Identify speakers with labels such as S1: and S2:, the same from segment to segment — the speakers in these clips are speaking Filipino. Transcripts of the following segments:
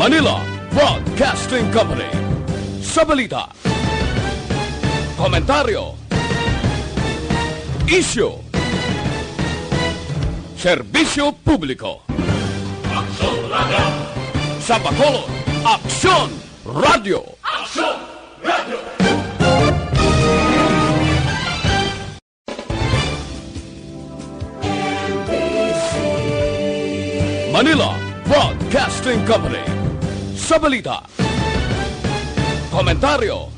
S1: Manila Broadcasting Company. Sa balita, komentaryo, isyu, serbisyo publiko. Aksyon Radio! Sa Bacolod, Aksyon Radio! Aksyon Radio! Manila Broadcasting Company. Sa balita, komentaryo.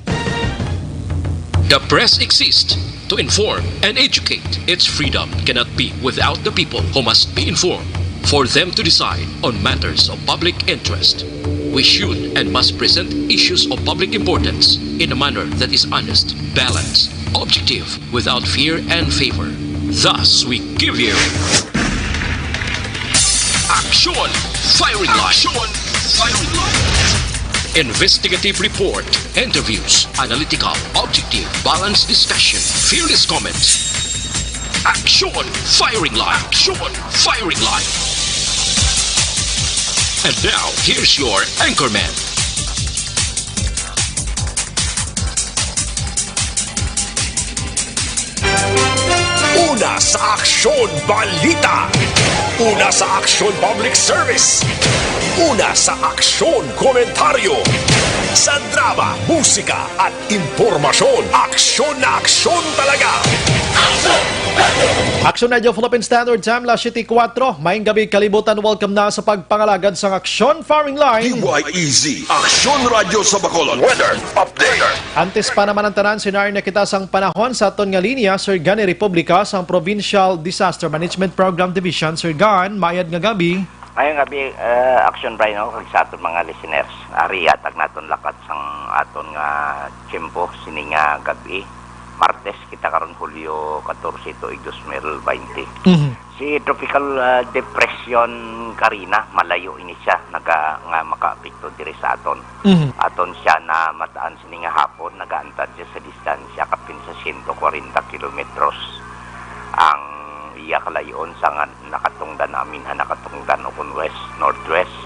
S2: The press exists to inform and educate. Its freedom cannot be without the people who must be informed for them to decide on matters of public interest. We should and must present issues of public importance in a manner that is honest, balanced, objective, without fear and favor. Thus, we give you Aksyon Firing Line. Aksyon Firing Line. Investigative report, interviews, analytical, objective, balanced discussion, fearless comments. Aksyon Firing Line. Aksyon Firing Line. And now, here's your anchorman.
S3: Una sa Aksyon Balita. Una sa Aksyon Public Service. Una sa Aksyon Komentaryo. Sa drama, musika at impormasyon. Aksyon na aksyon talaga.
S4: Aksyon Radio Philippine Standard Time, Las 7:04. Maayong gabi, kalibutan. Welcome na sa pagpangalagad sa Aksyon Firing Line.
S3: DYEZ, Aksyon Radio sa Bacolod. Weather Update.
S4: Antes pa naman ang tanan, sinar na kita sang panahon sa aton nga linya, Sir Gan Republika, sang Provincial Disaster Management Program Division. Sir Gan, mayad nga gabi.
S5: Ngayong gabi, Aksyon Brian, no, sa aton mga listeners. Ari atag naton lakat sang aton nga tiyempo, sining nga gabi. Martes, kita karon Hulyo 14 to 2020. Si Tropical Depression Karina, malayo ini siya, nga maka-apekto diri sa aton. Aton siya na mataan sini nga hapon, nagaantad siya sa distansya kapin sa 140 kilometros. Ang iya kalayon sa nakatungdan namin, nakatungdan upon west, northwest,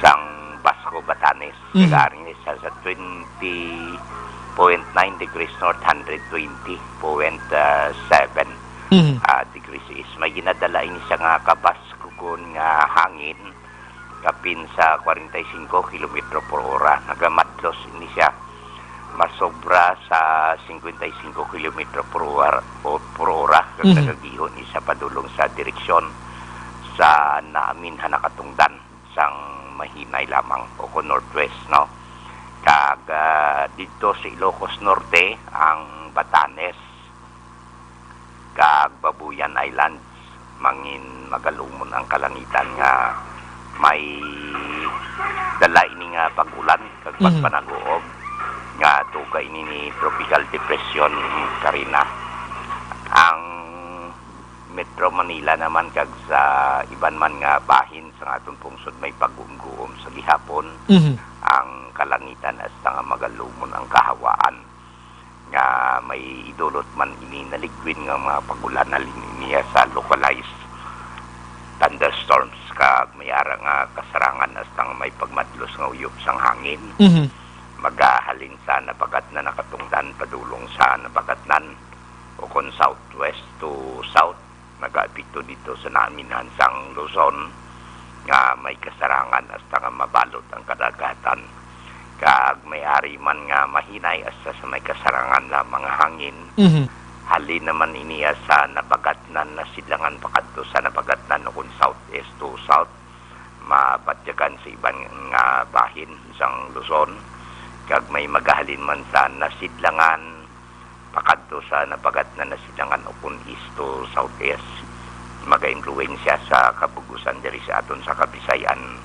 S5: sang Basco, Batanes. Garing siya sa 20.9 degrees north, 120.7 degrees east. May ginadala ini siya nga kabaskukon nga hangin kapin sa 45 km per hora. Nagamatlos ini siya masobra sa 55 km per hora. Nagagihon isa padulong sa direksyon sa naamin nakatungdan sang mahinay lamang o northwest, no? Kag dito sa Ilocos Norte, ang Batanes, kag Babuyan Islands, mangin magalumon ang kalangitan nga may dala ini nga pag-ulan kag pagpanaguog nga tuga ini ni Tropical Depression Karina. Ang Metro Manila naman kag sa iban man nga bahin sa aton pungsod may pag-uum sa gihapon. Ang kalangitan hasta nga magalumon ang kahawaan nga may idulot man ini naligwin nga mga pagulan na niya sa localized thunderstorms kag may ara nga kasarangan hasta nga may pagmadlos nga uyop sang hangin. Magahalin sa nabagat na nakatungdan padulong sa nabagatnan o kon southwest to south nag-apekto dito sa naminhan sang Luzon nga may kasarangan hasta nga mabalot ang kadagatan kag may ari man nga mahinay hasta sa may kasarangan na mga hangin. Halin naman ini sa nabagatnan na sidlangan pakadto sa nabagatnan o kung southeast to south mabatyagan sa iban nga bahin sang Luzon kag may magahalin man sa nasidlangan pakadto sa nabagatnan na sidlangan o kung east to southeast maga-influensya sa kabugusan diri sa aton sa Kabisayan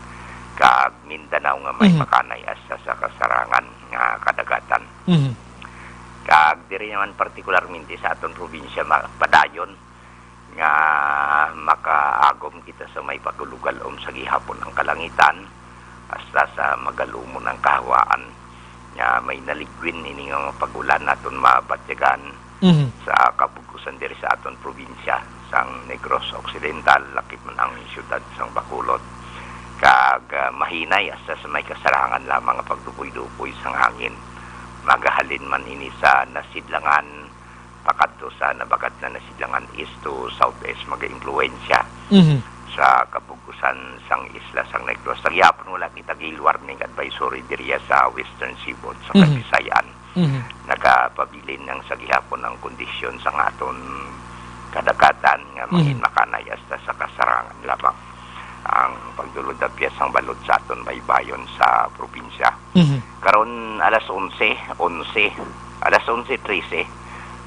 S5: kag Mindanao nga may makanay asa sa kasarangan nga kadagatan. Kag diri naman partikularmente sa aton probinsya padayon nga makaagom kita sa may pagulugalom sa gihapon ang kalangitan hasta sa magalumon ang kahawaan nga may naligwin ini nga pagulan naton mabatyagan sa kabugusan diri sa aton probinsya sang Negros Occidental, lakip man ang siyudad sang Bacolod. Kag kag mahinay hasta sa may kasarangan lamang ang pagdupoy-dupoy sang hangin. Magahalin man ini sa nasidlangan pakadto sa nabagat na nasidlangan east to southwest maga-impluwensya sa kabugusan sang isla sang Negros. Tagyapon wala kita warning advisory diriya sa Western Seaboard sa Kabisayan. Nagapabilin ng sa gihapon ng kondisyon sa aton kadagatan nga mangin makanay hasta sa kasarangan lamang ang pagdulod at piyasang balod sa aton baybayon sa probinsya. Karon alas 11, alas 11:13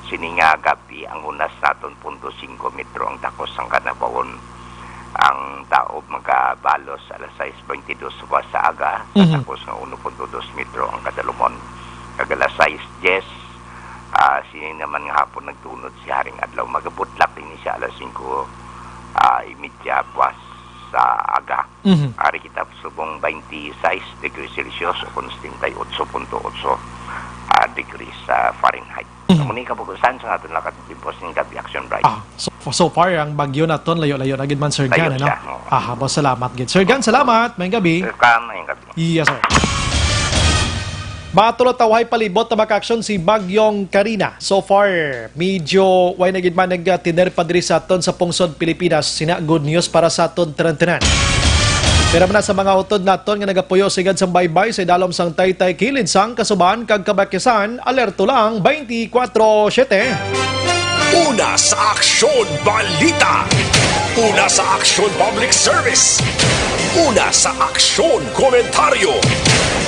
S5: sininga gabi ang unas naton 0.5 metro ang takos sang kanabawon. Ang taob magabalos alas 6:22 sa aga sa takos nga 1.2 metro ang kadalumon. Kag alas 6:10 sinin naman nga hapon nagtunod si Haring Adlaw magabutlak ini siya alas 5:30 buwas sa aga. Ari kita subong 26 degrees Celsius o konsting 8.8 degrees Fahrenheit. Muni kabugusan sa aton lakat timpos ng gabi action bright.
S4: So far ang bagyo naton layo-layo na gid man Sir Gan, ano? Boss, salamat gid. Sir Gan, salamat. Mayong gabi.
S5: Mayong gabi.
S4: Yes, sir. Matulot tawhay palibot na maka-aksyon si Bagyong Karina. So far, medyo way na gid man nagtiner pa diri sa aton sa Pungsod, Pilipinas. Sina good news para sa aton tanan. Pero na sa mga utod naton nga nagapuyo sigad sang baybay sa dalom sang Taytay kilid sang Kasuban kag Kabakyasan, alerto lang 24/7.
S3: Una sa Aksyon Balita. Una sa Aksyon Public Service. Una sa Aksyon Komentaryo.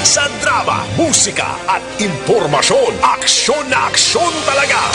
S3: Sa drama, musika at impormasyon. Aksyon na aksyon talaga.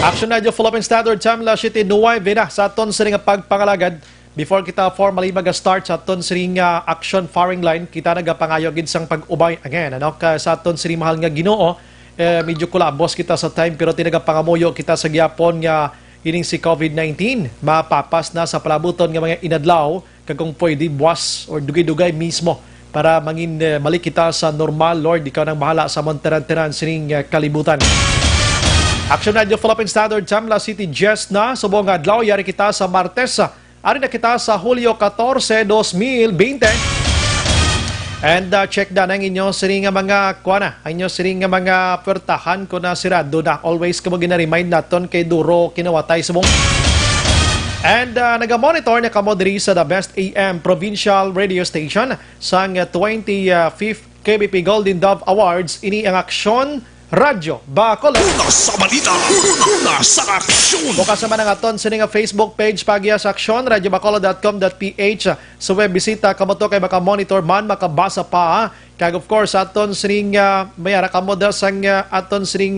S4: Action Radio Philippine Standard Time la City 9 na sa aton sa nga pagpangalagad. Before kita formally mag-start sa aton siring action firing line, kita nagapangayo gid sang pag-ubay again, ano, sa aton siring mahal nga Ginoo. Medyo kulabos kita sa time pero tinagapangamuyo kita sa gyapon nga ining si COVID-19 mapapas na sa palabuton nga mga inadlaw kag kung pwede buwas or dugay-dugay mismo para mangin balik kita sa normal. Lord, ikaw nang bahala sa monteran-teran sining kalibutan. Action Radio Philippine Standard Time la City Jess na subong adlaw yari kita sa Martes. Ari na kita sa Hulyo 14, 2020. And check na ng inyo siring nga mga kuana, inyo siring nga mga pertahan ko na sirado na. Always ko gina-remind naton kay duro kinawatay subong. And naga-monitor na kamo diri sa The Best AM Provincial Radio Station sang 25th KBP Golden Dove Awards. Ini ang Aksyon Radyo Bacolod.
S3: Una sa balita. Una sa aksyon.
S4: Bukas naman ang aton sa nga Facebook page pagya sa Aksyon, radyobacolod.com.ph. Sa web bisita kamo to kay maka-monitor man, makabasa pa. Kag of course aton sining mayara kamo da sang aton sining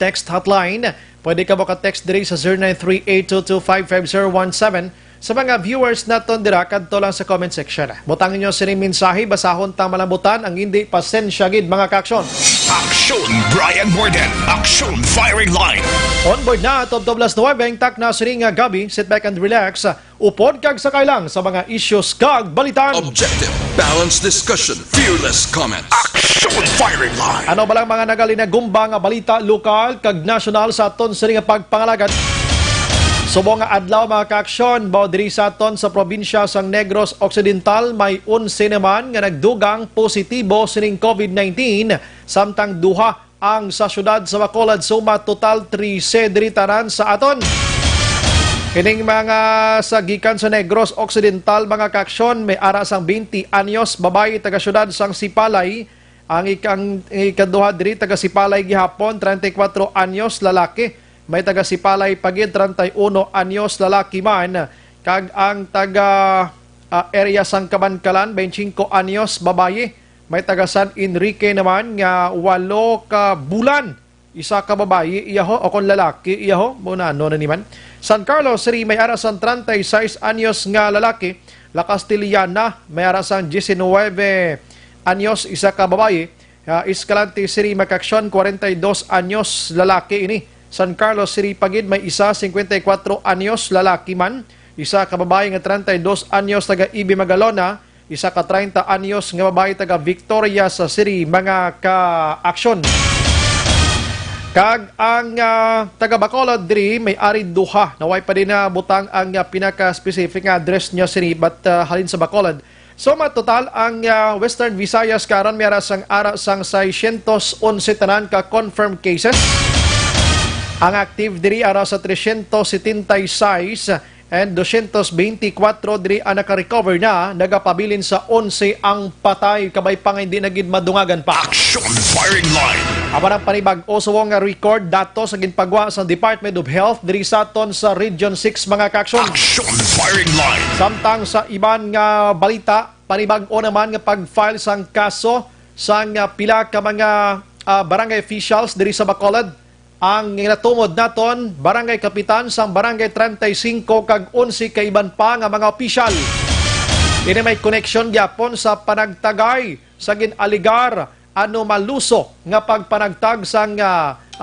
S4: text hotline. Pwede ka maka-text diri sa 0938225517. Sa mga viewers naton dira kadto lang sa comment section. Butangin nyo sining mensahe, basahon tang malambutan ang hindi pasensya gid mga ka-aksyon.
S3: Aksyon Brian Borden. Aksyon Firing Line.
S4: On board na Top 9 tak na sining gabi. Sit back and relax. Upod kag sakay lang sa mga issues kag balitan.
S1: Objective, balanced discussion, fearless comments.
S3: Aksyon Firing Line.
S4: Ano ba lang mga nagalinagumba nga balita lokal kag nasyonal sa aton sining pagpangalagat. Subong nga adlaw mga ka-aksyon, diri sa aton sa probinsya sang Negros Occidental may 11 naman nga nagdugang positibo sining COVID-19 samtang duha ang sa syudad sa Bacolod, suma total 13 diri tanan sa aton. Kining mga sagikan sa Negros Occidental mga ka-aksyon may ara sang 20 anyos babae taga syudad sang Sipalay, ang ikaduha diri taga Sipalay gihapon 34 anyos lalaki. May taga Sipalay pagid 31 anyos lalaki man, kag ang taga area sang Kabankalan 25 anyos babae. May taga San Enrique naman nga 8 ka bulan, isa ka babae iyaho o kon lalaki iyaho muna no na niman. San Carlos City may arasan 36 anyos nga lalaki. La Castillana may arasan 19 anyos isa ka babae. Escalante City Makaksyon 42 anyos lalaki ini. San Carlos City pagid may isa 54 anyos lalaki man, isa ka babae nga 32 anyos taga Ibi Magalona, isa ka 30 anyos nga babae taga Victoria sa City mga ka-aksyon. Kag ang taga Bacolod diri may ari duha naway pa din na butang ang pinaka-specific nga address niya sini but halin sa Bacolod. So matotal ang Western Visayas karon may arasang ara sang 611 tanan ka confirmed cases. Ang active diri ara sa 376 and 224 diri ang naka-recover na, nagapabilin sa 11 ang patay kabay pa nga hindi nagid madungagan pa.
S3: Action firing line.
S4: Aba ng panibag-o nga record dato sa ginpagwa sa Department of Health diri sa aton sa Region 6 mga kaaksyon.
S3: Action firing line.
S4: Samtang sa iban nga balita, panibag-o naman nga pag-file sang kaso sang pila ka mga barangay officials diri sa Bacolod. Ang natumod naton, barangay kapitan sang barangay 35 kag 11 kaiban pa nga mga opisyal. Ini may connection gyapon sa panagtagay sa ginaligar ano maluso nga pagpanagtag sang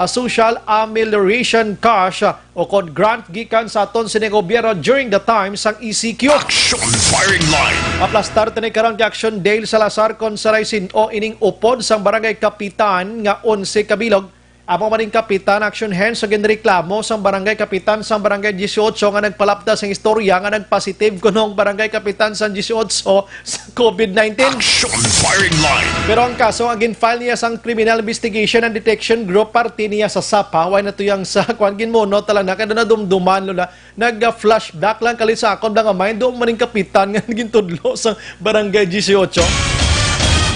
S4: social amelioration cash o kod grant gikan sa aton sini gobyerno during the time sang ECQ.
S3: Action firing line.
S4: Aplastar tani karon kay Action Dale Salazar Consaraysin o ining upod sang barangay kapitan nga 11 kabilog. Amo maning kapitan action hands sa ginreklamo sang barangay kapitan sang barangay 18 nga nagpalapda sang istorya nga nagpositive kunong barangay kapitan sang 18 sa COVID-19.
S3: Action firing line.
S4: Pero ang kaso nga gin-file niya sang Criminal Investigation and Detection Group party niya sa SAPA way na tuyang sa kwan ginmono tala na kada nadumduman lula nag-flashback lang kalit sa akon nga mind do maning kapitan nga gintudlo sang barangay 18.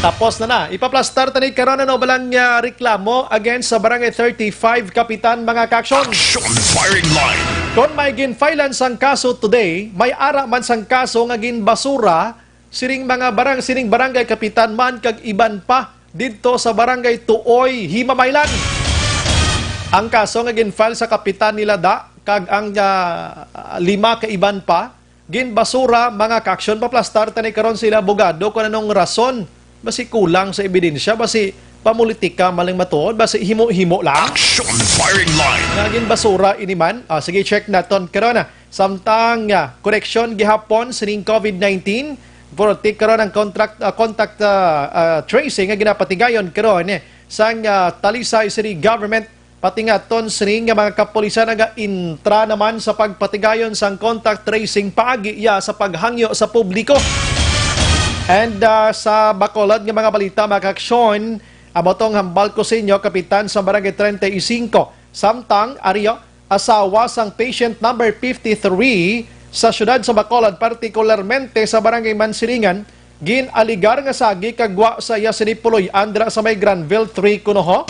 S4: Tapos na. Ipaplastar tani karon na balang reklamo against sa barangay 35 kapitan mga kaaksyon.
S3: Action firing line.
S4: Kung may ginfilan sang kaso today, may ara man sang kaso nga ginbasura sining barangay kapitan man kag iban pa didto sa barangay Tuoy, Himamaylan. Ang kaso nga ginfile sa kapitan nila da kag ang 5 ka iban pa ginbasura mga kaaksyon. Paplastar tani karon sila abogado kung anong rason. Basi kulang sa ebidensya, basi pamulitika maling matuod, basi himo-himo lang.
S3: Action firing line.
S4: Naging basura iniman. Sige, check naton karon na. Samtang correction gihapon sining COVID-19, porti karon ang contact tracing nga ginapatigayon karon sang Talisay City Government pati nga ton sining mga kapulisan nga intra naman sa pagpatigayon sang contact tracing paagi sa paghangyo sa publiko. And sa Bacolod nga mga balita, mga kaaksyon, abotong hambal ko sa inyo, kapitan sa barangay 35. Samtang, ariyo, asawa sang patient number 53 sa syudad sa Bacolod, partikularmente sa barangay Mansilingan, ginaligar nga sagi kagwa sa Yasinipuloy, andra sa may Granville 3 kunoho.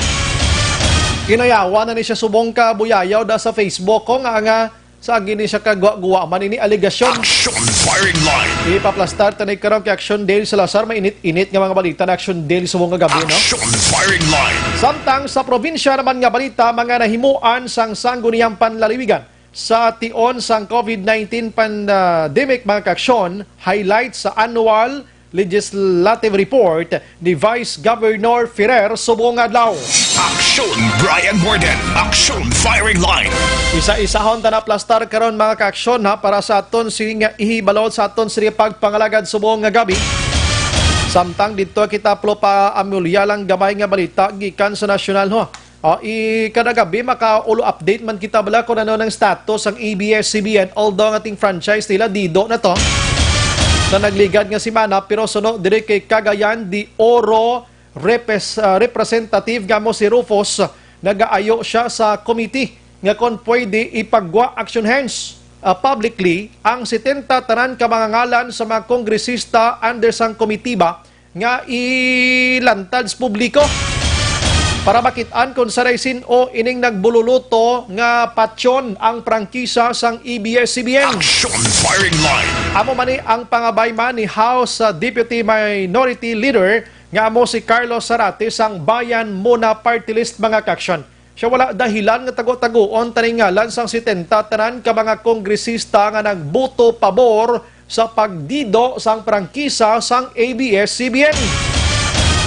S4: Ginayawa na ni siya subong ka buyayaw da sa Facebook ko nga sa gini siya kagwa-guwa man ini aligasyon.
S3: Action firing line.
S4: Ipaplastar tanay karon kay Action Dale Salazar may init-init nga mga balita na Action Dale subong nga gabi no.
S3: Action firing line.
S4: Samtang sa probinsya naman nga balita mga nahimuan sang sangguniang panlaliwigan sa tion sang COVID-19 pandemic mga kaaksyon, highlight sa annual legislative report ni Vice Governor Ferrer subong adlaw.
S3: Action Brian Borden. Action firing line.
S4: Isa-isahon ta na plastar karon mga kaaksyon para sa aton sing ihibalot sa aton sing pagpangalagad subong nga gabi. Samtang dito kita pa amulya lang gamay nga balita gikan sa nasyonal ho. Kada gabi makaulo update man kita bala kung ano ng status ang ABS-CBN although ang ating franchise nila dido na to. Sa nagligad nga si Mana pero suno dire kay Cagayan di Oro representative nga mo si Rufus nagaayo siya sa committee nga kon pwede ipagwa action hands publicly ang 70 tanan ka mga ngalan sa mga kongresista under sang komitiba nga ilantad sa publiko para makitaan kung saraysin o ining nagbululuto nga patsyon ang prangkisa sang ABS-CBN.
S3: Action firing line.
S4: Amo mani ang pangabayman ni House Deputy Minority Leader nga amo si Carlos Zarate sang Bayan Muna Party List mga kaaksyon. Siya wala dahilan nga tago-tagoon taningalan sang 70 tanan ka mga kongresista nga nagboto pabor sa pagdido sang prangkisa sang ABS-CBN.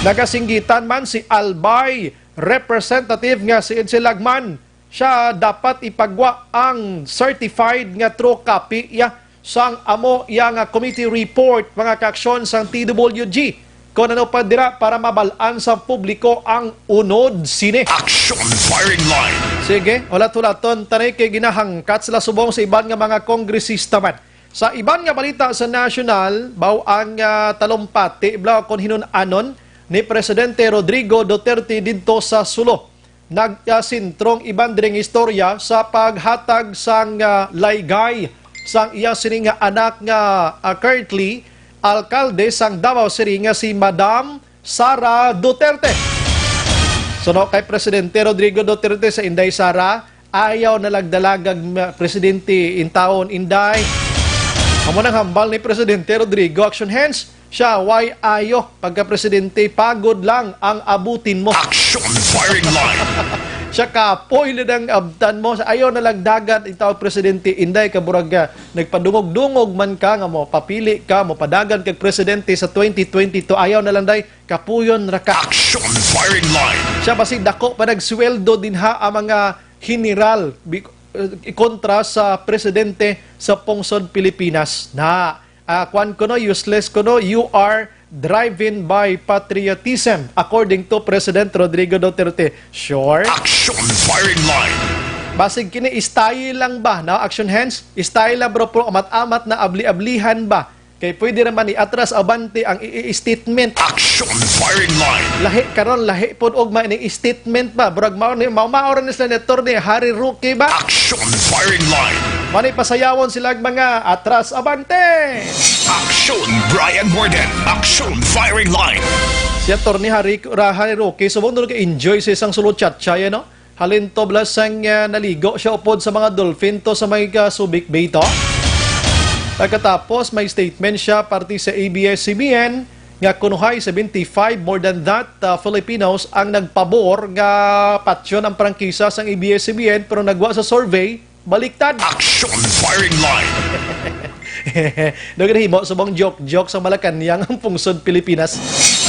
S4: Nagasinggitan man si Albay representative nga si Edsel Lagman. Siya dapat ipagwa ang certified nga true copy sang amo nga committee report mga kaaksyon sang TWG kung ano pa dira para mabalaan sa publiko ang unod sine.
S3: Action firing line.
S4: Sige, ulat-ulaton tanay kay ginahangkat sila subong sa iban nga mga kongresista man. Sa iban nga balita sa national, baw ang talumpati bla kon hinunanon ni Presidente Rodrigo Duterte didto sa Sulo. Nagsintrong iban diring istorya sa paghatag sang laygay sang iya sining nga anak nga currently alkalde sang Davao City nga si Madam Sara Duterte. So no, kay Presidente Rodrigo Duterte sa Inday Sara, ayaw na lagdalagag presidente in taon Inday. Amo nang hambal ni Presidente Rodrigo, action hands, siya, why ayo pagka-presidente, pagod lang ang abutin mo.
S3: Action firing line.
S4: Siya kapoy na ng abtan mo. Ayaw na lang dagat itaw presidente Inday kaburag nagpadungog-dungog man ka nga mo papili ka mo padagan kag presidente sa 2022. Ayaw na lang day kapuyon ra ka.
S3: Action firing line.
S4: Siya basi dako pa nagsweldo dinha ang mga general kontra sa presidente sa pungsod Pilipinas. Na kwan kuno useless kuno, you are driven by patriotism, according to President Rodrigo Duterte. Sure?
S3: Action firing line.
S4: Basig kini, style lang ba? Na action hands? Style lang bro, amat-amat na abli-ablihan ba? Kay pwede naman i-atras abante ang i-statement.
S3: Action firing line.
S4: Lahi karon lahi pod og may statement ba? Burag mao ni mao ni senator ni Harry Roque ba?
S3: Action firing line.
S4: Manay pasayawon sila mga atras abante.
S3: Action Brian Morden. Action firing line.
S4: Si Atty. Harry Roque, subong doon ka-enjoy sa isang sulod chat-chay, no? Halin to blasang naligo siya upod sa mga dolphin to sa may Subic Bay to. Pagkatapos, may statement siya parti sa ABS-CBN nga kunuhay 75, more than that, Filipinos ang nagpabor nga patsyon ang prangkisa sa ABS-CBN pero nagwa sa survey, baliktad.
S3: Action firing line.
S4: Doon himo subong joke sa Malacanang ang pungsod Pilipinas.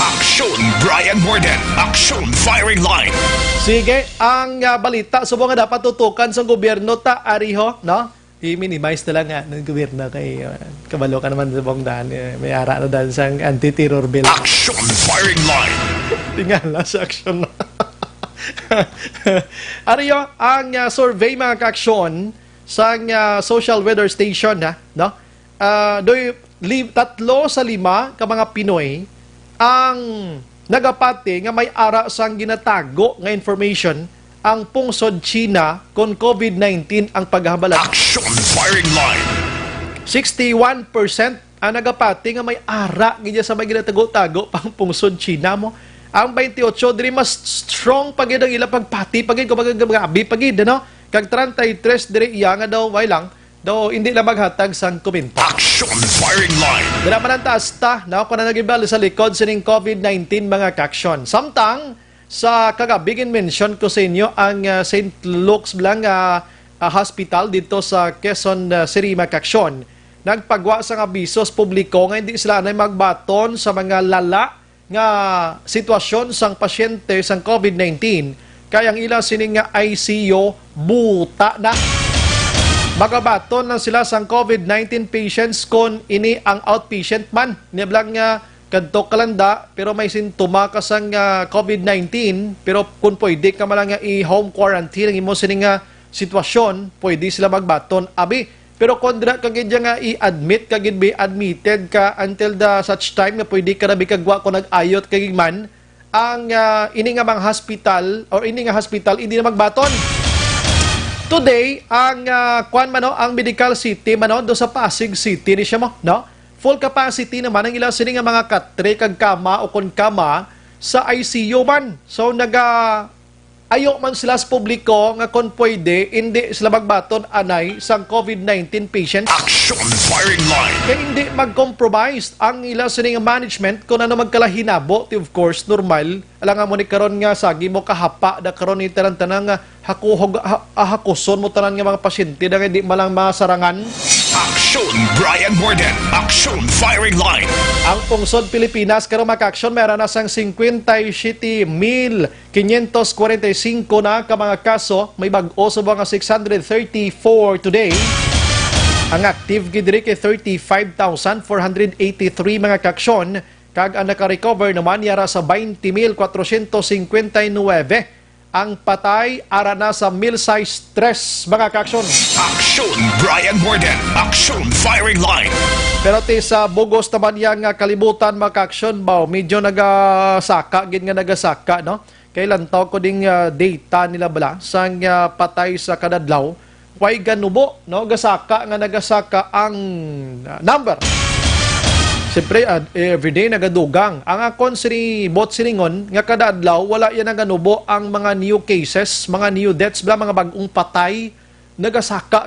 S3: Action Brian Morden. Action firing line.
S4: Sige, ang balita subong nga dapat tutukan sa gobyerno ta ariho, no? I-minimize na lang nga ng gobyerno kay kabalo ka naman sa buong daan. May ara na daan sa anti-terror bill.
S3: Action firing line.
S4: Tingala sa action. Ariyo, ang survey mga ka-aksyon sa social weather station, no? Tatlo sa 5 ka mga Pinoy ang nagapati nga may ara sang ginatago nga information ang pungsod China kon COVID-19 ang paghabalan.
S3: Action firing line.
S4: 61% ang nagapati nga may ara ginya sa may ginatago-tago pang pungsod China mo. Ang 28 diri mas strong pagid ang ila pagpati pagid ko abi pagid no. Kag 33 diri iya nga daw way lang daw hindi na maghatag sang komento.
S3: Action firing line.
S4: Dira man ang taas ta na ako na nagibali sa likod sining COVID-19 mga kaksyon. Samtang sa kagabigin mention ko sa inyo ang St. Luke's Blang Hospital dito sa Quezon City, Makaksyon. Nagpagwa sa abisos publiko nga hindi sila na magbaton sa mga lala nga sitwasyon sang pasyente sang COVID-19. Kaya ang ilang sining nga ICU buta na. Magabaton lang sila sang COVID-19 patients kon ini ang outpatient man. Niblang nga kadto kalanda pero may sintoma ka sang COVID-19 pero kung pwede ka malang i-home quarantine ang imo sining sitwasyon, pwede sila magbaton abi. Pero kondra kagid nga i-admit kagid be admitted ka until the such time na pwede ka na bikagwa ko nag-ayot kagig man ang ini nga mga hospital or ini nga hospital hindi na magbaton. Today ang ang Medical City man do sa Pasig City ni siya mo, no? Full capacity naman ang ilang sining mga katre kag kama o kon kama sa ICU man. So ayo man sila sa publiko nga kon pwede hindi sila magbaton anay sang COVID-19 patients.
S3: Action firing line.
S4: Kaya hindi mag-compromise ang ilang sining management kung ano magkalahinabo. Of course, normal. Alang nga mo ni karon nga sagi mo kahapa da karon ni tanan nga hakuson mo tanan nga mga pasyente da hindi malang masarangan.
S3: Action Brian Morden. Action firing line.
S4: Ang pungsod Pilipinas karon maka-action meron na sang 57,545 na ka mga kaso, may bag-o sa mga 634 today. Ang active gidri kay 35,483 mga kaksyon, Kag ang naka-recover naman yara sa 20,459. Ang patay ara na sa mil-size 3 mga kaaksyon.
S3: Aksyon Brian Morden. Aksyon Firing Line.
S4: Pero ti sa bugos naman yang kalibutan mga kaaksyon ba, medyo nagasaka, gin nga nagasaka, no? Kailan taw ko ding data nila bala sang patay sa kadadlaw, way ganubo, no? Gasaka nga nagasaka ang number. Siyempre, everyday nagadugang. Ang akon bot siningon, nga kada adlaw, wala yan naganubo ang mga new cases, mga new deaths, bla, mga bagong patay, nagasaka.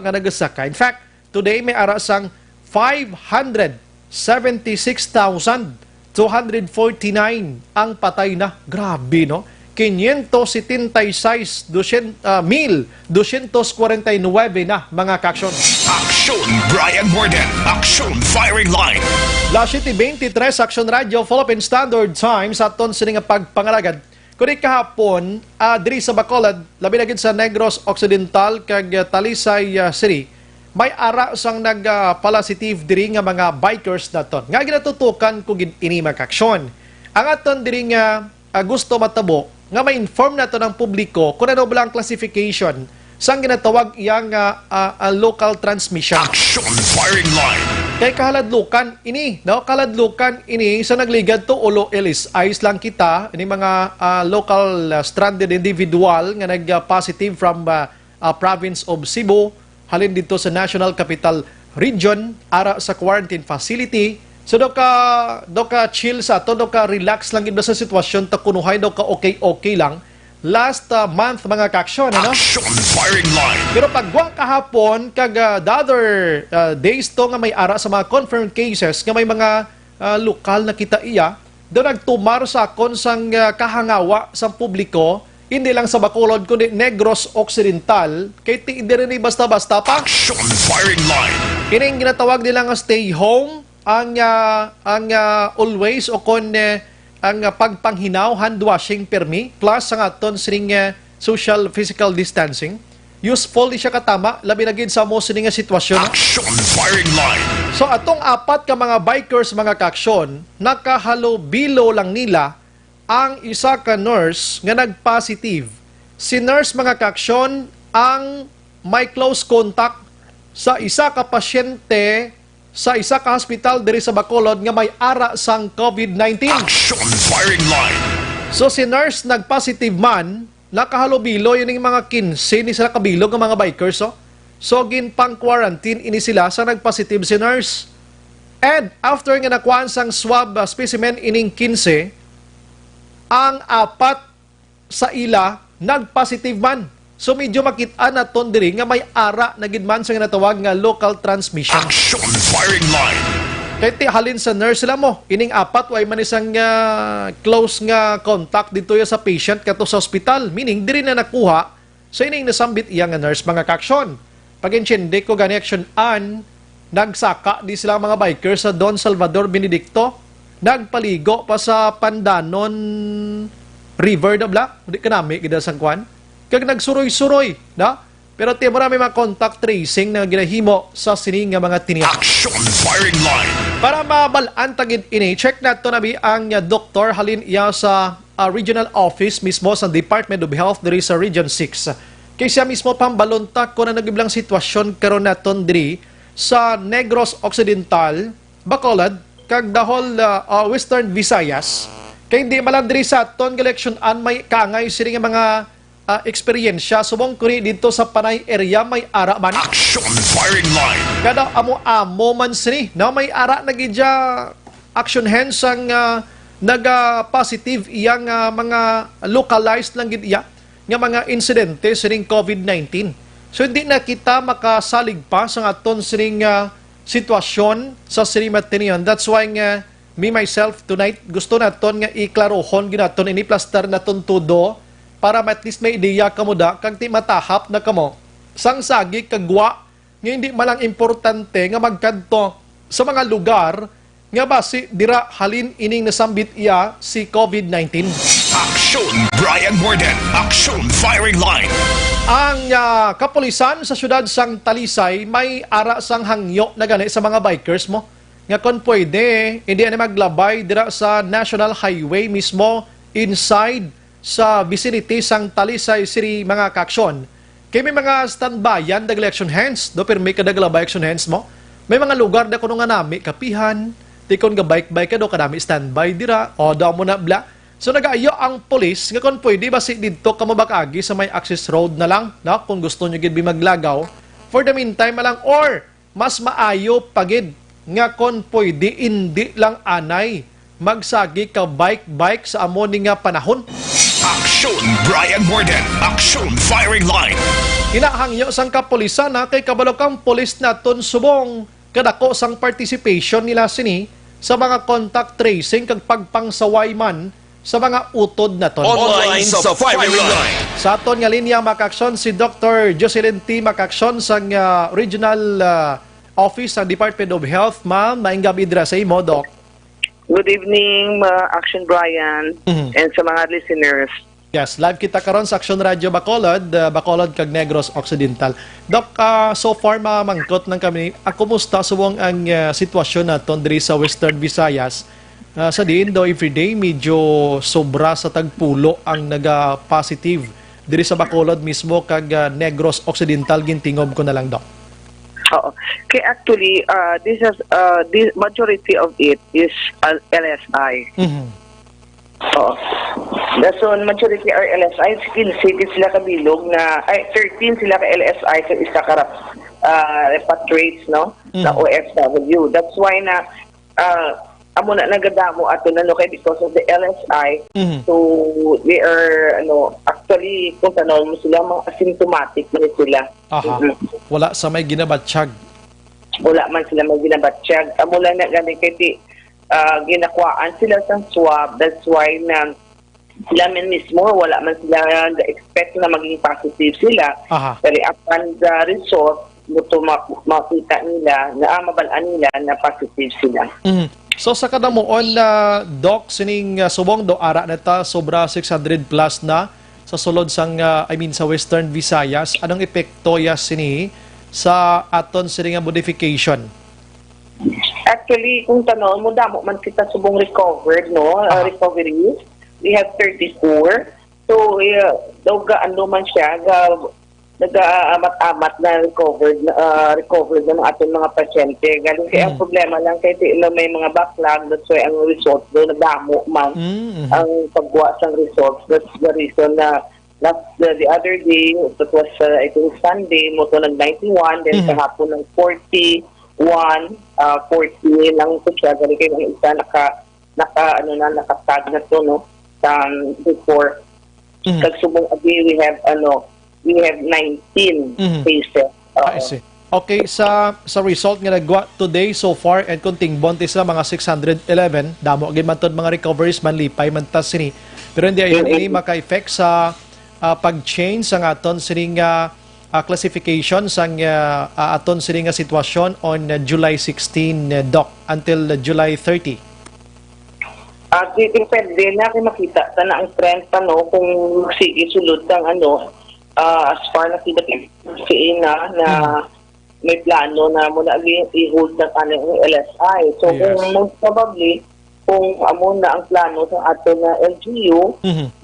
S4: In fact, today may arasang 576,249 ang patay na. Grabe, no? 576,249 na mga kaaksyon.
S3: Aksyon Brian Morden. Aksyon Firing Line.
S4: Last 23, Action Radio, Philippine Standard Time sa aton sining nga pagpangalagad. Kundi kahapon, diri sa Bacolod, labi na gid sa Negros Occidental kag Talisay City, may ara sang nagpositive diri nga mga bikers naton. Nga ginatutukan ko gid ini mga kaaksyon. Ang aton diri nga gusto matabo nga ma-inform nato ng publiko kung ano ba ang classification sang ginatawag iyang local transmission.
S3: Aksyon Firing Line.
S4: Kay kahaladlukan ini, no? Kahaladlukan ini sa nagligad to ulo ilis ayos lang kita ini mga local stranded individual nga nag-positive from province of Cebu halin dito sa National Capital Region ara sa quarantine facility. So do ka chill sa to, do ka relax lang gid sa sitwasyon ta kunuhay do ka okay lang. Last month mga kaaksyon, ano?
S3: Aksyon Firing Line.
S4: Pero pagwa kahapon kag the other days to nga may ara sa mga confirmed cases nga may mga lokal na kita iya do nagtumar sa akon sang kahangawa sa publiko, hindi lang sa Bacolod kundi Negros Occidental kay ti diri basta-basta pa.
S3: Aksyon Firing Line.
S4: Kining ginatawag nila nga stay home ang always o kon ang pagpanghinaw, hand washing permi plus ang aton sining social physical distancing. Useful di siya katama labi na gid sa mo sining nga sitwasyon.
S3: Aksyon Firing Line.
S4: So atong apat ka mga bikers mga kaaksyon, nakahalo-bilo lang nila ang isa ka nurse nga nag-positive. Si nurse mga kaaksyon ang may close contact sa isa ka pasyente sa isa ka hospital diri sa Bacolod nga may ara sang COVID-19.
S3: Aksyon Firing Line.
S4: So si nurse nag-positive man, nakahalobilo yun yung mga 15 ni sila kabilog ng mga bikers. So ginpang quarantine ini sila sa nag-positive si nurse. And after nga nakuhaan sang swab specimen ining 15, ang apat sa ila nag-positive man. So medyo makita na ton diri nga may ara na gid man sa natawag nga local transmission.
S3: Aksyon Firing Line.
S4: Kaya ti halin sa nurse sila mo, ining apat way man isang close nga contact dito sa patient kato sa hospital, meaning diri na nakuha sa ining nasambit iya nga nurse mga kaaksyon. Pag-intindi ko gani action an nagsaka di sila mga bikers sa Don Salvador Benedicto, nagpaligo pa sa Pandanon River da bla, di kanami gid sang kwan. Kag nagsuroy-suroy, na? Pero ti marami mga contact tracing na ginahimo sa sining nga mga tiniyak.
S3: Aksyon Firing Line.
S4: Para mabalaan tagid ini, check nato nabi ang doktor halin iya sa regional office mismo sa Department of Health diri sa Region 6. Kay siya mismo pambalontak ko na nagiblang sitwasyon karon naton diri sa Negros Occidental, Bacolod, kag the whole Western Visayas. Kay hindi malang diri sa aton election an may kaangay sining nga mga eksperyensya subong kuri dito sa Panay area may ara man.
S3: Aksyon Firing Line.
S4: Kada amo man sini na may ara na gidya action hands ang naga-positive iyang mga localized lang gid iya nga mga insidente sining COVID-19. So hindi na kita makasalig pa sa aton sining sitwasyon sa Sirimatinion. That's why me myself tonight gusto naton nga iklarohon ginaton ini plaster naton tudo para at least may ideya kamo da kag ti matahap na kamo sang sagi kagwa nga hindi malang importante nga magkadto sa mga lugar nga basi dira halin ining nasambit iya si COVID-19.
S3: Aksyon Brian Morden. Aksyon Firing Line.
S4: Ang kapulisan sa syudad sang Talisay may ara sang hangyo na gani sa mga bikers mo. nga kon pwede hindi na maglabay dira sa National Highway mismo inside sa vicinity sang Talisay City mga kaaksyon. Kay may mga standbyan dag election hands do pero may kadaglabay action hands mo. May mga lugar da kuno nga nami kapihan, tikon nga bike-bike ka do kadami standby dira o daw mo na bla. So nagaayo ang police nga kon pwede basi didto ka mabakagi sa may access road na lang, no? Kung gusto nyo gid maglagaw for the meantime lang or mas maayo pagid nga kon pwede hindi lang anay magsagi ka bike sa amo ni nga panahon.
S3: Aksyon Brian Morden, Aksyon Firing Line.
S4: Hinahangyo sang kapulisan na kay kabalo kang polis naton subong kadako sang participation nila sini sa mga contact tracing kag pagpangsaway man sa mga utod na ton.
S1: Online sa firing line.
S4: Sa aton nga linya makaksyon si Dr. Jocelyn T. Makaksyon sang Regional Office sa Department of Health. Ma'am, maayong gabi dira sa imo, Doc.
S6: Good evening, Action Brian, and sa mga listeners.
S4: Yes, live kita karon sa Action Radio Bacolod, Bacolod kag Negros Occidental. Doc, so far mamangkot ng kami, kumusta subong ang sitwasyon naton diri sa Western Visayas? Sa diin daw everyday medyo sobra sa tagpulo ang naga-positive diri sa Bacolod mismo kag Negros Occidental gintingob ko na lang, Doc.
S6: Oo. Kaya actually, this majority of it is LSI. Oo. So, majority are LSI. 16 cities sila kabilog na, 13 sila ka LSI sa isa karap repatriates, no? Na OFW. That's why na, amo na nagadamo ato na no kay because of the LSI. So they are actually kung tanong mo sila mga asymptomatic man sila.
S4: Wala sa may ginabatsyag.
S6: Wala man sila may ginabatsyag. Amo lang na gani kay ginakwaan sila sa swab. That's why na sila man mismo wala man sila expect na maging positive sila. Pero upon the result muto makita nila na mabalaan nila na positive sila.
S4: So sa kadamuon na Doc sining subong do ara neta sobra 600 plus na sa sulod sang sa Western Visayas, anong epekto ya sini sa aton sining modification?
S6: Actually kung tanong mo damo man kita subong recovered recovery, we have 34. So daw ano man siya nag-amat-amat na recovered na ng ating mga pasyente. Galing kaya ang problema lang kaya may mga backlog, that's why ang result doon nagdamo man ang paggawa sa results. That's the reason na the other day, that was I think Sunday, mo to nag-91, then kahapon ng 41, 40 lang ito siya. Galing kaya ang isa nakatag na to, no? Before. Kagsubong again, we have 19 cases.
S4: I see. Okay, sa result nga nagwa today so far and kunting bontis na mga 611, damo gyud man tod mga recoveries man lipay man tas sini. Pero hindi ayon ini maka-effect sa pag-change sang aton sining classification sang aton sining sitwasyon on July 16, Doc, until July 30.
S6: Depende na kay makita ta na ang trend pa no kung sige sulod kang as far na sila na may plano na muna i-hold ng LSI. So, kung most probably, kung amo na ang plano sa ato na LGU,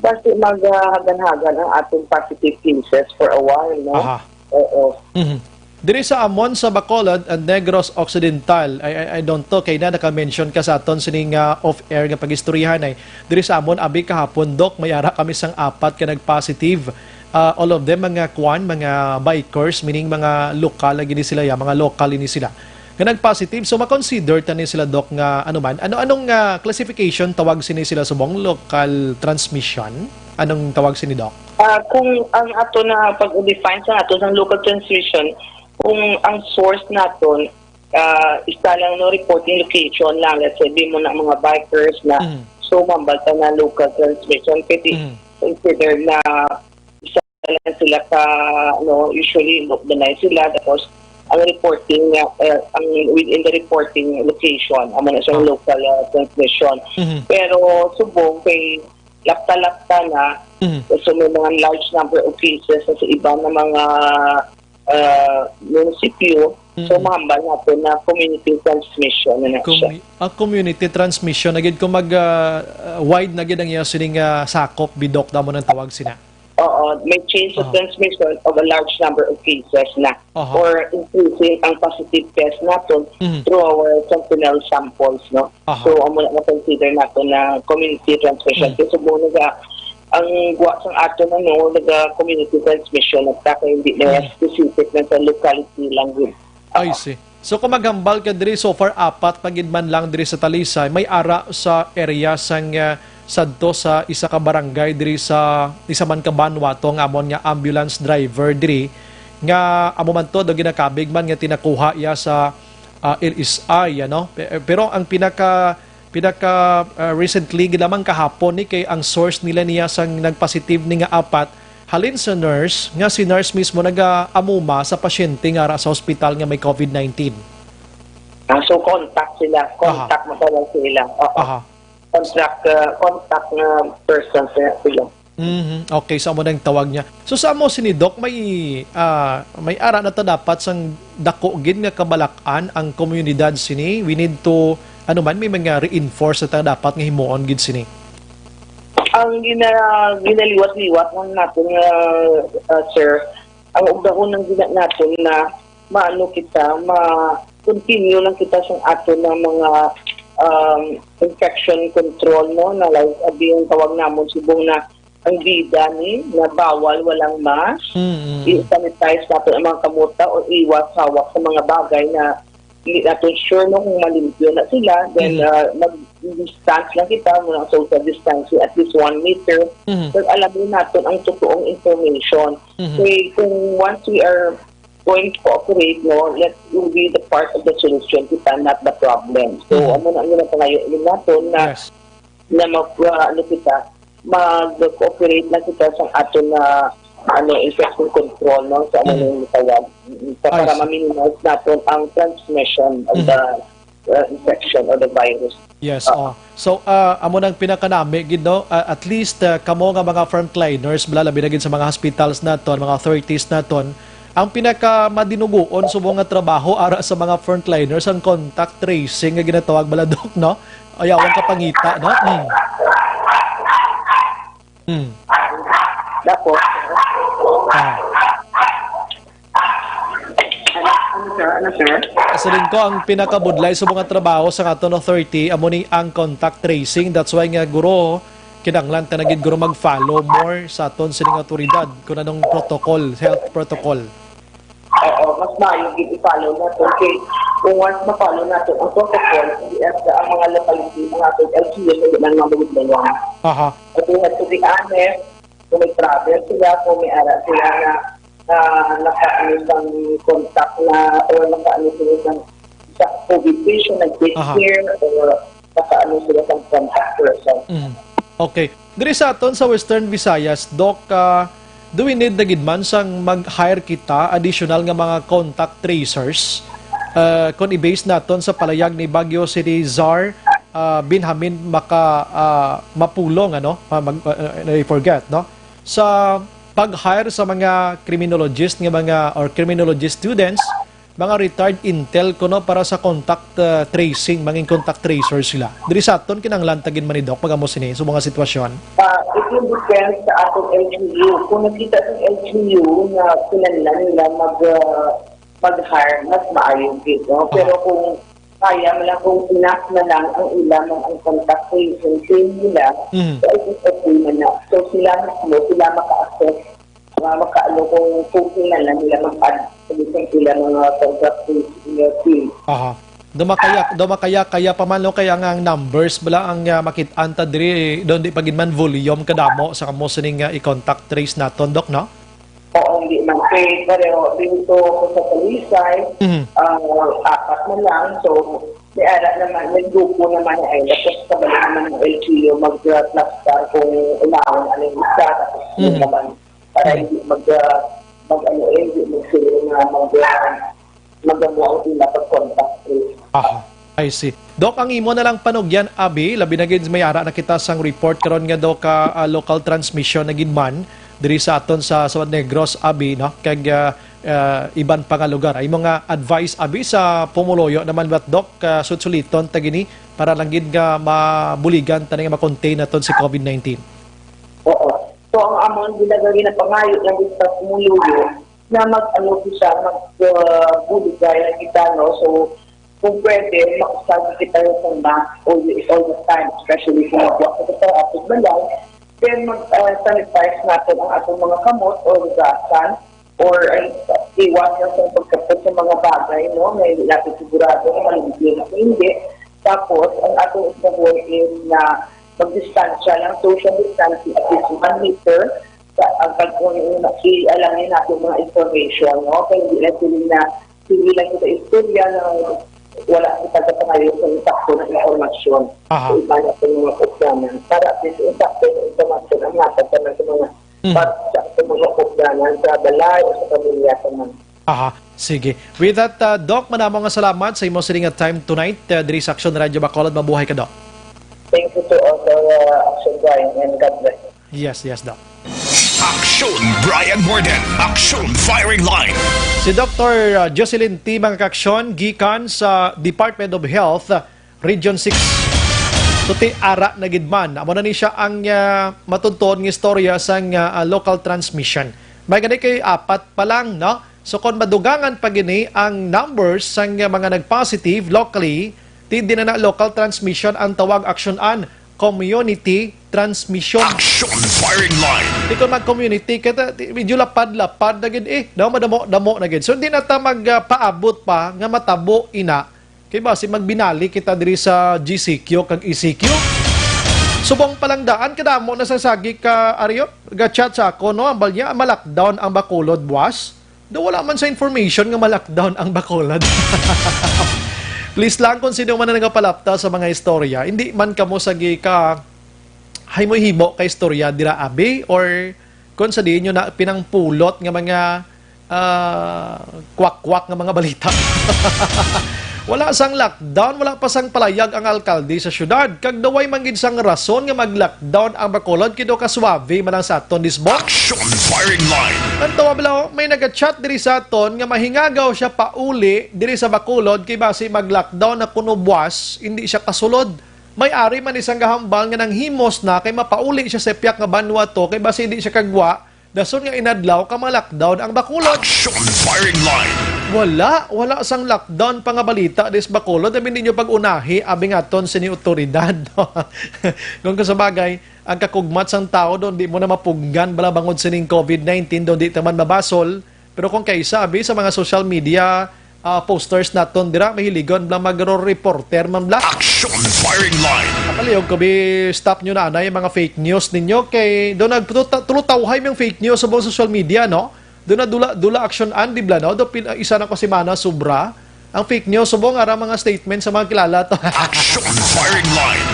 S6: basta maghagan-hagan ang atong positive cases for a while, no? Oo.
S4: Diri sa amon sa Bacolod and Negros Occidental, I don't know, kay na naka-mention ka sa aton sining off-air nga pag-istoryahan ay, diri sa amon, abi kahapon, Doc, may ara kami sang 4 ka nag-positive. All of them mga mga bikers, meaning mga lokal lagi ni sila mga local ini sila nga nag-positive. So makonsider tani sila, Doc, nga anong classification tawag sini sila subong local transmission? Anong tawag sini, Doc?
S6: Kung ang ato na pag-define sa ato ng local transmission, kung ang source naton isa lang no reporting location lang, let's say di mo na mga bikers na sumambal na local transmission, kasi consider na lang sila ka usually organize sila, tapos ang reporting ang within the reporting location amo na siyang local transmission. Pero subong kay lakta-lakta na so may mga large number of cases sa iba na mga munisipyo, So mahambal nato na community transmission na siya.
S4: Ang community transmission na gid kung mag wide na gid ang iya sining sakop bidok damo ng tawag sina.
S6: Oo, may change of transmission of a large number of cases na or increasing ang positive test natin through our sentinel samples, no? So, amo na consider natin na community transmission. Kasi buo na ang guwa sang ato na no, community transmission at taka hindi na specific na sa locality lang yun.
S4: I see. So kung maghambal ka diri so far apat pagidman lang diri sa Talisay, may ara sa area sang sadto sa isa ka barangay diri sa isa man ka Vanuatu nga amon nga ambulance driver diri nga amo man to do ginakabig man nga tinakuha ya sa LSI ano. Pero ang pinaka recently gilamang kahapon ni kay ang source nila niya sang nagpositive ni nga apat halin sa nurse nga si nurse mismo nag-amuma sa pasyente nga sa ospital nga may COVID-19.
S6: So contact sila, contact mo sila. Contact na person sila.
S4: Okay, sa mo nang tawag niya. So sa mo si Doc may ara na to dapat sang dako gid nga kabalakan ang komunidad sini. We need to may mga reinforce na dapat nga himuon gid sini.
S6: Ang ginaliwat-liwat ng natin sir, ang ugdahon ng ginat natin na maano kita, ma-continue lang kita sa ato ng mga infection control, no? Na like, yung tawag namon subong na ang bida ni, na bawal, walang mask, i-sanitize natin ang mga kamuta o iwas hawak sa mga bagay na hindi natin sure no, kung malimpyo na sila, then mag-distance lang kita muna ang social distancing at least 1 meter. So alamin natin ang totoong information. So kung once we are going to cooperate, no, let will be the part of the solution kita, not the problem. So ano na pangayon natin na mag-cooperate na kita sa ato na infection control, no, sa yung tawag para ma-minimize natin ang transmission of the infection or the virus.
S4: Yes. So amo nang pinakanami gid no, at least kamo nga mga frontliners labi na gid sa mga hospitals naton, mga authorities naton, ang pinaka madinuguon subong nga trabaho ara sa mga frontliners ang contact tracing nga ginatawag baladok, no? Ayawan ka pangita, no?
S6: Dapat ano sir?
S4: Sa rin ko ang pinakabudlay sa mga trabaho sa aton authority amo ni ang contact tracing. That's why nga guro kinanglan ta nagid guro mag-follow more sa aton sining awtoridad kun anong protocol, health protocol.
S6: Mas maayo gid i-follow natin kay kung once ma-follow natin ang protocol ang mga locality mga ating LGU na mabudlayan. At we have to be honest, kung may travel sila, kung may ara sila na naka-ano sang contact na or naka-ano sila sa COVID patient, nag-take care or naka-ano sila sa contact person.
S4: Okay. Diri sa aton sa Western Visayas, Doc, do we need na gid man sang mag-hire kita additional nga mga contact tracers kung i-base naton sa palayag ni Baguio City Czar Binhamin mapulong I forget, no, sa pag-hire sa mga criminologist nga mga or criminologist students, mga retired intel kuno para sa contact tracing, manging contact tracer sila. Diri sa aton kinanglan tagin man ni Doc pagamo sini sa mga sitwasyon.
S6: It will depend sa atong LGU. Kung nakita ng LGU na kinanglan nila mag-hire, mas maayon dito. Pero kung kaya mo lang, kung enough na lang ang ilan ang contact tracing nila, so I think okay na. So sila maka-access, maka-ano kung na lang nila mag-add sila mga contact tracing team.
S4: Dumakaya kaya pamalo kaya nga ang numbers bala ang makit-anta diri doon di pagin man volume kadamo sa kamo sining i-contact trace naton, Doc, no?
S6: Oo, hindi man kay pero dito sa Talisay, apat na lang. So, may ara naman, may grupo naman ay tapos kabalik naman ng LGU mag-cluster kung umaon ano yung isa. Tapos naman, para hindi mag-ano ang ila pag-contact.
S4: I see. Doc, ang imo na lang panugyan, Abi, labi na gid may ara na kita sang report karon nga daw ka local transmission na gid man diri sa aton sa Negros, Abi, no? Kag iban pa nga lugar. Ay mga advice abi sa pumuloyo naman bat Doc, sutsuliton tagini para lang gid nga mabuligan tanay nga ma-contain naton si COVID-19.
S6: Oo. So, ang among ginagawin na pangayo lang sa pumuluyo na mag-ano siya, mag-buligay na kita, no? So, kung pwede, makasama kita yung mask all the time, especially kung mag-walk sa atong balay, then mag-sanitize natin ang atong mga kamot o gasan or iwas na sa pagkapot sa mga bagay, no? May natin sigurado na maligyan na hindi. Tapos, ang atong isabon is na mag-distansya lang, social distancing at least 1 meter ang pag-alangin natin mga information, no? Kaya hindi lang ito istorya na wala sa pagkapangayon sa impacto ng informasyon. So, iba na ito mga kuplanan. Para at least impacto ng informasyon ang natagpanan sa mga sa mga kuplanan sa balay o sa pamilya sa mga.
S4: Sige. With that, Doc, manamang nga salamat sa imo siring at time tonight. Diri sa Action Radio Bacolod, mabuhay ka, Doc.
S6: Thank you to all the Action Brian and God bless.
S4: Yes, Doc.
S3: Action Brian Borden. Action Firing Line.
S4: Si Dr. Jocelyn T. mga kaksyon, gikan sa Department of Health, Region 6. So, ara na gidman. Amo na ni siya ang matuntun ng istorya sa local transmission. May ganit kay 4 pa lang, no? So, kung madugangan pa gini ang numbers sa mga nag-positive locally, hindi na local transmission ang tawag aksyonan, community transmission.
S3: Action Firing Line.
S4: Di ko mag-community, kaya medyo lapad-lapad na gid madamo na gid. So, hindi na ta magpaabot pa nga matabo ina. Kaya ba, si magbinali kita diri sa GCQ kag ECQ. Subong palang daan, kadamo na sasagi ka, Aryo, ga-chat sa ako, no? Ang balya, malakdown ang Bacolod, buwas. Do wala man sa information nga malakdown ang Bacolod. Please lang kung sino man na nagapalapta sa mga istorya, hindi man kamo sagi ka himo-himo ka istorya dira abi or kung sa diin nyo na pinangpulot nga mga kwak-kwak nga mga balita. Wala sang lockdown, wala pa sang palayag ang alkalde sa syudad. Kag daway manggid sang rason nga mag-lockdown ang Bacolod kido ka suave man ang sa aton disbo.
S3: Action Firing Line.
S4: Antawa bala, may nag-chat diri sa aton nga mahingagaw siya pauli diri sa Bacolod kay base mag-lockdown na kuno buwas, hindi siya kasulod. May-ari man isang gahambal nga nang himos na kay mapauli siya sa piyak nga banwa to kay base hindi siya kagwa. Dason nga inadlaw ka ma-lockdown ang Bacolod.
S3: Action Firing Line.
S4: Wala sang lockdown pa nga balita des Bacolod. Sabi ninyo pag-unahi, abi nga ton sini otoridad. Kung kasabagay, ang kakugmat sang tao doon, di mo na mapuggan balabangod sining COVID-19, doon di taman mabasol. Pero kung kaysa, abi sa mga social media posters naton dira, mahiligon blang magro-reporter man bla.
S3: Action Firing Line.
S4: Kapaliyog ko, stop nyo na yung mga fake news ninyo. Kay doon nagtulutawhay yung fake news sa mga social media, no? Doon na dula action di bla, no? Doon isa na ko si Mana sobra. Ang fake news, subong ara mga statement sa mga kilala to.
S3: Action Firing Line.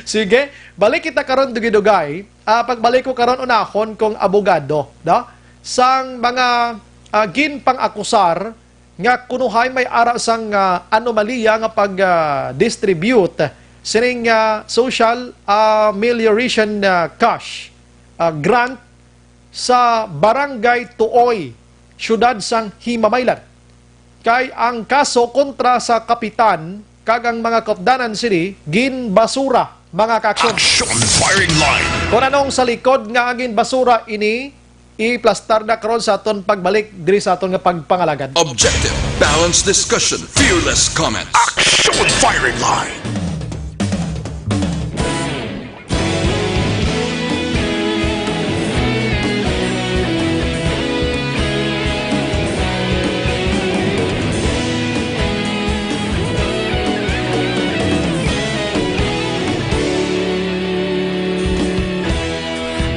S4: Sige, balik kita karon dugay-dugay. Pagbalik ko karon unahon kong abogado, no? Sang mga ginpang-akusar nga kunuhay may ara sang anomalya nga pag-distribute sining social amelioration cash grant sa Barangay Tuoy, syudad sang Himamaylan. Kay ang kaso kontra sa kapitan kagang mga kopdanan sini ginbasura mga kaaksyon.
S3: Action Firing Line.
S4: Kung anong sa likod nga ginbasura ini i-plastar na karon sa aton pagbalik diri sa aton nga pagpangalagad.
S1: Objective, balanced discussion, fearless comments.
S3: Action Firing Line.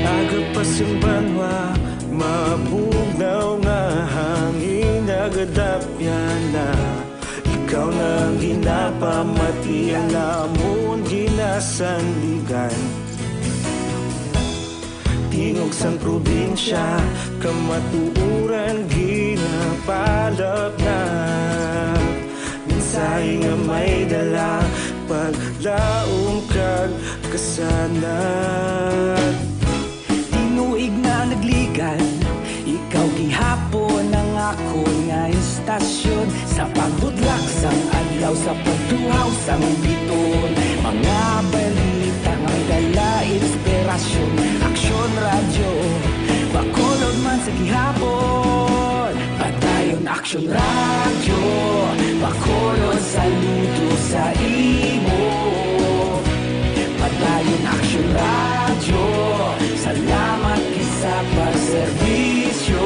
S7: Agapasimbangwa, mabugnaw nga hangin nagadapyan na. Ikaw nang ginapamati ang lamon ginasandigan. Tingog sang probinsya, kamatuuran ginapalap na. Minsay nga may dala, paglaong kag kasanat.
S8: Tinuig na nagligan, ikaw gihapon
S7: ng ako nga istasyon sa pagbudlak sang adlaw sa pagtuhaw sang biton. Mga balita nga may dala inspirasyon, aksyon radyo bakolod man sa gihapon. Padayon aksyon radyo bakolod saludo sa imo. Padayon aksyon radyo, salamat sa pagserbisyo.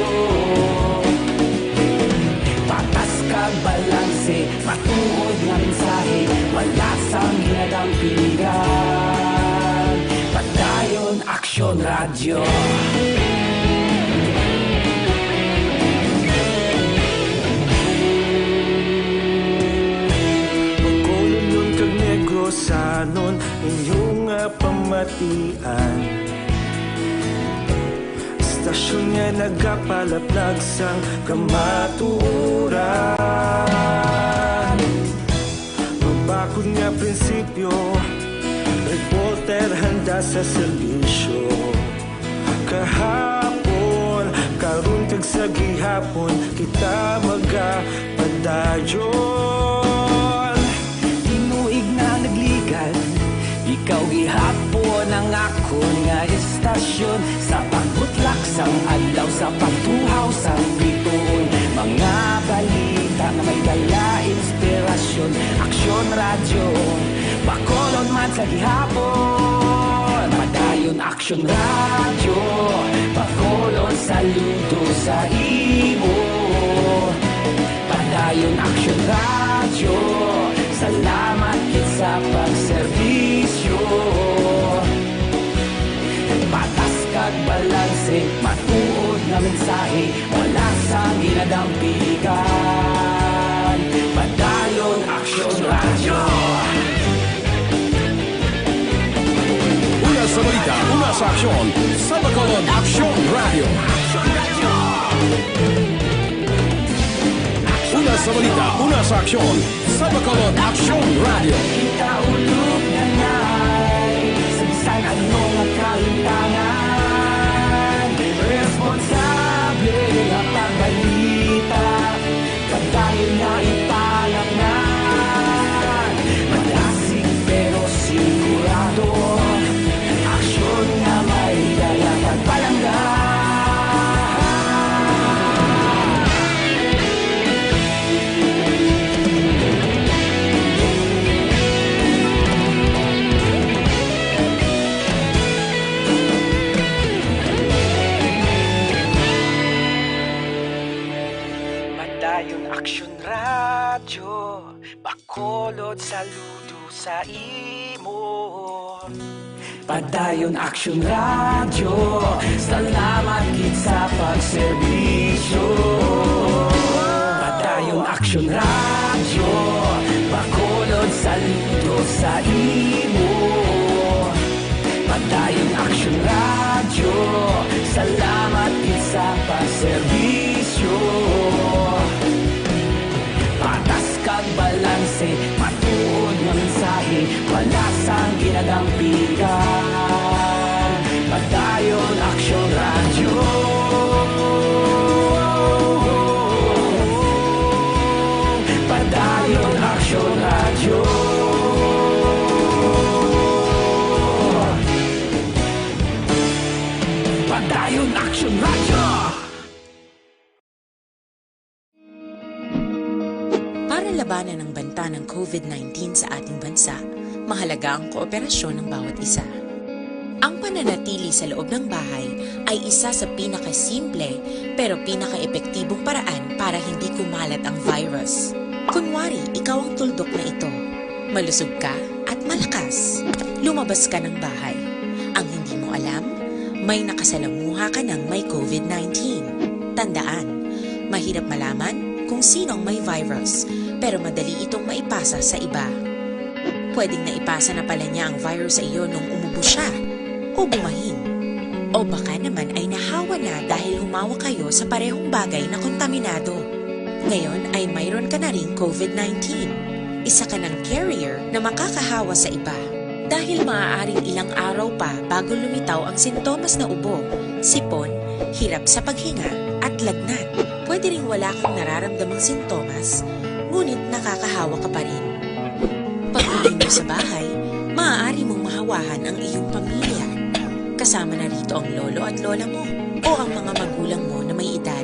S7: Patas kag balanse, matuod nga mensahe, wala sang hinadang piligan. Padayon aksyon radyo. Magkulon nun kag negrosanon, inyong pamatian. Stasyon nga nagapalaplag sang kamaturan. Magbakod nga prinsipyo, reporter handa sa serbisyo. Kahapon, karun kag sa gihapon, kita magapadayon. Tinuig na nagligan, ikaw gihapon ang ako nga istasyon sa pagbutlak sang adlaw sa pagtuhaw sang biton. Mga balita na may dala inspirasyon, aksyon radyo bakolod man sa gihapon. Padayon aksyon radyo bakolod saludo sa imo. Padayon aksyon radyo, salamat kit sa pagserbisyo. Patas kag balanse, matuod nga mensahe, wala sang hinadang piligan. Padayon aksyon radyo.
S3: Una sa balita, una sa aksyon, sa Bacolod Aksyon Radio. Una sa balita, una sa aksyon, sa Bacolod Aksyon Radio.
S7: Kita ulog na na'y sa bisan anong nakalintangan. Responsable nga pagbalita, pagdayon na ipalangan. Malasig pero sigurado, aksyon nga may dala pagpalanggan. Padayon aksyon radyo, bakolod saludo sa imo. Padayon aksyon radyo, salamat kit sa pagserbisyo. Padayon aksyon radyo, bakolod saludo sa imo. Padayon aksyon radyo, salamat kit sa pagserbisyo. Patas kag balanse, matuod nga mensahe, wala sang ginagang piligan. Padayon aksyon radyo. Padayon aksyon radyo. Padayon aksyon radyo.
S8: Para labanan ang banta ng COVID-19 sa ating bansa, mahalaga ang kooperasyon ng bawat isa. Ang pananatili sa loob ng bahay ay isa sa pinakasimple pero pinaka-epektibong paraan para hindi kumalat ang virus. Kunwari, ikaw ang tuldok na ito. Malusog ka at malakas. Lumabas ka ng bahay. Ang hindi mo alam, may nakasalamuha ka ng may COVID-19. Tandaan, mahirap malaman kung sino ang may virus, pero madali itong maipasa sa iba. Pwedeng naipasa na pala niya ang virus sa iyo nung umubo siya o bumahin. O baka naman ay nahawa na dahil humawa kayo sa parehong bagay na kontaminado. Ngayon ay mayroon ka na ring COVID-19. Isa ka ng carrier na makakahawa sa iba. Dahil maaaring ilang araw pa bago lumitaw ang sintomas na ubo, sipon, hirap sa paghinga at lagnat. Pwede ring wala kang nararamdamang sintomas, ngunit nakakahawa ka pa rin. Pag-uwi mo sa bahay, maaari mong mahawahan ang iyong pamilya. Kasama na rito ang lolo at lola mo o ang mga magulang mo na may edad.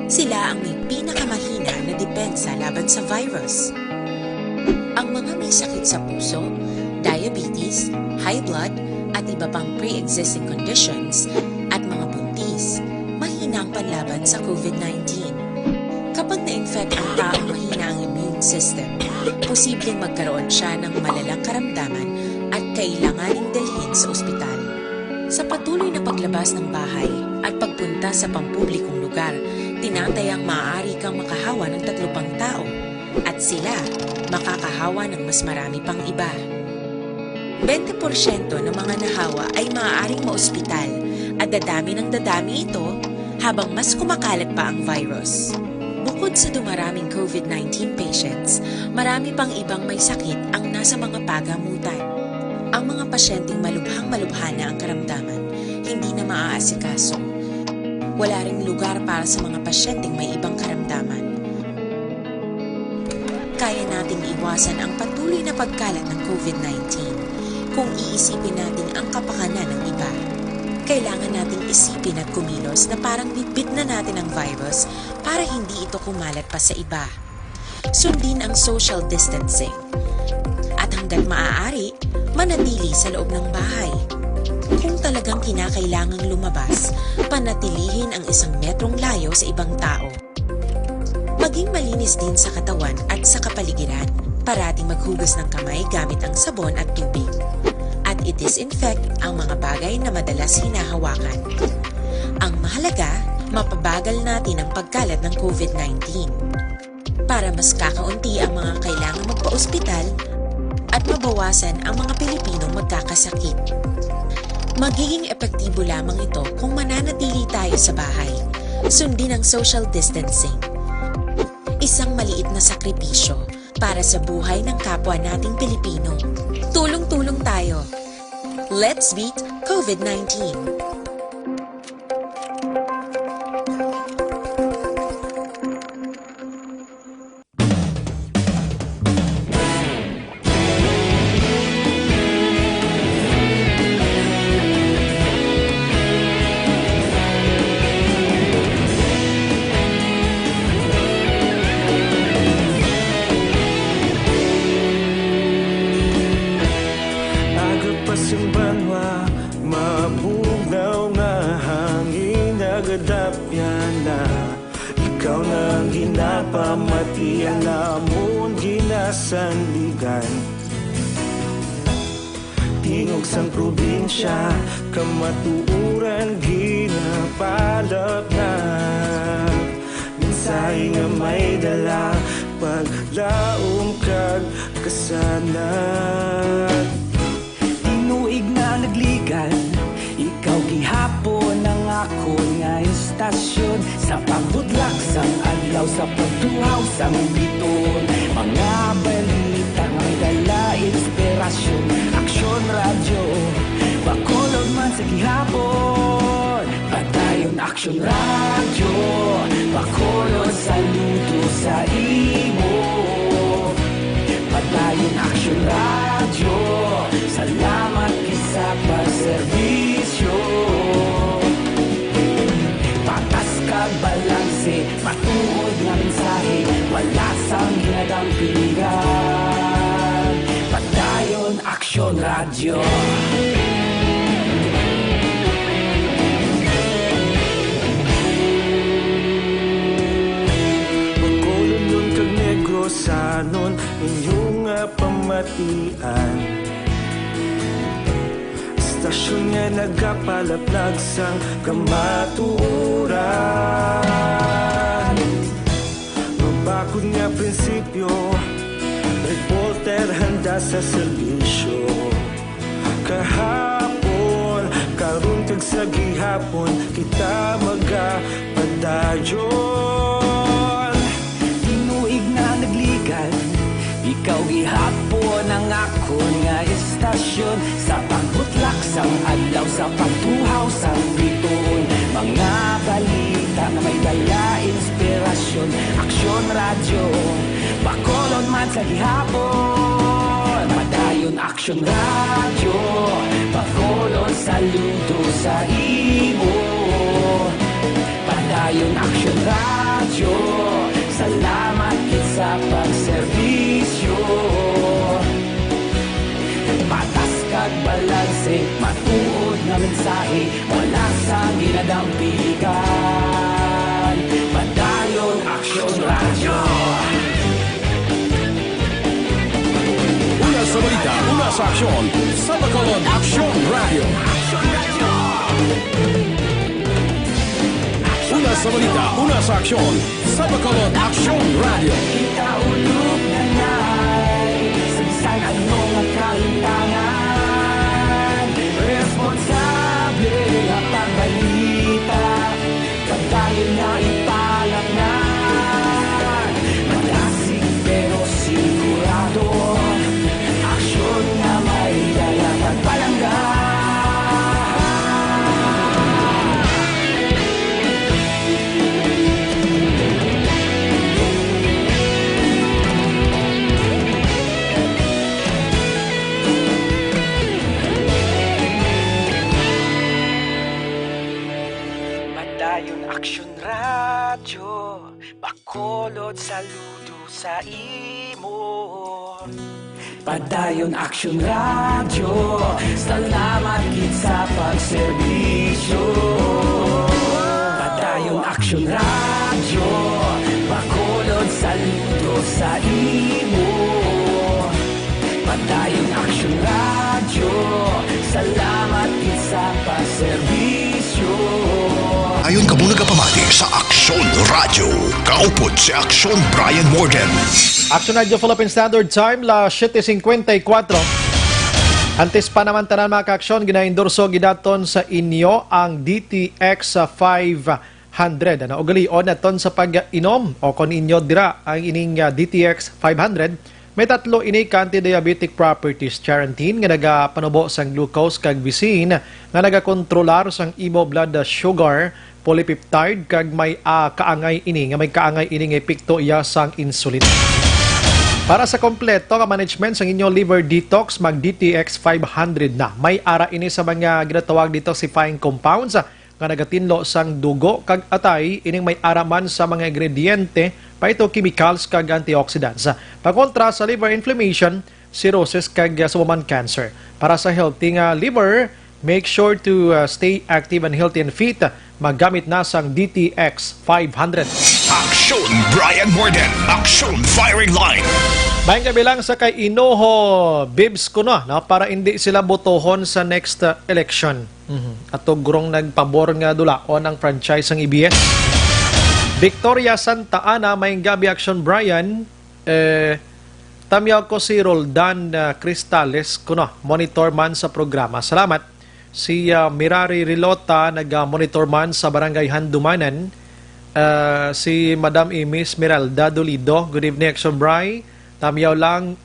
S8: Sila ang may pinakamahina na depensa laban sa virus. Ang mga may sakit sa puso, diabetes, high blood, at iba pang pre-existing conditions at mga buntis, mahina ang panlaban sa COVID-19. Kapag na-infect ang taong mahina ang immune system, posibleng magkaroon siya ng malalang karamdaman at kailanganing dalhin sa ospital. Sa patuloy na paglabas ng bahay at pagpunta sa pampublikong lugar, tinatayang maaari kang makahawa ng 3 pang tao at sila makakahawa ng mas marami pang iba. 20% ng mga nahawa ay maaaring maospital at dadami ng dadami ito habang mas kumakalat pa ang virus. Bukod sa dumaraming COVID-19 patients, marami pang ibang may sakit ang nasa mga pagamutan. Ang mga pasyenteng malubhang-malubha na ang karamdaman, hindi na maaasikaso. Wala ring lugar para sa mga pasyenteng may ibang karamdaman. Kaya nating iwasan ang patuloy na pagkalat ng COVID-19 kung iisipin natin ang kapakanan ng iba. Kailangan nating isipin at kumilos na parang bitbit na natin ang virus para hindi ito kumalat pa sa iba. Sundin ang social distancing. At hanggat maaari, manatili sa loob ng bahay. Kung talagang kinakailangang lumabas, panatilihin ang 1 metrong layo sa ibang tao. Maging malinis din sa katawan at sa kapaligiran. Parating maghugas ng kamay gamit ang sabon at tubig. At i-disinfect ang mga bagay na madalas hinahawakan. Ang mahalaga, mapabagal natin ang pagkalat ng COVID-19 para mas kakaunti ang mga kailangang magpa-ospital at mabawasan ang mga Pilipinong magkakasakit. Magiging epektibo lamang ito kung mananatili tayo sa bahay. Sundin ang social distancing. Isang maliit na sakripisyo para sa buhay ng kapwa nating Pilipino. Tulong-tulong tayo. Let's beat COVID-19.
S9: Mabugaw na hangin nagadapyan na ikaw nang ginapamatian namon ginasandigan. Tingog sang probinsya kamatuuran ginapalap na minsay nga may dala paglaom kag kasanat.
S7: Tinuig na nagligan, ikaw gihapon ang ako nga istasyon. Sa pagbudlak sang adlaw, sa pagtuhaw sang biton, mga balita nga dala inspirasyon. Aksyon radyo, bakulog man sa gihapon. Padayon aksyon radyo, bakulog saludo sa imo. Padayon aksyon radyo, salamat kisa pagserbisyo. Patas kag balanse, matuod nga mensahe, wala sang ginadampigan. Padayon aksyon radyo.
S9: Pagkulunod kag Negrosanon inyong pamatian. Stasyon nga nagapalaplag sang kamatuuran. Mabakod nga prinsipyo, reporter handa sa serbisyo. Kahapon, karon kag sa gihapon, kita magapadayon.
S7: Tinuig na nagligan, ikaw gihapon ang ako nga istasyon. Sa pagbutlak sang adlaw, sa pagtuhaw sang biton, mga balita na may dala inspirasyon. aksyon, aksyon radyo. Bacolod man sa gihapon, padayon aksyon radyo. Bacolod saludo sa imo, padayon aksyon radyo. Salamat kit sa pagserbisyo. Patas kag balanse, matuod na mensahe, wala sa ginadampikan. Padayon aksyon radyo.
S3: Una sa balita, una sa aksyon, sa Bacolod Aksyon Radio. Una sa balita, una sa aksyon, sa Bacolod Aksyon Radio.
S7: Ikaulog na na'y sansan anong kaintangan. Responsable ang pagbalita, pagdayon na ipalak na. Malasig pero sigurado, aksyon na may dala pagpalangga. Padayon aksyon radyo, Bacolod saludo sa imo. Padayon aksyon radyo, salamat kit sa pagserbisyo. Padayon aksyon radyo, Bacolod saludo sa imo. Padayon aksyon radyo, salamat kit sa pagserbisyo.
S3: Ayon ka muna kapamati sa Aksyon Radio. Kaupod si Aksyon Brian Morden.
S4: Action Radio Philippine Standard Time, la 7:54. Antes pa naman tanan mga kaaksyon, ginaendorso gidaton sa inyo ang DTX 500. Ano, ugalion naton sa pag-inom o kon inyo dira ang ining DTX 500. May tatlo ini anti-diabetic properties quarantine nga nagapanubo sang glucose kag visin nga nagakontrolar sang imo blood sugar, polypeptide kag may kaangay ini nga may kaangay ini nga epekto iya sang insulin. Para sa kompleto nga management sang inyo liver detox, mag DTX 500 na. May ara ini sa mga ginatawag detoxifying compounds nga nagatinlo sang dugo kag atay ining may araman sa mga ingrediente phytochemicals kag antioxidants. Pagkontra sa liver inflammation, cirrhosis kag sumaman cancer. Para sa healthy nga liver, make sure to stay active and healthy and fit. Maggamit na sang DTX 500.
S3: Aksyon Brian Morden. Aksyon Firing Line.
S4: Bayang kabilang sa kay Inoho Bibs ko na para hindi sila botohon sa next election. Ato gurong nagpabor nga dula o ng franchise ang EBS. Victoria Santa Ana, may gabi Action Brian. Tamyaw ko si Roldan Cristales ko na, monitor man sa programa. Salamat. Si Mirari Rilota, nag-monitor man sa Barangay Handumanan. Si Madam Imis Miralda Dolido. Good evening, Action Brian. Tamyaw lang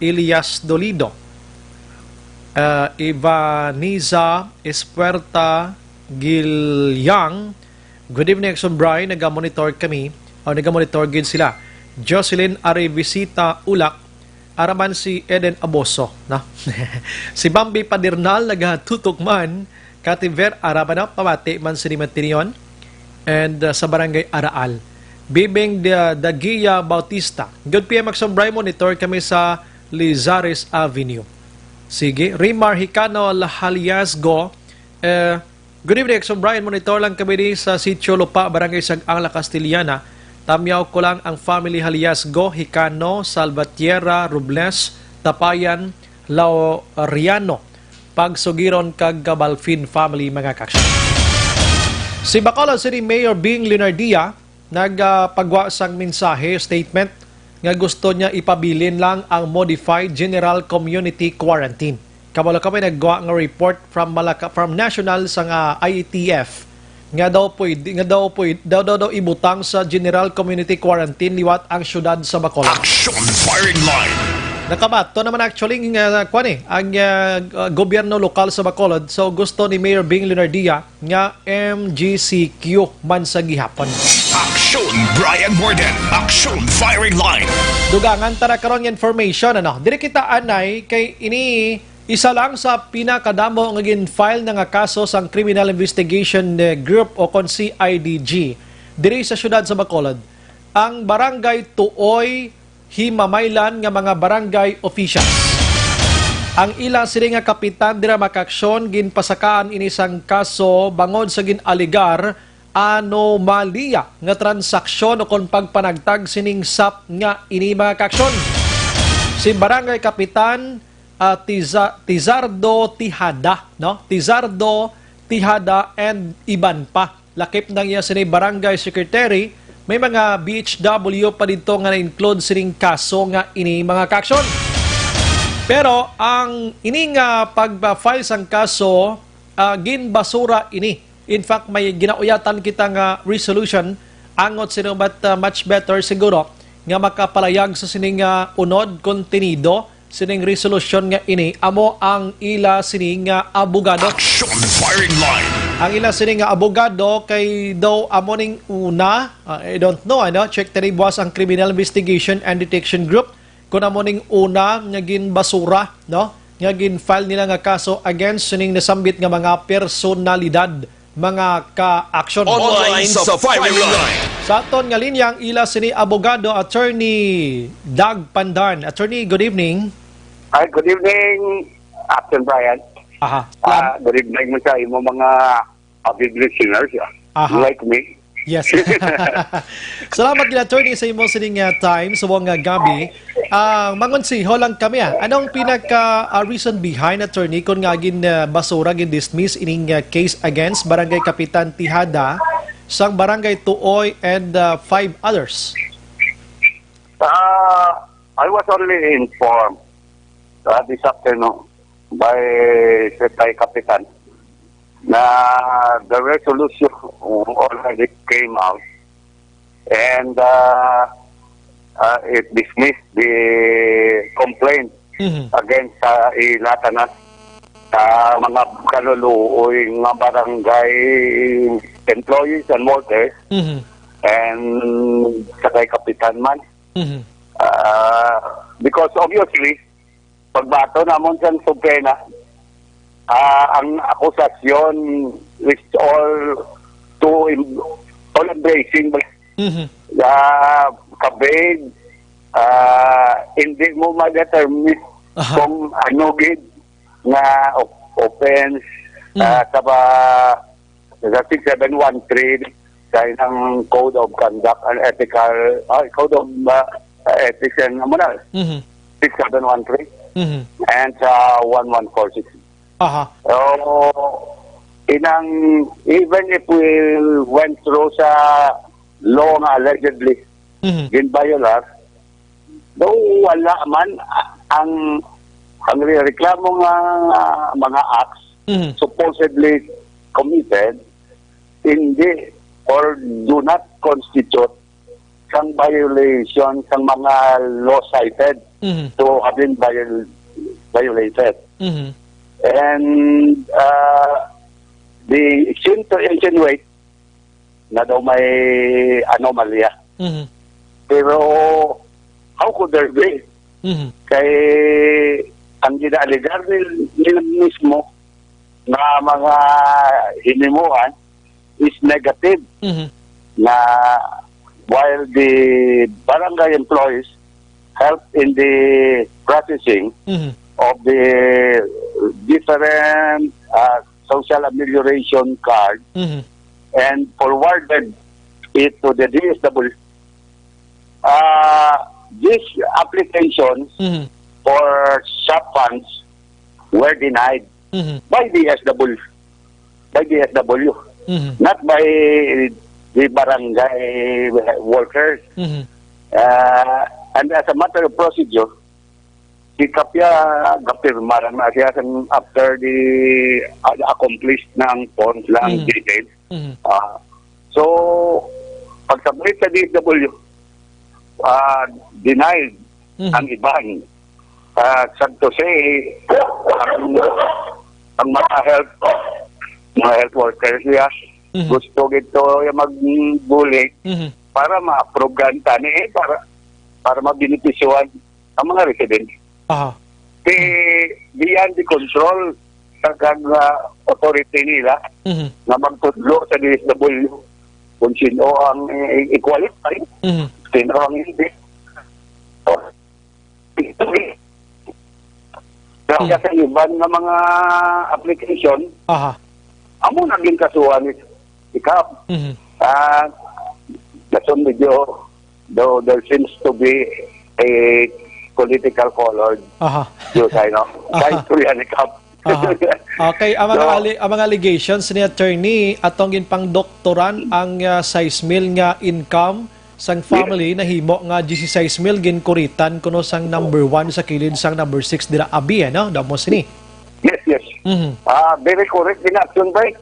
S4: Elias Dolido. Ivaniza Espuerta Gilyang. Good evening, Action Brian. Nag-monitor kami. O nag-monitor gin sila. Jocelyn Arevisita Ulak. Araman si Eden Aboso. Na? Si Bambi Padirnal. Nagatutok man. Kativer Araban na. Pamati man si Matinion. And sa Barangay Araal. Bibing Dagia Bautista. Good PM, Action Brian. Monitor kami sa Lizares Avenue. Sige. Rimar Hicano Lahaliasgo. Good evening, Action Brian. Monitor lang kami din sa Sitio Lupa, Barangay Sag-ang, La Castillana. Tamyaw ko lang ang family Haliasgo, Hicano, Salvatierra, Robles, Tapayan, Lauriano, Pagsugiron, kag Gabalfin family mga kaksyon. Si Bacolod City Mayor Bing Leonardia nagpagwa sang mensahe, statement nga gusto niya ipabilin lang ang modified general community quarantine. Kabalo kami naggawa ng report from national sa IETF nga daw ibutang sa general community quarantine liwat ang syudad sa Bacolod.
S3: Action Firing Line.
S4: Nakabato naman actually ang gobyerno lokal sa Bacolod. So gusto ni Mayor Bing Leonardia nga MGCQ man sa gihapon.
S3: Aksyon Brian Borden. Aksyon Firing Line.
S4: Dugangan tara karon nga information diri kita anay kay ini isa lang sa pinakadamo nga gin-file nga kaso sang Criminal Investigation Group o kon CIDG diri sa syudad sa Bacolod. Ang Barangay Tuoy Himamaylan nga mga barangay officials. Ang ilang sila nga kapitan dira makaksyon ginpasakaan ini sang kaso bangod sa ginaligar anomalya nga transaksyon o kon pagpanagtag sining SAP nga ini mga kaksyon. Si Barangay Kapitan Tizardo Tihada, Tizardo Tihada and iban pa. Lakip nang iya sini Barangay Secretary, may mga BHW pa dito nga na-include sining kaso nga ini mga kaksyon. Pero ang ini nga pag-file sang kaso ginbasura ini. In fact, may ginauyatan kita nga resolution angot sino but much better siguro nga makapalayag sa sining unod kontenido sining resolution nga ini amo ang ila sining abogado.
S3: Action Firing Line.
S4: Ang ila sining abogado kay daw amo ning una I don't know check tani buwas ang Criminal Investigation and Detection Group kun amo ning una nga ginbasura nga gin-file nila nga kaso against sining nasambit nga mga personalidad mga ka-action.
S3: Online sa Firing Line.
S4: Sa aton nga linya, ang ila sini abogado, Attorney Doug Pandan. Attorney, good evening.
S10: Hi, good evening, Action Brian.
S4: Aha.
S10: Good evening mo sa imo mga avid listeners, like me.
S4: Yes. Salamat gila, Attorney, sa imo sining time, sa mga gabi. Mangonsiho lang kami. Anong pinaka-reason behind, Attorney, kung nga basura, dismiss ining case against Barangay Kapitan Tihada, sang Barangay Tuoy, and 5 others?
S10: I was only informed this afternoon by Secretary Kapitan na the resolution already came out and it dismissed the complaint against ilatanas sa mga kaluluoy nga barangay employees and workers and sakay kapitan man. Because obviously pagbato namon sa Suprema ang akusasyon is all embracing kabig hindi mo ma-determine kung ano gid nga offense sa 6713 sa ng Code of Conduct and Ethical Code of Ethics and 6713 and sa 1146. So, even if we went through sa law nga allegedly ginviolar, though wala man ang reklamo nga mga acts supposedly committed, hindi or do not constitute sang violation sang mga law cited to have been violated. And the seem to insinuate na daw may anomalya. Pero how could there be? Kay ang ginaaligar nila mismo na mga hinimuan is negative. Na while the barangay employees help in the processing of the different social amelioration card and forwarded it to the DSW. These applications for SAP funds were denied by DSW. Not by the barangay workers. And as a matter of procedure, si Kapya gapirmaran na siya after the accomplished ng forms lang details. So, pag-submit sa DSW, denied ang iban. Sad to say, ang mga health workers niya, gusto gito yung magbuli para ma-approve ganta ni para mabinipisyuhan ang mga residents.
S4: Aha.
S10: Beyond the control sa authority nila na magtudlo sa DSW kung sino ang i-qualify, sino ang hindi. Kaya sa iban ng mga application, amo naging kasuhan ni Sikap. Dason medyo, though there seems to be a political colored views, I know. Kahit Korean Sikap.
S4: Okay, ang mga allegations ni attorney atong ginpang doktoran ang 6,000 nga income sang family na himo nga 16,000 ginkuritan kuno sang number 1 sa kilid sang number 6 dira abi no damo sini.
S10: Yes. Very correct in action, right?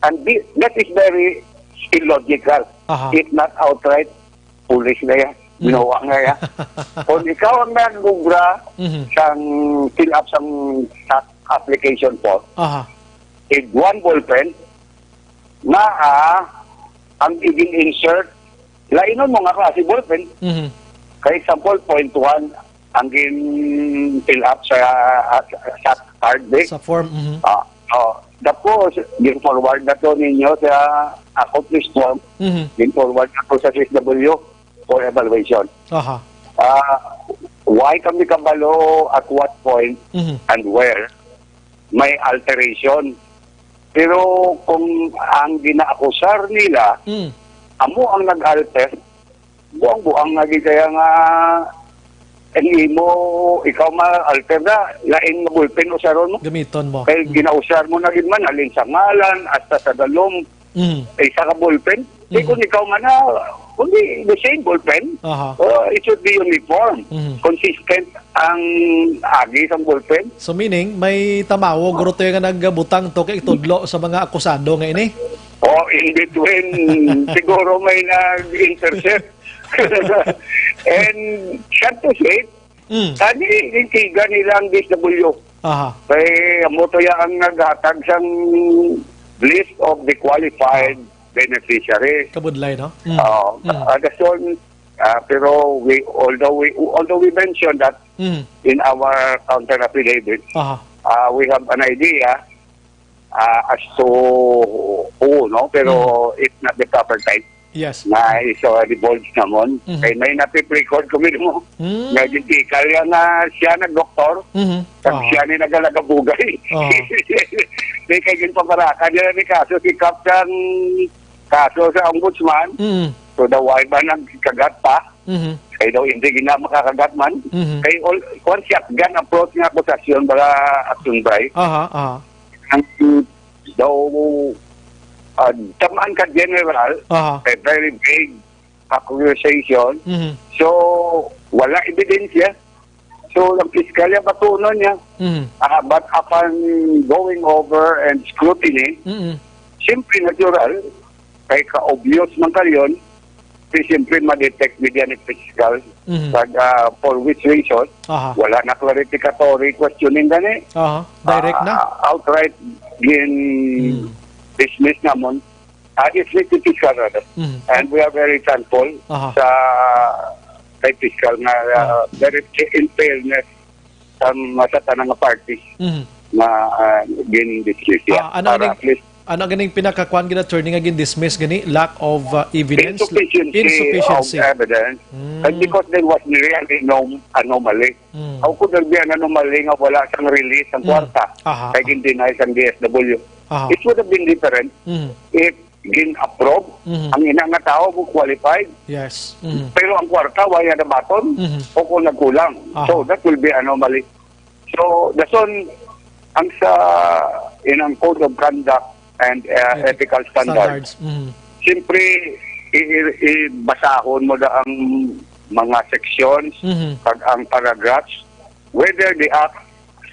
S10: And that is very illogical. If not outright foolish na yan. Ginawa nga yan. Kung ikaw ang nag-ubra sang fill up sang application form, in one ballpen, na ang i-insert, lainon mo nga klase ballpen. Kay example, point 1, ang fill up sa card day.
S4: Sa form.
S10: Tapos, forward na to ninyo sa accomplished form. Forward na to sa SW for evaluation. Why kami kabalo at what point and where may alteration. Pero kung ang ginaakusar nila, amo ang nag-alter, buang-buang nga kaya nga hindi mo, ikaw ma-alter na, lain mo bulpen o saron mo.
S4: Gamiton mo.
S10: Kaya ginausar mo na rin man, alin sa ngalan, hasta sa dalom, isa ka bulpen. Kung ikaw man na, kundi the same ballpen, it should be uniform. Consistent ang agi sa ballpen.
S4: So meaning, may tamawo, guro tayo nga nagbutang to kay itudlo sa mga akusado nga ini?
S10: In between, siguro may nag-intercept. And, sad to say, tani, intiga nilang DSW. Kaya mo to ang naghatag sang list of the qualified beneficiary.
S4: Kabudlay, no?
S10: Pero although we mentioned that in our counter affidavit, we have an idea as to who, no? Pero it's not the proper time.
S4: Yes.
S10: Na iso divulge namon. Kaya may napiprecord kami mo. Nagdikal yan na siya nag-doktor. Kag siya ni nagalagabugay. May kayo pamarakan nila ni kaso si Captain kaso sa ombudsman. So daw ay ba nagkagat pa? Kaya daw hindi gina makakagat man. Kaya kung shotgun approach nga akusasyon para action by. Ang daw tamaan ka general, a very vague accusation. So wala ebidensya. So ang piskalya batunon niya. But upon going over and scrutiny, siyempre natural, kay ka-obvious man kayon, siyempre ma-detect media ni fiscal. For which reason, wala na clarificatory questioning gani.
S4: Direct na?
S10: Outright dismiss namon. Dismiss the fiscal rather. And we are very thankful sa kay fiscal na very in fairness sa tanang parties na gin-dismiss siya. Para at least
S4: ano ganing pinakakuan gina attorney nga gin-dismiss gani lack of evidence,
S10: insufficiency of evidence, and because there was really no anomaly. How could there be an anomaly nga wala sang release ang kwarta kay gin-deny sang DSW? It would have been different if gin-approve ang ina nga tao mo qualified.
S4: Yes.
S10: Pero ang kwarta wala na baton o kung nagkulang. So that will be anomaly. So dason ang sa inang code of conduct and ethical standards. Siyempre, basahon mo na ang mga sections, ang paragraphs, whether the act,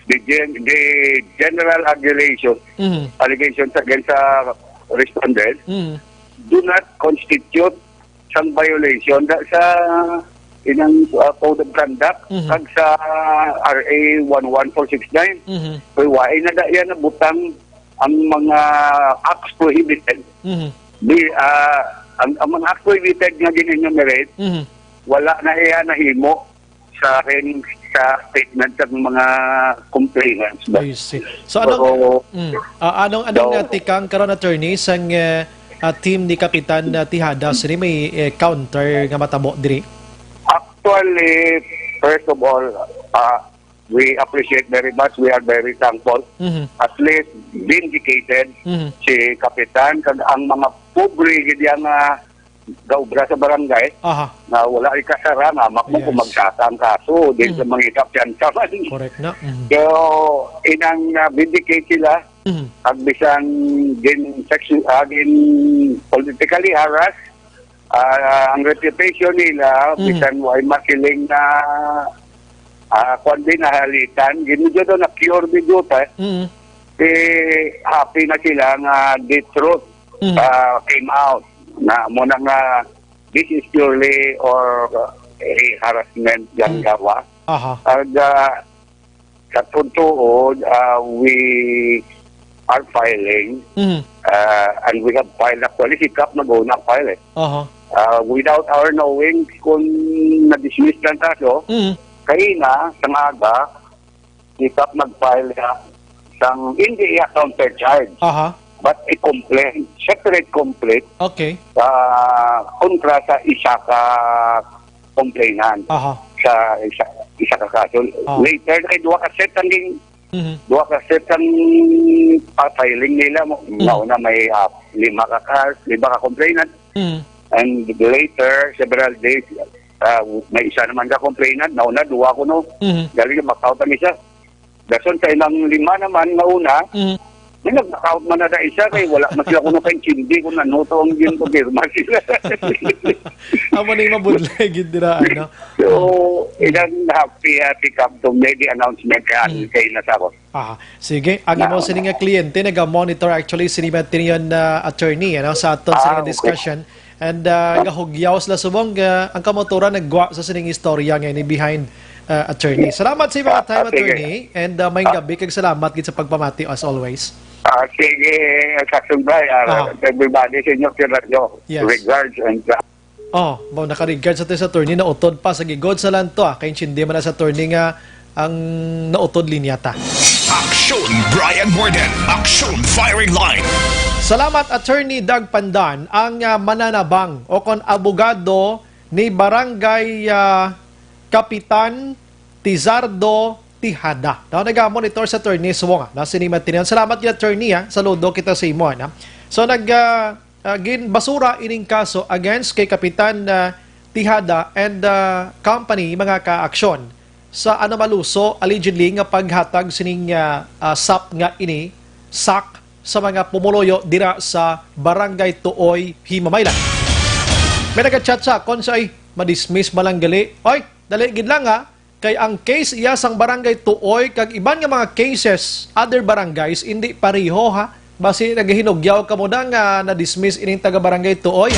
S10: the general allegations against respondent do not constitute some violation sa inang code of conduct kag sa RA 11469. Kaya why na da yan na butang ang mga acts prohibited. Ang mga acts prohibited nga gin-enumerate, wala na iya nahimo sa akin sa statement ng mga complainants.
S4: I see. So anong tikang karon attorney sang team ni Kapitan Tihada sini may counter nga matabo diri?
S10: Actually, first of all, we appreciate very much. We are very thankful. At least vindicated si Kapitan kag ang mga pobre gid nga gaubra sa barangay na wala ay kasara nga kung magsasa ang kaso din sa mga kapyansa man.
S4: Correct na.
S10: So, inang vindicate sila at bisan din politically harass ang reputation nila bisan ay makiling na kundi na halitan ginudyo na cure video happy na sila nga the truth came out na muna nga this is purely or a harassment yang gawa. And sa punto we are filing and we have filed actually si Kap na go na file without our knowing kung na-dismiss lang kaso kaya na sa aga si Kap nag-file sang hindi counter-charge but a complaint, separate complaint kontra sa isa ka complainant sa isa ka kaso. Later, ay duwa ka set ang filing nila mo. Nauna may 5 ka complainant. And later, several days, may isa naman ka complainant. Nauna, duwa ko no. Galing mag-out ang isa. Dason sa ilang 5 naman, nauna, may nag-out man na isa kay wala na sila kuno kay hindi ko nanuto ang yun ko pirma sila.
S4: Amo ni mabudlay gid dira ano.
S10: So, ilang happy Kap to make the announcement kay na sa ko.
S4: Sige, ang imo sini nga kliyente naga-monitor actually sini matinion attorney ano sa aton sa discussion and gahugyaw sila subong ang kamotora nagwa sa sining istorya nga ni behind attorney. Salamat sa mga time attorney and may gabi kag salamat gid sa pagpamati as always.
S10: Sige, kasumbay, everybody sa inyo radyo. Regards and
S4: naka-regards sa attorney na utod pa sa gigod sa lanto kay hindi man na sa attorney nga ang nautod linyata.
S3: Action Brian Morden, Action Firing Line.
S4: Salamat attorney Doug Pandan ang mananabang o kon abogado ni Barangay Kapitan Tizardo Tihada. Nag-monitor sa attorney Suwonga. Nasinimat tinihan. Salamat yung attorney saludo kita sa imo. So basura ining kaso against kay Kapitan Tihada and company mga ka-aksyon sa anomaluso allegedly nga paghatag sining SAP nga ini SAC sa mga pumuloyo dira sa Barangay Tuoy, Himamaylan. May nag-chat sa kon sa madismiss malanggali. Oy, dali gid lang kay ang case iya sang Barangay Tuoy kag iban nga mga cases other barangays hindi pareho basi nagahinugyaw kamo nga na-dismiss ining taga Barangay Tuoy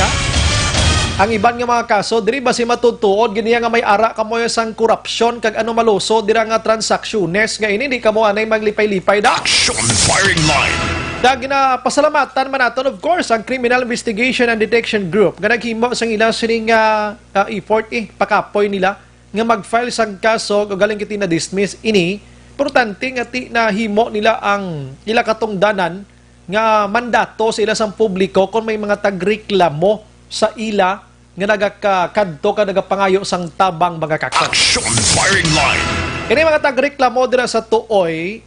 S4: ang iban nga mga kaso diri basi matutuod giniya nga may ara kamo sang korupsyon kag ano maluso dira nga transactiones nga ini di kamo anay maglipay-lipay
S3: Action Firing Line.
S4: Pasalamatan man naton of course ang Criminal Investigation and Detection Group nga naghimo sang ilang sining effort pakapoy nila nga mag-file sang kaso galing kiti na dismiss ini importante nga na himo nila ang ila katungdanan nga mandato sa ila sang publiko kung may mga tagreklamo sa ila nga nagakadto ka nagapangayo sang tabang mga kakson.
S3: Action Firing Line.
S4: Kini mga tagreklamo dira sa Tuoy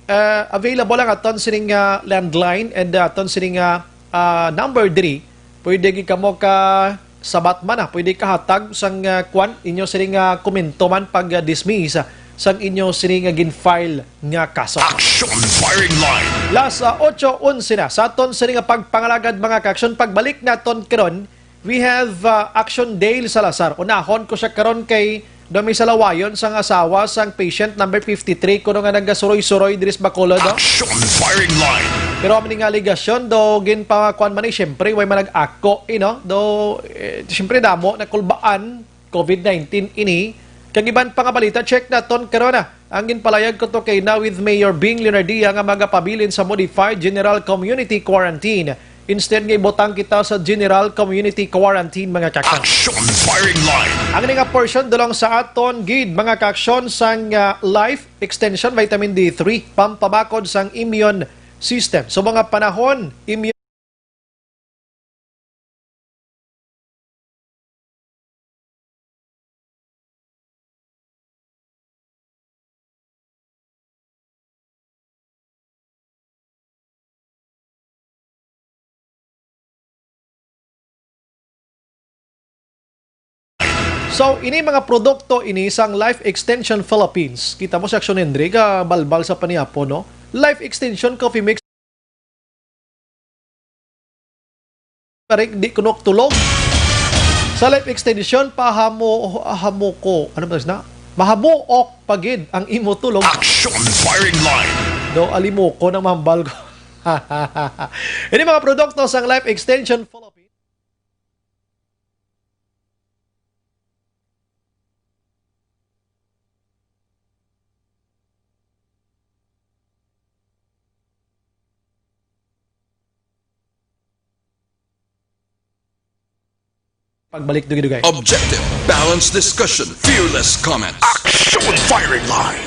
S4: available lang aton sining landline and aton sining number 3 pwede gi kamo ka sabat man pwede kahatag sang kwan inyo sining komento man pag dismiss sang inyo sining gin-file nga kaso.
S3: Action Firing Line.
S4: Las 8:11 na sa aton sining pagpangalagad mga kaksyon pagbalik naton karon we have Action Dale Salazar. Unahon ko siya karon kay Dami sa lawayon sang asawa sang patient number 53 kuno nga nagasuroy-suroy diri sa Bacolod.
S3: Action Firing Line.
S4: Pero aming aligasyon do gin pa kuan man syempre way manag-ako do syempre damo na kulbaan COVID-19 ini Kagiban pa nga balita, check na ton karona. Ang ginpalayag ko to kay na with Mayor Bing Leonardia nga magapabilin sa modified General Community Quarantine. Instead nga ibotang kita sa General Community Quarantine mga kaksyon.
S3: Action firing line.
S4: Ang nga portion dulong sa aton gid mga kaksyon sang life extension vitamin D3 pampabakod sang immune system. So mga panahon immune So, ini mga produkto ini sang Life Extension Philippines. Kita mo sa Action Hendry, balbal sa paniapo, no? Life Extension Coffee Mix. Parik di kunok tulog. Sa Life Extension, hamo ko. Ano ba na? Mahabuok pagid ang imo tulog.
S3: Action firing line.
S4: Do, alimo ko ng mahambal ko. Ini mga produkto sang Life Extension Philippines. Pagbalik dugay-dugay.
S1: Objective, balanced discussion, fearless comments.
S3: Action firing line.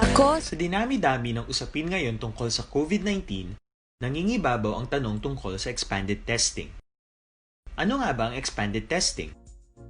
S11: Ako, sa dinami-dami ng usapin ngayon tungkol sa COVID-19, nangingibabaw ang tanong tungkol sa expanded testing. Ano nga ba ang expanded testing?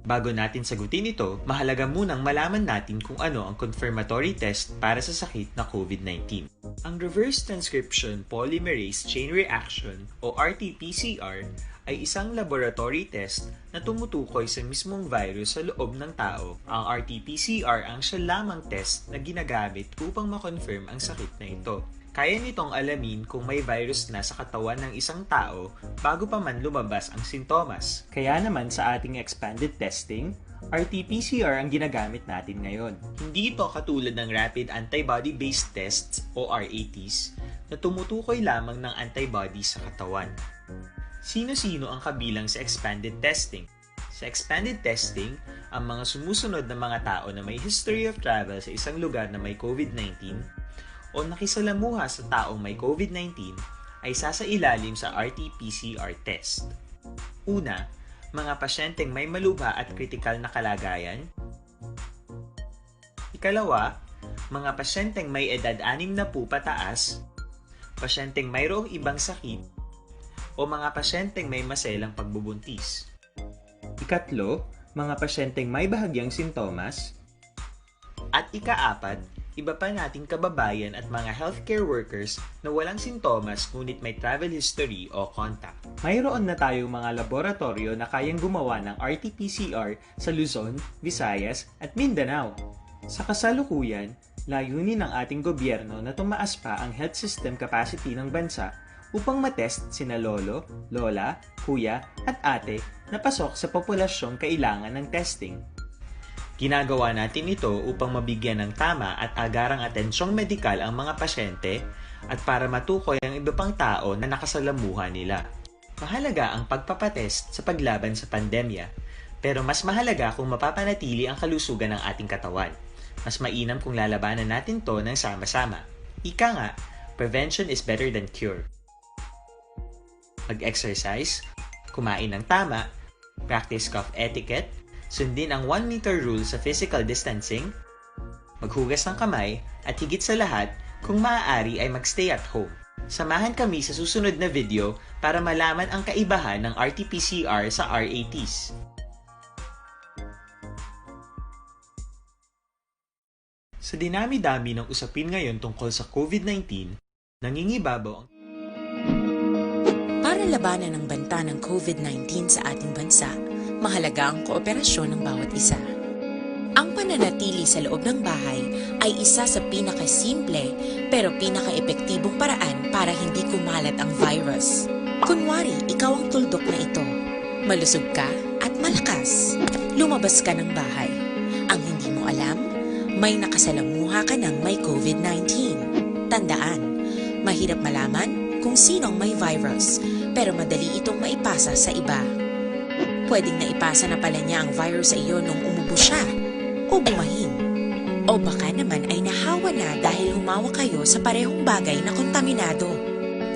S11: Bago natin sagutin ito, mahalaga munang malaman natin kung ano ang confirmatory test para sa sakit na COVID-19. Ang reverse transcription polymerase chain reaction o RT-PCR ay isang laboratory test na tumutukoy sa mismong virus sa loob ng tao. Ang RT-PCR ang siya lamang test na ginagamit upang makonfirm ang sakit na ito. Kaya nitong alamin kung may virus na sa katawan ng isang tao bago pa man lumabas ang sintomas. Kaya naman sa ating expanded testing, RT-PCR ang ginagamit natin ngayon. Hindi ito katulad ng rapid antibody-based tests o RATs na tumutukoy lamang ng antibodies sa katawan. Sino-sino ang kabilang sa expanded testing? Sa expanded testing, ang mga sumusunod na mga tao na may history of travel sa isang lugar na may COVID-19 o nakisalamuha sa taong may COVID-19 ay sasailalim sa RT-PCR test. Una, mga pasyenteng may malubha at kritikal na kalagayan. Ikalawa, mga pasyenteng may edad 60 pataas, pasyenteng mayroong ibang sakit, o mga pasyenteng may maselang pagbubuntis. Ikatlo, mga pasyenteng may bahagyang sintomas. At ikaapat, iba pa nating kababayan at mga healthcare workers na walang sintomas ngunit may travel history o contact. Mayroon na tayong mga laboratorio na kayang gumawa ng RT-PCR sa Luzon, Visayas at Mindanao. Sa kasalukuyan, layunin ng ating gobyerno na tumaas pa ang health system capacity ng bansa upang matest sina lolo, lola, kuya at ate na pasok sa populasyong kailangan ng testing. Ginagawa natin ito upang mabigyan ng tama at agarang atensyong medikal ang mga pasyente at para matukoy ang iba pang tao na nakasalamuha nila. Mahalaga ang pagpapatest sa paglaban sa pandemya, pero mas mahalaga kung mapapanatili ang kalusugan ng ating katawan. Mas mainam kung lalabanan natin to ng sama-sama. Ika nga, prevention is better than cure. Mag-exercise, kumain ng tama, practice cough etiquette, sundin ang 1 meter rule sa physical distancing, maghugas ng kamay, at higit sa lahat, kung maaari ay magstay at home. Samahan kami sa susunod na video para malaman ang kaibahan ng RT-PCR sa RATs. Sa dinami-dami ng usapin ngayon tungkol sa COVID-19, nangingibabaw ang
S8: Para labanan ang banta ng COVID-19 sa ating bansa, mahalaga ang kooperasyon ng bawat isa. Ang pananatili sa loob ng bahay ay isa sa pinakasimple pero pinaka-epektibong paraan para hindi kumalat ang virus. Kunwari, ikaw ang tuldok na ito. Malusog ka at malakas. Lumabas ka ng bahay. Ang hindi mo alam, may nakasalamuha ka ng may COVID-19. Tandaan, mahirap malaman kung sinong may virus, pero madali itong maipasa sa iba. Pwedeng naipasa na pala niya ang virus sa iyo nung umubo siya, o bumahin. O baka naman ay nahawa na dahil humawa kayo sa parehong bagay na kontaminado.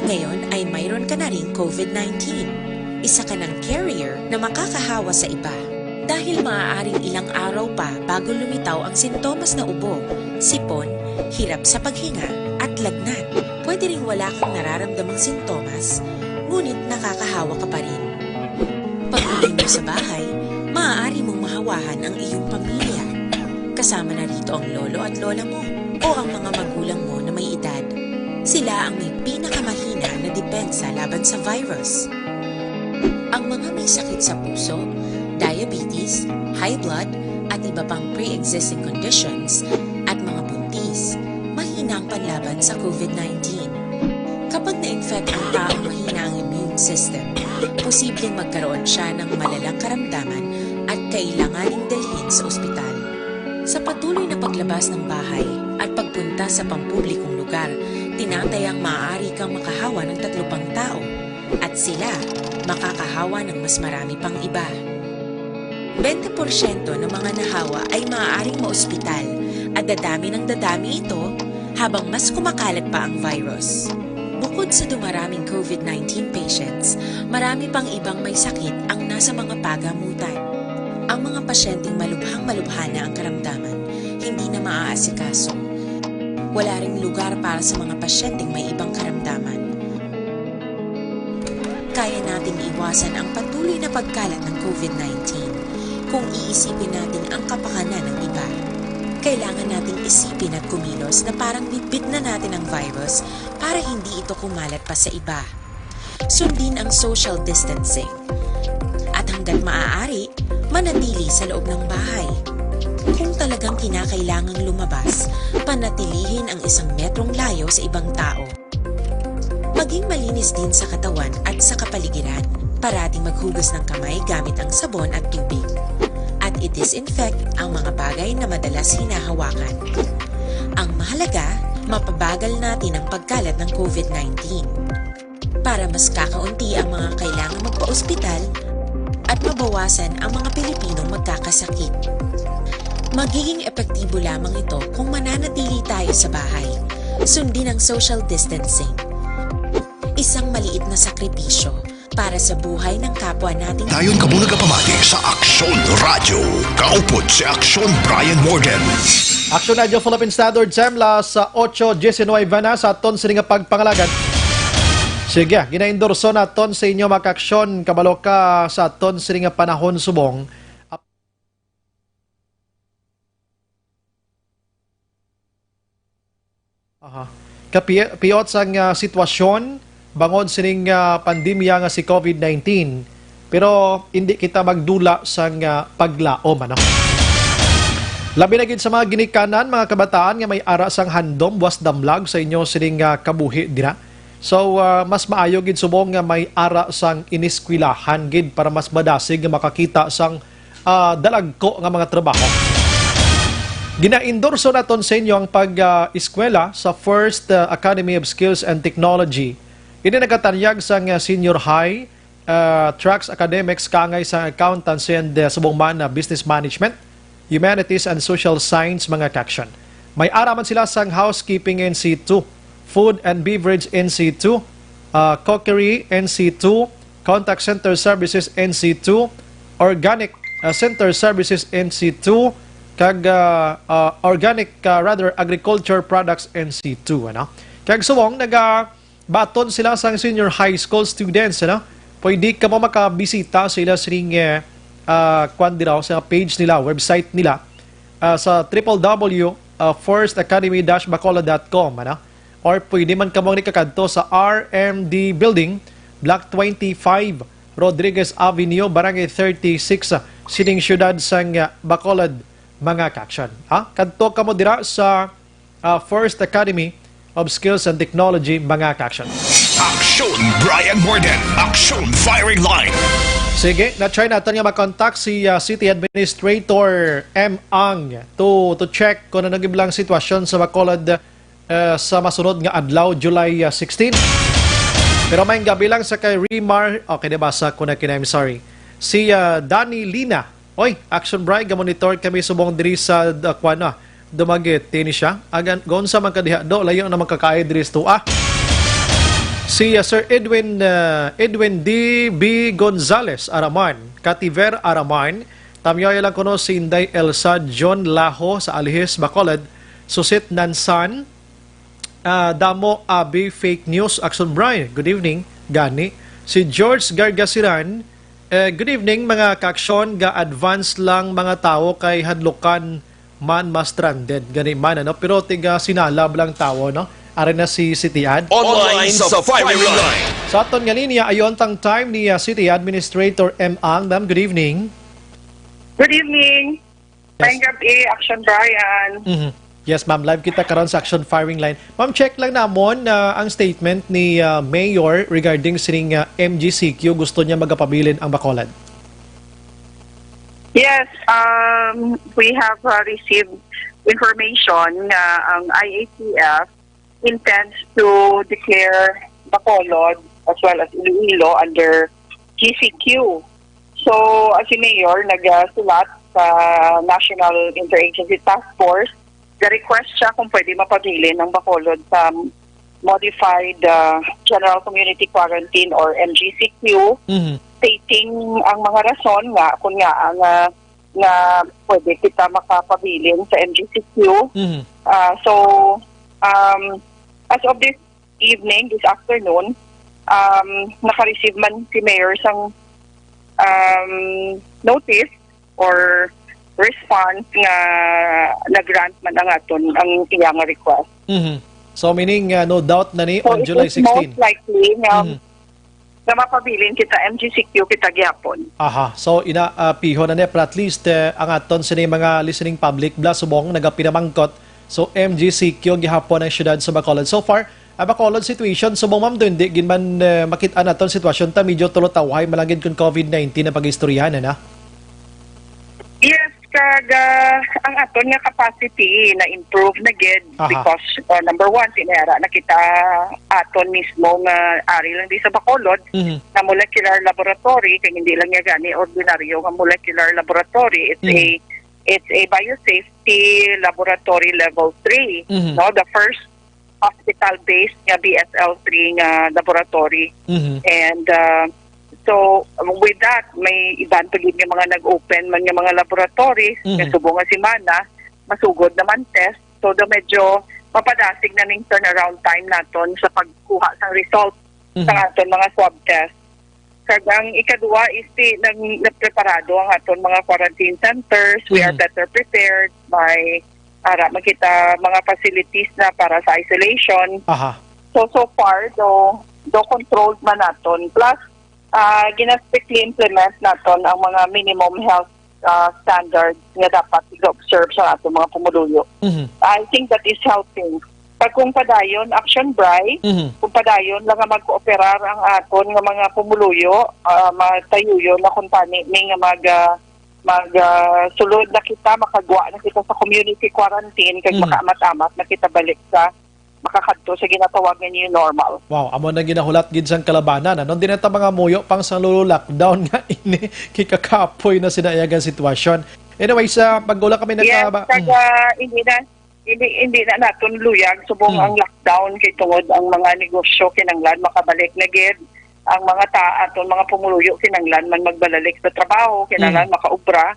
S8: Ngayon ay mayroon ka na ring COVID-19. Isa ka ng carrier na makakahawa sa iba. Dahil maaaring ilang araw pa bago lumitaw ang sintomas na ubo, sipon, hirap sa paghinga at lagnat. Pwede ring wala kang nararamdamang sintomas, ngunit nakakahawa ka pa rin. Pag-uwi mo sa bahay, maaari mong mahawahan ang iyong pamilya. Kasama na rito ang lolo at lola mo o ang mga magulang mo na may edad. Sila ang may pinakamahina na depensa laban sa virus. Ang mga may sakit sa puso, diabetes, high blood, at iba pang pre-existing conditions, at mga buntis, mahina ang panlaban sa COVID-19. Kapag na-infect ang taong mahina ang immune system, posibleng magkaroon siya ng malalang karamdaman at kailanganing dalhin sa ospital. Sa patuloy na paglabas ng bahay at pagpunta sa pampublikong lugar, tinatayang maaari kang makahawa ng 3 pang tao at sila makakahawa ng mas marami pang iba. 20% ng mga nahawa ay maaaring maospital at dadami ng dadami ito habang mas kumakalat pa ang virus. Bukod sa dumaraming COVID-19 patients, marami pang ibang may sakit ang nasa mga pagamutan. Ang mga pasyenteng malubhang-malubha na ang karamdaman, hindi na maaasikaso. Wala ring lugar para sa mga pasyenteng may ibang karamdaman. Kaya nating iwasan ang patuloy na pagkalat ng COVID-19 kung iisipin natin ang kapakanan ng iba. Kailangan nating isipin at kumilos na parang bitbit na natin ang virus para hindi ito kumalat pa sa iba. Sundin ang social distancing. At hanggat maaari, manatili sa loob ng bahay. Kung talagang kinakailangang lumabas, panatilihin ang 1 metrong layo sa ibang tao. Maging malinis din sa katawan at sa kapaligiran. Parating maghugas ng kamay gamit ang sabon at tubig. At i-disinfect ang mga bagay na madalas hinahawakan. Ang mahalaga, mapabagal natin ang pagkalat ng COVID-19. Para mas kakaunti ang mga kailangang magpa-ospital at mabawasan ang mga Pilipinong magkakasakit. Magiging epektibo lamang ito kung mananatili tayo sa bahay. Sundin ang social distancing. Isang maliit na sakripisyo para sa buhay ng kapwa nating...
S3: Dayon ka muna kapamati sa Aksyon Radio. Kaupod si Aksyon Brian Morgan.
S4: Aksyon Radio Philippine Standard Time sa 8:19 na sa aton sa nga pagpangalagan. Sige, gina-endorso naton sa inyo makaksyon kabalo ka sa aton sa nga panahon subong. Kapiot sa sitwasyon bangod sining pandemya nga si COVID-19 pero hindi kita magdula sa paglaom ano. Labi na gid sa mga ginikanan mga kabataan nga may ara sang handom buwas damlag sa inyo sining kabuhi dira. So mas maayo gid subong nga may ara sang iniskwilahan gid para mas madasig nga makakita sang dalagko nga mga trabaho. Gina-endorso naton sa inyo ang pag-eskwela sa First Academy of Skills and Technology. Ini nagatanyag sang senior high tracks academics kangay sa accountancy and subong man na business management, humanities and social science mga kaksyon. May araman sila sang housekeeping NC2, food and beverage NC2, cookery NC2, contact center services NC2, organic center services NC2, kag agriculture products NC2 ano. Kag suwong baton sila sa senior high school students ano. Pwede ka mo makabisita sa ila sing sa page nila, website nila sa www.firstacademy-bacolod.com ano. Or pwede man ka mo nikakadto sa RMD Building, Block 25, Rodriguez Avenue, Barangay 36, Sining Syudad sang Bacolod mga kaksyon. Kadto ka mo dira sa First Academy of Skills and Technology mga kaksyon.
S3: Aksyon Brian Morgan. Aksyon Firing Line.
S4: Sige, na-try natin nga makontak si City Administrator M. Ang to check kung ano nagiblang sitwasyon sa Bacolod sa masunod nga adlaw, July 16. Pero may gabi lang sa kay Rimar, okay, nabasa ko na kinay, I'm sorry. Si Danny Lina Oy, Action Bray, gamonitor kami subong diri sa Kuana. Dumagit, tini siya. Agan, goon sa magkadiha do, layo na magkakaay diri sa Si Sir Edwin D.B. Gonzales Araman, Kativer Araman, tamyoy lang kuno si Inday Elsa John Laho sa Alihis, Bacolod, Susit Nansan, Damo Abi Fake News, Action Brian, good evening, gani. Si George Gargasiran, good evening mga kaaksyon, ga-advance lang mga tao kay hadlukan man mas stranded, gani man, ano? Pero tiga sinalab lang tao, no? Ari na si City-Ad.
S3: Online sa firing line.
S4: Sa aton nga linya, ayon tang time ni City Administrator M. Ang. Ma'am, good evening.
S12: Good evening. Yes. Gabi, Action Brian.
S4: Yes, ma'am. Live kita karon sa Action Firing Line. Ma'am, check lang namon ang statement ni Mayor regarding sining MGCQ. Gusto niya magapabilin ang Bacolod.
S12: Yes, we have received information na ang IATF intends to declare Bacolod as well as Iloilo under GCQ. So, as si Mayor, nagsulat sa National Interagency Task Force, request siya kung pwede mapabilin ng Bacolod sa Modified General Community Quarantine or MGCQ, stating ang mga rason nga kung nga nga pwede kita makapabilin sa MGCQ. As of this evening, this afternoon, naka-receive man si Mayor sang notice or response nga na-grant man ang aton ang iyang request.
S4: So meaning no doubt na ni on
S12: it
S4: July
S12: is
S4: 16.
S12: most likely na mapabilin kita MGCQ kita gyapon.
S4: Aha. So piho na ni at least ang aton sa mga listening public bla subong nagapinamangkot. So MGCQ gihapon ang syudad sa Bacolod. So far, Bacolod situation subong ma'am doon di gin man makita naton sitwasyon ta medyo tulotawhay malagid kun COVID-19 na pag-istoryahan na.
S12: Yes, ang aton nga capacity na improve na gid because number one tinera na kita aton mismo nga ari lang di sa Bacolod na molecular laboratory kay hindi lang nga gani ordinaryo nga molecular laboratory. It's a biosafety laboratory level 3. No, the first hospital-based nga BSL-3 nga laboratory. And so with that may iban pagid nga mga nag-open man nga mga laboratories nga subong nga semana masugod naman test. So medyo mapadasig na ning turnaround time naton sa pagkuha sang result sa aton mga swab test. Kag ang ikaduwa is nagpreparado ang aton mga quarantine centers. We are better prepared by makita mga facilities na para sa isolation. So far, do controlled man naton. Plus, gina-strictly implement naton ang mga minimum health standards nga dapat i-observe sa aton mga pumuluyo. I think that is helping. Pag kung padayon, Action Bray, kung padayon lang nga mag-cooperar ang aton nga mga pumuluyo, matayuyo na kung tani, may nga sulod na kita, makagwa na kita sa community quarantine, kag makaamat-amat na kita balik sa makakadto sa ginatawag nga new normal.
S4: Wow, amo na ginahulat gid sang kalabanan. Ano din ta mga muyo pang sa lockdown nga ini kikakapoy na sinayagan sitwasyon. Anyway, sa pagula kami
S12: hindi na naton luyag subong ang lockdown kay tungod ang mga negosyo kinanglan makabalik na gid, ang mga aton mga pumuluyo kinanglan man magbalalik sa trabaho kinanglan makaubra.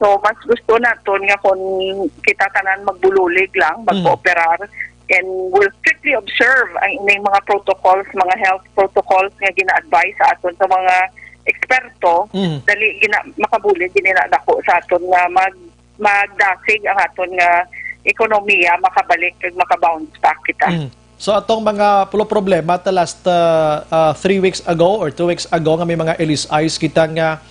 S12: So mas gusto naton nga kung kita tanan magbululig lang magkooperar and we'll strictly observe ang ining mga protocols, mga health protocols nga gina-advise sa aton sa mga eksperto dali makabulig ginadako sa aton nga magdasig ang aton nga ekonomiya makabalik kag makabounce back kita.
S4: So atong mga problema ta last 3 weeks ago or 2 weeks ago nga may mga LSIs kita nga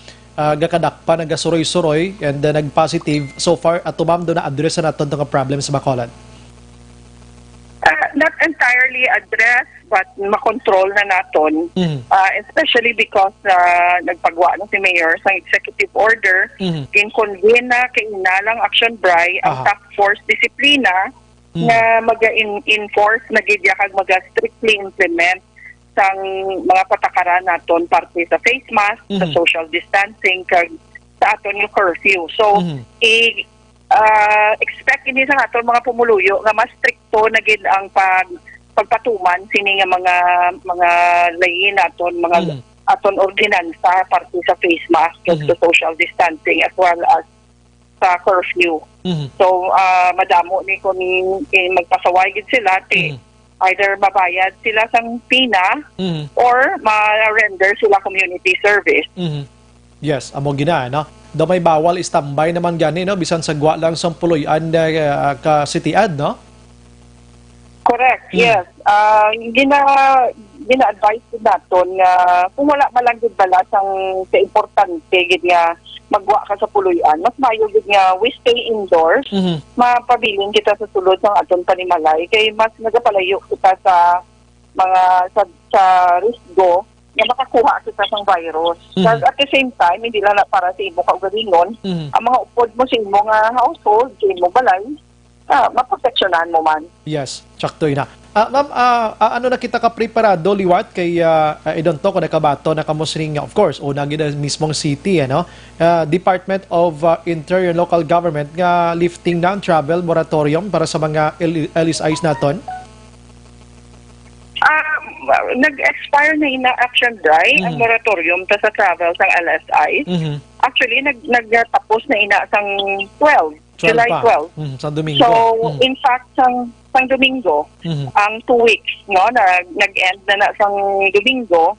S4: gakadakpa nagasuroy-suroy and nag-positive so far ato ma'am do na address na naton nga problem sa Bacolod.
S12: Not entirely addressed but makontrol na naton, especially because nagpagwa na si Mayor sa executive order convene na kay inalang Action Bray ang task force disiplina na maga-enforce nagidya kag maga-strictly implement sang mga patakaran naton parte sa face mask, sa social distancing kag sa aton yung curfew. So, expect ini sa aton mga pumuluyo nga mas stricto na gid ang pagpatuman sini nga mga layin naton mga aton ordinansa parte sa face mask, sa social distancing as well as sa curfew. So, madamo ni kung magpasaway gid sila, either mabayad sila sang pina or ma-render sila community service.
S4: Yes, amo gina, no? Do may bawal istambay naman gani, no? Bisan sagwa lang sang puloy-an ka city-ad, no?
S12: Correct, yes. Gina-advise din naton nga kung wala malanggid bala sang ka-importante gid nga magwa ka sa puloy-an, mas mayo gid nga we stay indoors, mapabilin kita sa sulod ng aton panimalay kay mas nagapalayo kita sa mga sa risgo nga makakuha kita sang virus. At the same time, hindi lang na para sa imo kaugalingon, ang mga upod mo sa imo nga household, sa imo balay, maproteksyonan mo man.
S4: Yes, sakto na. Ma'am, ano na kita ka-preparado, liwat, kay idon to, kung nakabato na kamusring, of course, una gina mismong city, ano? Department of Interior and Local Government nga lifting na ang travel moratorium para sa mga LSIs naton?
S12: Nag-expire na ina-action dry ang moratorium sa travel sang LSIs. Actually, nagtapos na ina sang 12. July 12.
S4: Sa Domingo.
S12: So, in fact, sang Domingo, ang 2 weeks, no, nag-end na sang Domingo.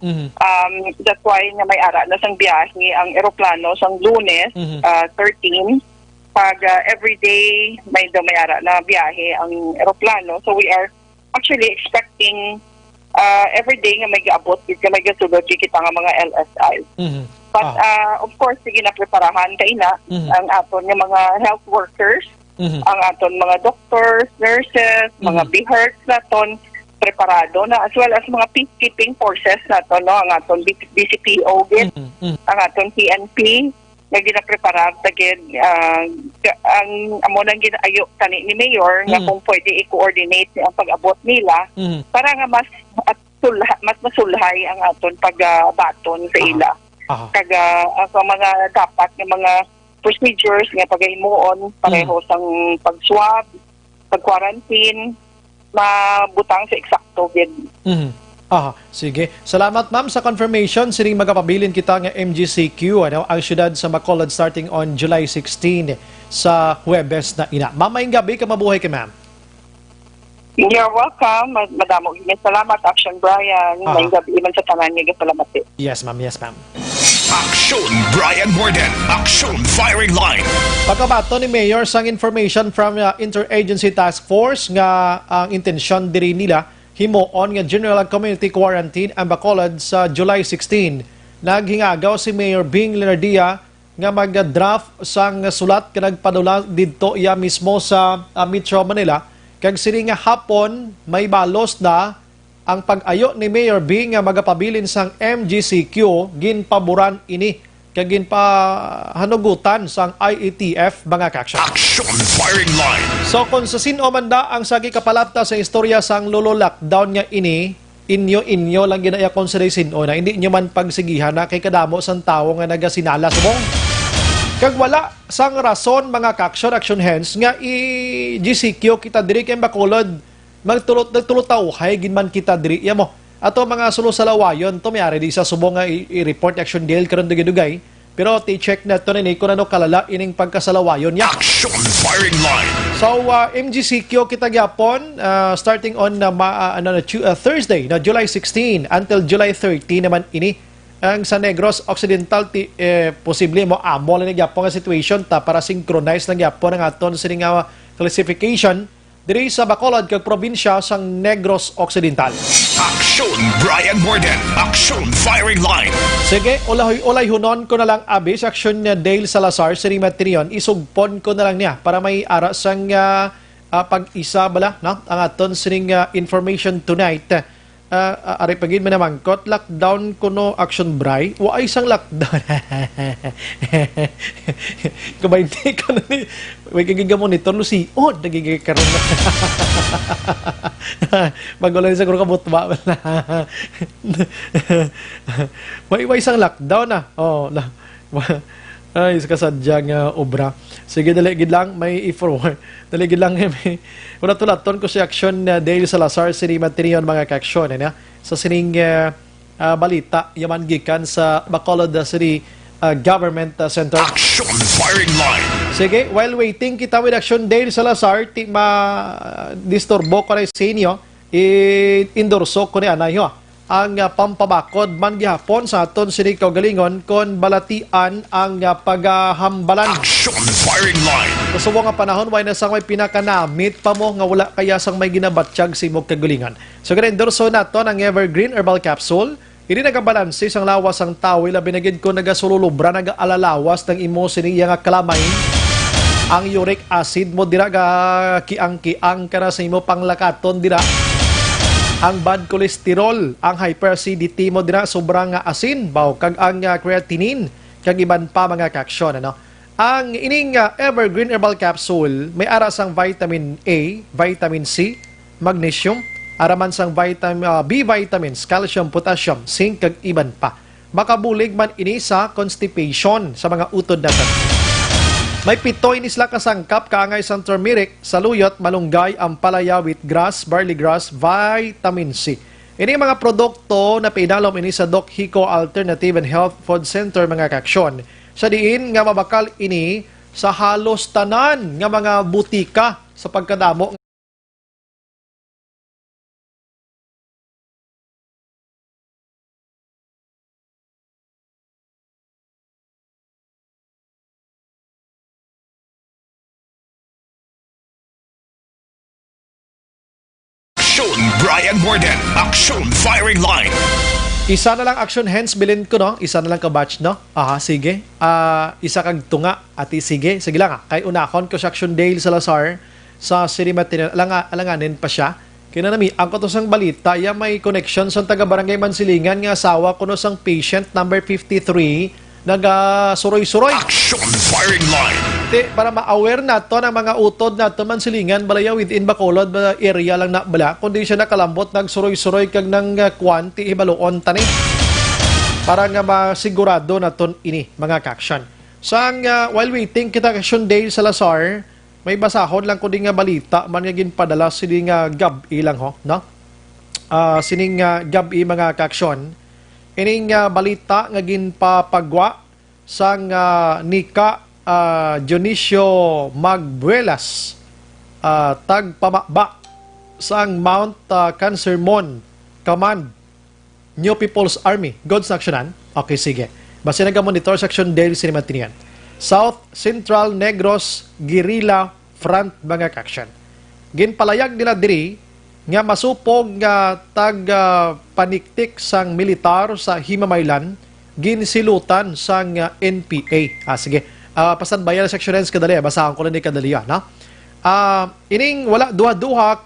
S12: That's why nga may ara na sang biyahe ang eroplano sang Lunes, 13. Pag everyday may ara na biyahe ang eroplano. So, we are actually expecting everyday nga may gaabot, may gasulod kita nga mga LSI. But of course, sige na preparahan kay na ang aton nga mga health workers, ang aton mga doctors, nurses, mga BHERTs naton preparado na, as well as mga peacekeeping forces naton, no, ang aton BCPO gid, ang aton PNP nga ginapreparar tagid ang amo nang ginaayo tani ni Mayor nga kung pwede i-coordinate ang pag-abot nila para nga mas masulhay ang aton pagbaton sa ila. Kag ang mga dapat nga mga procedures nga paghimuon pareho sang pag-swab, pag-quarantine, mabutang sa eksakto gid.
S4: Sige. Salamat ma'am sa confirmation. Sining magapabilin kita nga MGCQ, ano, ang syudad sa Bacolod starting on July 16 sa Huwebes na ina. Mamayang gabi ka, mabuhay ka ma'am.
S12: You're welcome. Madamo. Salamat, Action Brian. Mamayang gabi man sa tanan niya. Salamat.
S4: Yes ma'am, yes ma'am.
S3: Action Brian Morden, Action Firing Line.
S4: Pagkabato ni Mayor sang information from Interagency Task Force nga ang intensyon diri nila himuon nga general community quarantine ang Bacolod sa July 16. Naghingagaw si Mayor Bing Lenardia nga mag-draft sang sulat ka nagpadula didto iya mismo sa Metro Manila kag sini nga hapon may balos na ang pag-ayo ni Mayor Bing nga magapabilin sang MGCQ ginpaboran ini kag ginpahanugutan sang IETF mga kaksyon.
S3: Action Firing Line.
S4: So kung sa sino man da ang sagi kapalapta sa istorya sang lolo lockdown nga ini, inyo lang ginaya konsideration o na hindi nyo man pagsigihan na kay kadamo sang tawo nga nagasinala subong. Kag wala sang rason mga kaksyon action hands nga i-GCQ kita diri kay Bacolod nagtulot-tawhay ginman kita diri mo ato mga sulo sa lawayon to mayari di sa subong nga i-report action deal karon dugay pero ti-check na to ni kung ano kalala ining pagkasalawayon niya.
S3: Action Firing Line.
S4: So MGCQ kita gyapon starting on Thursday na July 16 until July 13 naman ini ang sa Negros Occidental posible mo amo lang gyapon nga situation ta para synchronize lang gyapon ang aton sining classification diri sa Bacolod kag probinsya sang Negros Occidental.
S3: Action Brian Morden, Action Firing Line.
S4: Sige, ulay hunon ko na lang abis action niya Dale Salazar sa Rimatrion isugpon ko na lang niya para may ara sang pag-isa bala no ang aton sining information tonight. Ari pagin man naman kot lockdown kuno action bray wa ay isang lockdown. Kumainti ka na ni may kagiga monitor Lucy nagiging karon na. Magulan sa kuro kabot ba may isang lockdown na Ay, kasadyang obra. Sige, daligid lang, may i-forward. Daligid lang, may ulat-ulaton ko si Action Dale Salazar, sinimad tiniyon mga ka-aksyon. Sa sining balita, yaman gikan sa Bacolod City Government Center.
S3: Action Firing Line.
S4: Sige, while waiting kita with Action Dale Salazar, ti ma-disturbo ko na sa inyo, i-endorso ko ni Anayo ang pampabakod man gihapon sa aton sini kaugalingon kon balatian ang paghambalan.
S3: Action Firing Line.
S4: Sa mga panahon way na sang may pinakanamit pa mo nga wala kaya sang may ginabatsyag sa imong kagalingan. So endorso naton ang Evergreen Herbal Capsule. Ini nagabalanse sang lawas ang tawil labi na gid ko nagasululubra nagaalalawas ng imo sini nga kalamay. Ang uric acid mo dira ga kiang-kiang kana sa imo panglakaton dira. Ang bad cholesterol, ang hyperacidity mo dira sobrang asin, baw kag ang creatinine kag iban pa mga ka-aksyon ano. Ang ining Evergreen Herbal Capsule may ara sang vitamin A, vitamin C, magnesium, araman sang vitamin B vitamins, calcium, potassium, zinc kag iban pa. Makabulig man ini sa constipation sa mga utod natin. May 7 inisla kasangkap kaangay sang turmeric, saluyot, malunggay, ampalaya, wheatgrass, barley grass, vitamin C. Ini mga produkto na pinalom ini sa Doc Hico Alternative and Health Food Center mga ka-aksyon. Sa diin nga mabakal ini sa halos tanan nga mga butika sa pagkadamo.
S3: Brian Morden, Action Firing Line.
S4: Isa na lang action hands bilin ko no, isa na lang ka batch no. Aha, sige. Isa kag tunga ati sige. Sige lang kay unahon ko sa Action Dale Salazar sa Cinema alanganin pa siya. Kinanami ang katosang balita ya may connection sa taga Barangay Mansilingan nga asawa kuno sang patient number 53 naga-suroy-suroy.
S3: Action Firing Line.
S4: Para ma-aware nato ng mga utod nato Mansilingan balaya within Bacolod area lang na bala kundi siya nakalambot nagsuroy-suroy kag nang kwanti ibaloon tani para nga masigurado naton ini mga ka-action. Sang while waiting kita Action Dale Salazar, may basahon lang kundi nga balita man nga ginpadala sining gabi lang ho no. Sining gabi mga ka-action. Ining balita nga ginpapagwa sang Nika Dionisio Magbuelas tagpamaba sang Mount Cancermon Command New People's Army. God's aksyonan? Okay, sige. Basta nag-monitor sa Action Dale Cinematinian. South Central Negros Guerrilla Front mga kaksyon. Ginpalayag nila diri nga masupog nga paniktik sang militar sa Himamaylan ginsilutan sang NPA. Sige. Pasanbayan sa Action Hands kadali. Basahan ko lang ni kadali na. Ining wala duha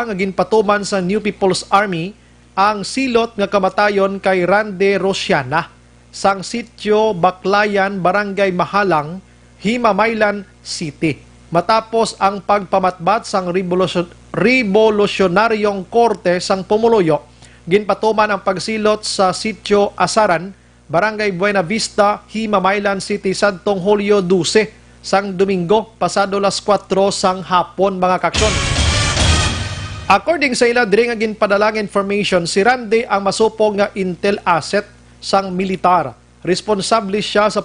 S4: nga ginpatuman sa New People's Army ang silot nga kamatayon kay Rande Rosiana sang sitio Baclayan, Barangay Mahalang, Himamaylan City. Matapos ang pagpamatbat sang Revolutionaryong Korte sang Pumuluyo, ginpatuman ang pagsilot sa sitio Asaran, Barangay Buena Vista, Himamaylan City sadtong Hulyo 12 sang Domingo pasado las 4 sang hapon mga kaksyon. According sa ila diri nga ginpadalang information, si Rande ang masupog nga intel asset sang militar. Responsable siya sa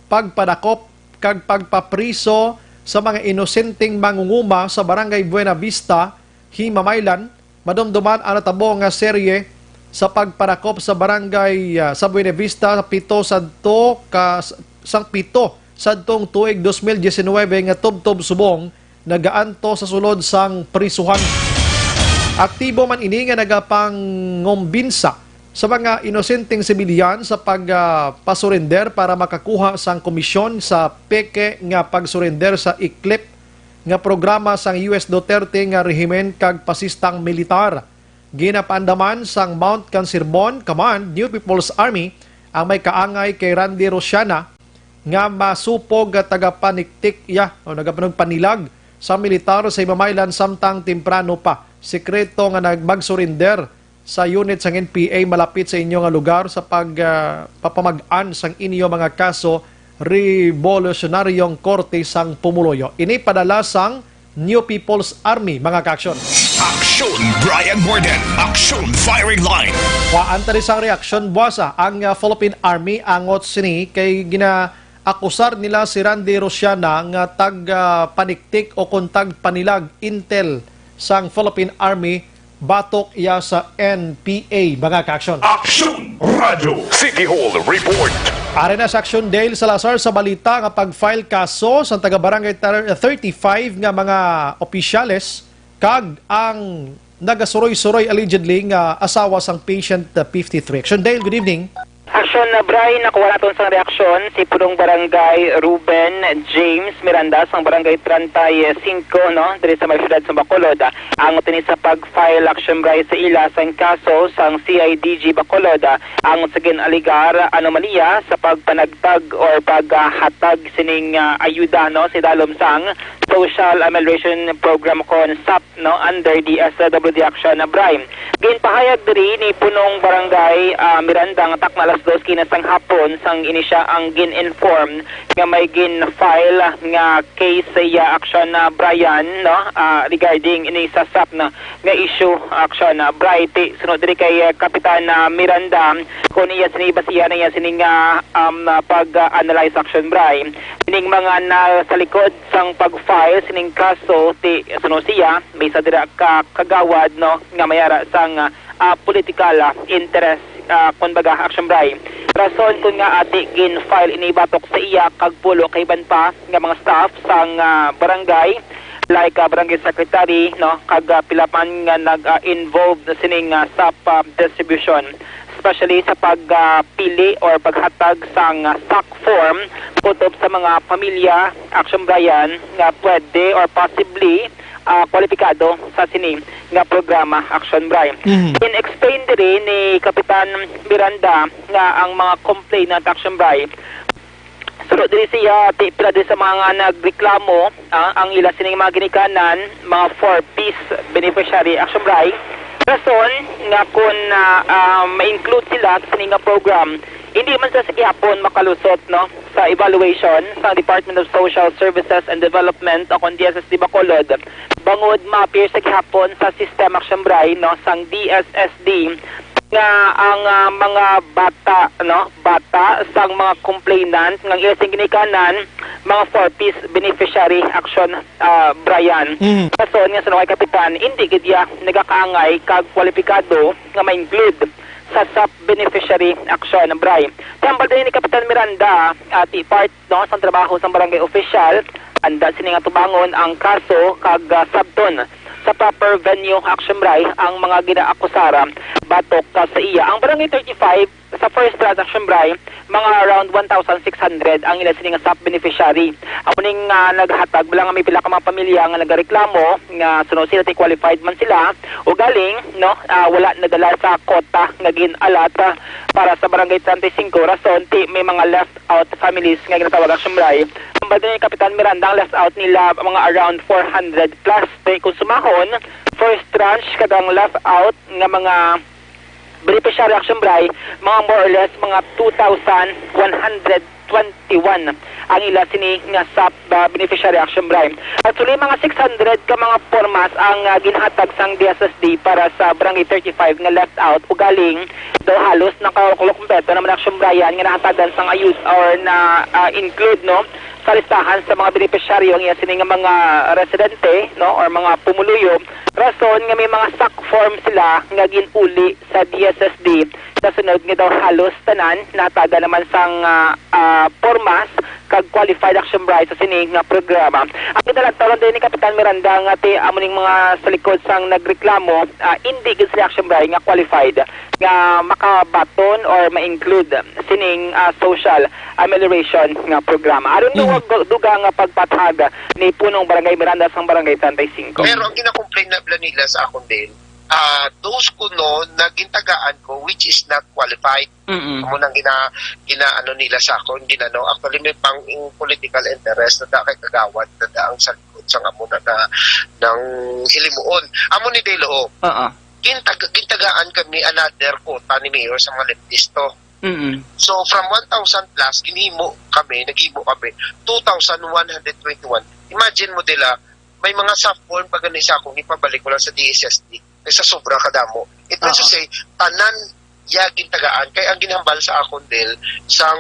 S4: pagpadakop kag pagpapriso sa mga inosenteng mangunguma sa Barangay Buena Vista, Himamaylan. Madumduman ang natabo nga serye sa pagparakop sa barangay sa Buena Vista sadtong tuig 2019 nga tubtob subong nagaanto sa sulod sang prisuhan. Aktibo man ini nga nagapangombinsa sa mga inosenteng sibilyan sa pagpasurrender para makakuha sang komisyon sa peke nga pagsurrender sa iklip nga programa sang US Duterte nga rehimen kag pasistang militar. Ginapandaman sang Mount Cancermon Command New People's Army ang may kaangay kay Randy Rosiana nga masupog tagapaniktik o nagapanilag sa militar sa Himamaylan samtang temprano pa. Sekreto nga nagmagsurrender sa unit sang NPA malapit sa inyong lugar sa pagpapamag-an sang inyo mga kaso revolutionaryong korte sang Pumuloyo. Ini padala sang New People's Army, mga ka-aksyon.
S3: Aksyon Brian Morden, Aksyon Firing Line.
S4: Waanta rin sang reaksyon buwasa ang Philippine Army angot sini kay ginaakusar nila si Randy Rosiana nga tag-paniktik o kung tag-panilag intel sang Philippine Army batok iya sa NPA, mga ka-aksyon.
S3: Aksyon Radyo City Hall Report.
S4: Are na sa Aksyon Dale Salazar sa balita nga pag-file kaso sa taga-barangay 35 nga mga opisyales kag ang nagasuroy-suroy allegedly nga asawa sang patient 53. Aksyon Dale, good evening.
S13: Aksyon na Brian, nakuha natin sa reaksyon si Punong Barangay Ruben James Miranda sang Barangay 35, no, diri sa may siyudad sa Bacolod. Ang tinis sa pag-file action Brian sa ila sang kaso sang CIDG Bacolod. Ang sagin aligar anomalya sa pagpanagtag or paghatag sining ayuda, no, si dalom sang Social Amelioration Program kon SAP, no, under the SWD action na Brian. Ginpahayag diri ni Punong Barangay Miranda nga takna alas 2 kinasang hapon sang inisya ang gin-inform nga may gin-file nga case sa action na Brian, no, regarding ini sa SAP na nga issue action na Brian. Sunod diri kay Kapitan Miranda kung iya sinibasiya na iya sining pag-analyze action Brian. Sining mga sa likod sang pag-file sining kaso ti sunod siya may sa dira kagawad, no, nga mayara sang political interest kumbaga action Brian. Rason kung nga ati gin-file inibatok sa iya kag pulo kay ban pa nga mga staff sang barangay like barangay secretary, no, kag pilapan nga nag-involved sining SAP distribution, especially sa pagpili or paghatag sang stock form putob sa mga pamilya action Brian nga pwede or possibly kwalipikado sa sini nga programa action Brian. In-explain diri ni Kapitan Miranda nga ang mga complainant action Brian sunod diri siya pila diri sa mga nagreklamo ang ila sining mga ginikanan mga 4-piece beneficiary action Brian. Rason nga kung ma-include sila sa sining nga program hindi man sa gihapon makalusot, no, sa evaluation sa Department of Social Services and Development o kung DSSD Bacolod bangod ma-appear sa gihapon sa System Action Brian, no, sang DSSD nga ang mga bata, no, bata sang mga complainant ng ilang ginikanan mga 4-piece beneficiary action Brian. Kaso nga sa kay Kapitan hindi gid ya nagakaangay kag kwalipikado nga ma-include sa SAP beneficiary action Brian. Tambal din ni Kapitan Miranda at part, no, sa trabaho sa barangay official anda sini nga tubangon ang kaso kag sabton sa proper venue action Brian ang mga ginaakusara batok sa iya. Ang barangay 35 sa first transaction Brian mga around 1,600 ang ila sini nga SAP beneficiary. Amuning naghatag bilang may pila ka mga pamilya nga nagareklamo nga sunod sila ti qualified man sila o galing, no, wala nadala sa kota nga ginalat para sa barangay 35 rason ti may mga left out families nga ginatawag action Brian. Ang badin ni Kapitan Miranda ang left out nila mga around 400 plus kung sumahon first tranche kadang left out nga mga beneficiary action Brian mga more or less mga 2,121 ang ila sini nga SAP beneficiary action Brian. At suli mga 600 ka mga formas ang ginhatag sang DSSD para sa barangay 35 nga left out o galing daw halos nakakumpleto naman action Brian nga nahatagan sang ayud or na include, no, sa listahan sa mga beneficiaryo ang iya sini nga mga residente, no, or mga pumuluyo. Rason nga may mga stock form sila nga ginuli sa DSSD sa sunod nga daw halos tanan nataga naman sang formas kag qualified action Brian sa sini nga programa. Ang kinalagtaron din ni Kapitan Miranda nga ti amuning mga sa likod sang nagreklamo hindi gid sila action Brian nga qualified nga makabaton or ma-include sining social amelioration nga programa. Aron duga nga pagpatag ni Punong Barangay Miranda sang Barangay 35.
S14: Pero ang gina-complain na nila sa akon din those kuno na gintagaan ko which is not qualified. Amo nang gina nila sa akon ginano actually may pang political interest na kay kagawad na ang sa likod sa amo na ng hilimuon amo ni Delo. gintagaan kami another quota ni Mayor sa mga leftisto. So from 1,000 plus, naghimo kami 2,121. Imagine mo nila, may mga soft form pag ganisa akong ipabalik ko lang sa DSSD sa sobra kadamo. It means to say, tanan gintagaan. Kaya ang ginhambal sa akon del, sang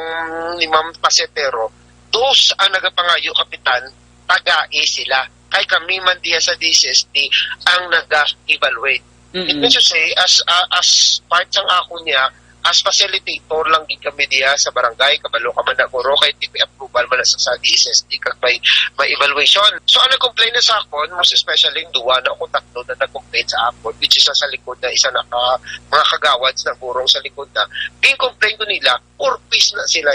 S14: ni Ma'am Pasetero, dos ang nagapangayo kapitan, taga-e sila. Kaya kami man diya sa DSSD ang nag-evaluate. It means to say, as part sang ako niya, as facilitator lang din kami diya sa barangay, kabalo ka man naguro, kay TV approval man sa DSSD kag may evaluation. So ang nag-complain na sa akon, most especially yung duwa na ako tatlo na nag-complain sa akon, which is sa likod na isa na mga kagawads na gurong sa likod na. Yung complain ko nila, 4 piece na sila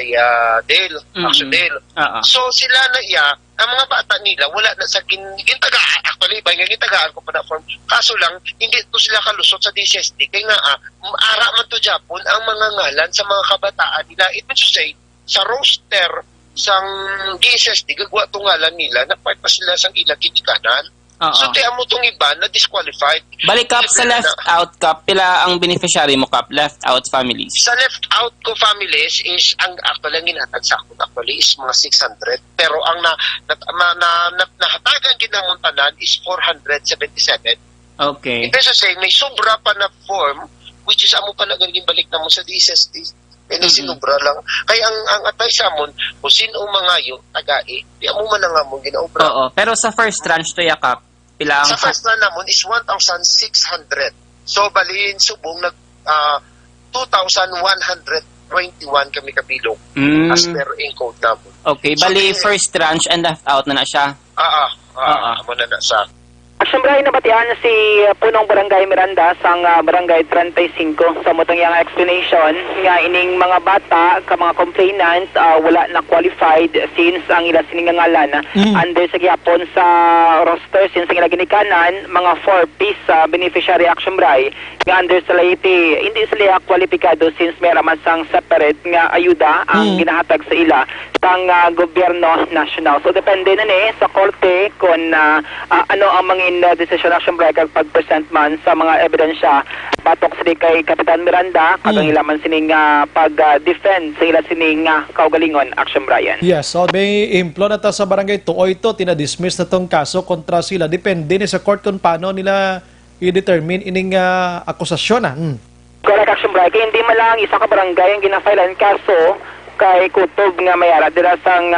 S14: Del, action Del. So sila na ang mga bata nila, wala na sa gintagaan. Actually, iba nga gintagaan ko pa na form. Kaso lang, hindi to sila kalusot sa DSSD. Kaya nga, ara man to Japon ang mga ngalan sa mga kabataan nila. It means to say, sa roster sang DSSD, gagawa to ngalan nila, nagpart pa sila sang ilang kinikanan. So, tiyan mo itong iba na disqualified.
S15: Balik Kap, sa left out Kap, pila ang beneficiary mo Kap, left out families?
S14: Sa left out ko families is, ang actually ang ginatag sa akin actually is mga 600. Pero ang nahatagan ginamuntanan is 477.
S15: Okay.
S14: Ito sa say, may sobra pa na form, which is amo pa na ganyan balik na mo sa DSSD. Hindi sinubra lang. Kaya ang advice amon, kung sino mangayo, taga-e, di amo man nga mo ginaubra.
S15: Oo, pero sa first tranche to Yakap, pila ang...
S14: Sa first na namon is 1,600. So, baliin subong nag 2,121 kami kabilog as per in code namon.
S15: Okay, bali so, first tranche and left out na siya?
S14: Amo na sa.
S13: Siyempre, nabatian si punong barangay Miranda sang barangay 35 sa mutong yang explanation nga ining mga bata ka mga complainant wala na qualified since ang ila siningangalan under sa gyapon sa roster since ang ila ginikanan mga 4-piece beneficiary action bray nga under sa laiti hindi sila kwalipikado since may raman sang separate nga ayuda ang ginahatag sa ila sang gobyerno national. So depende na ni sa korte kung ano ang mga decision action record pag-present man sa mga ebidensya patok sila kay Kapitan Miranda kagang ilaman sining pag-defend sa ila sining kaugalingon action Brian.
S4: Yes, so may implo na ta sa barangay Tuoy to, tinadismiss na tong kaso kontra sila. Depende ni sa court kung paano nila i-determine ining akusasyon.
S13: Correct action Brian. Kaya hindi man lang isa ka barangay ang ginafailan kaso kay kutob nga mayara dira sang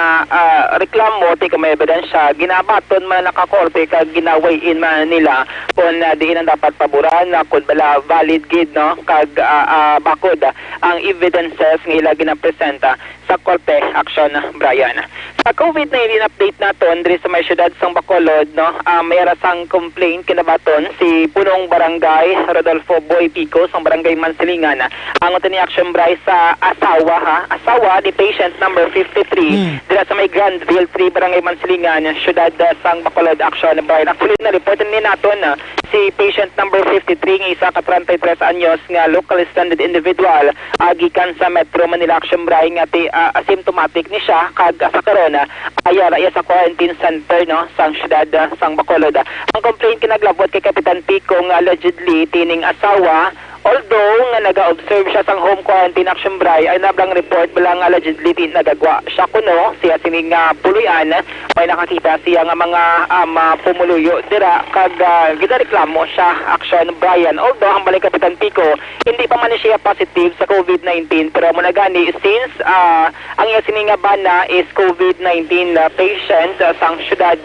S13: reklamo ti kay may ebidensya ginabaton man nakakorte kag ginaway-in man nila kung diin ang dapat paboran kung bala valid gid no kag bakod ang evidences nga ila ginapresenta sa korte action Brian. Sa COVID-19 update naton diri sa may syudad sang Bacolod no mayara sang complaint kinabaton si punong barangay Rodolfo Boy Pico sang barangay Mansilingan ang ni action Brian sa asawa ni patient number 53 dira sa may Grandville 3 barangay Mansilingan syudad sang Bacolod action Brian. Actually na reportan ni naton si patient number 53 nga isa ka 33 anyos nga locally stranded individual gikan sa Metro Manila action Brian nga asymptomatic ni siya kag sa corona ayara iya sa quarantine center no sang syudad sang Bacolod. Ang complaint kinaglabot kay Kapitan Pico nga allegedly tining asawa although nga naga-observe siya sang home quarantine action Bray ay nablang report bilang allegedly nagagwa siya kuno siya sining puluyan may nakakita siya nga mga pumuluyo dira kag ginareklamo siya action Brian although ang balik Kapitan Pico hindi pa man siya positive sa COVID-19 pero muna gani since ang iya sining bana is COVID-19 patient sang syudad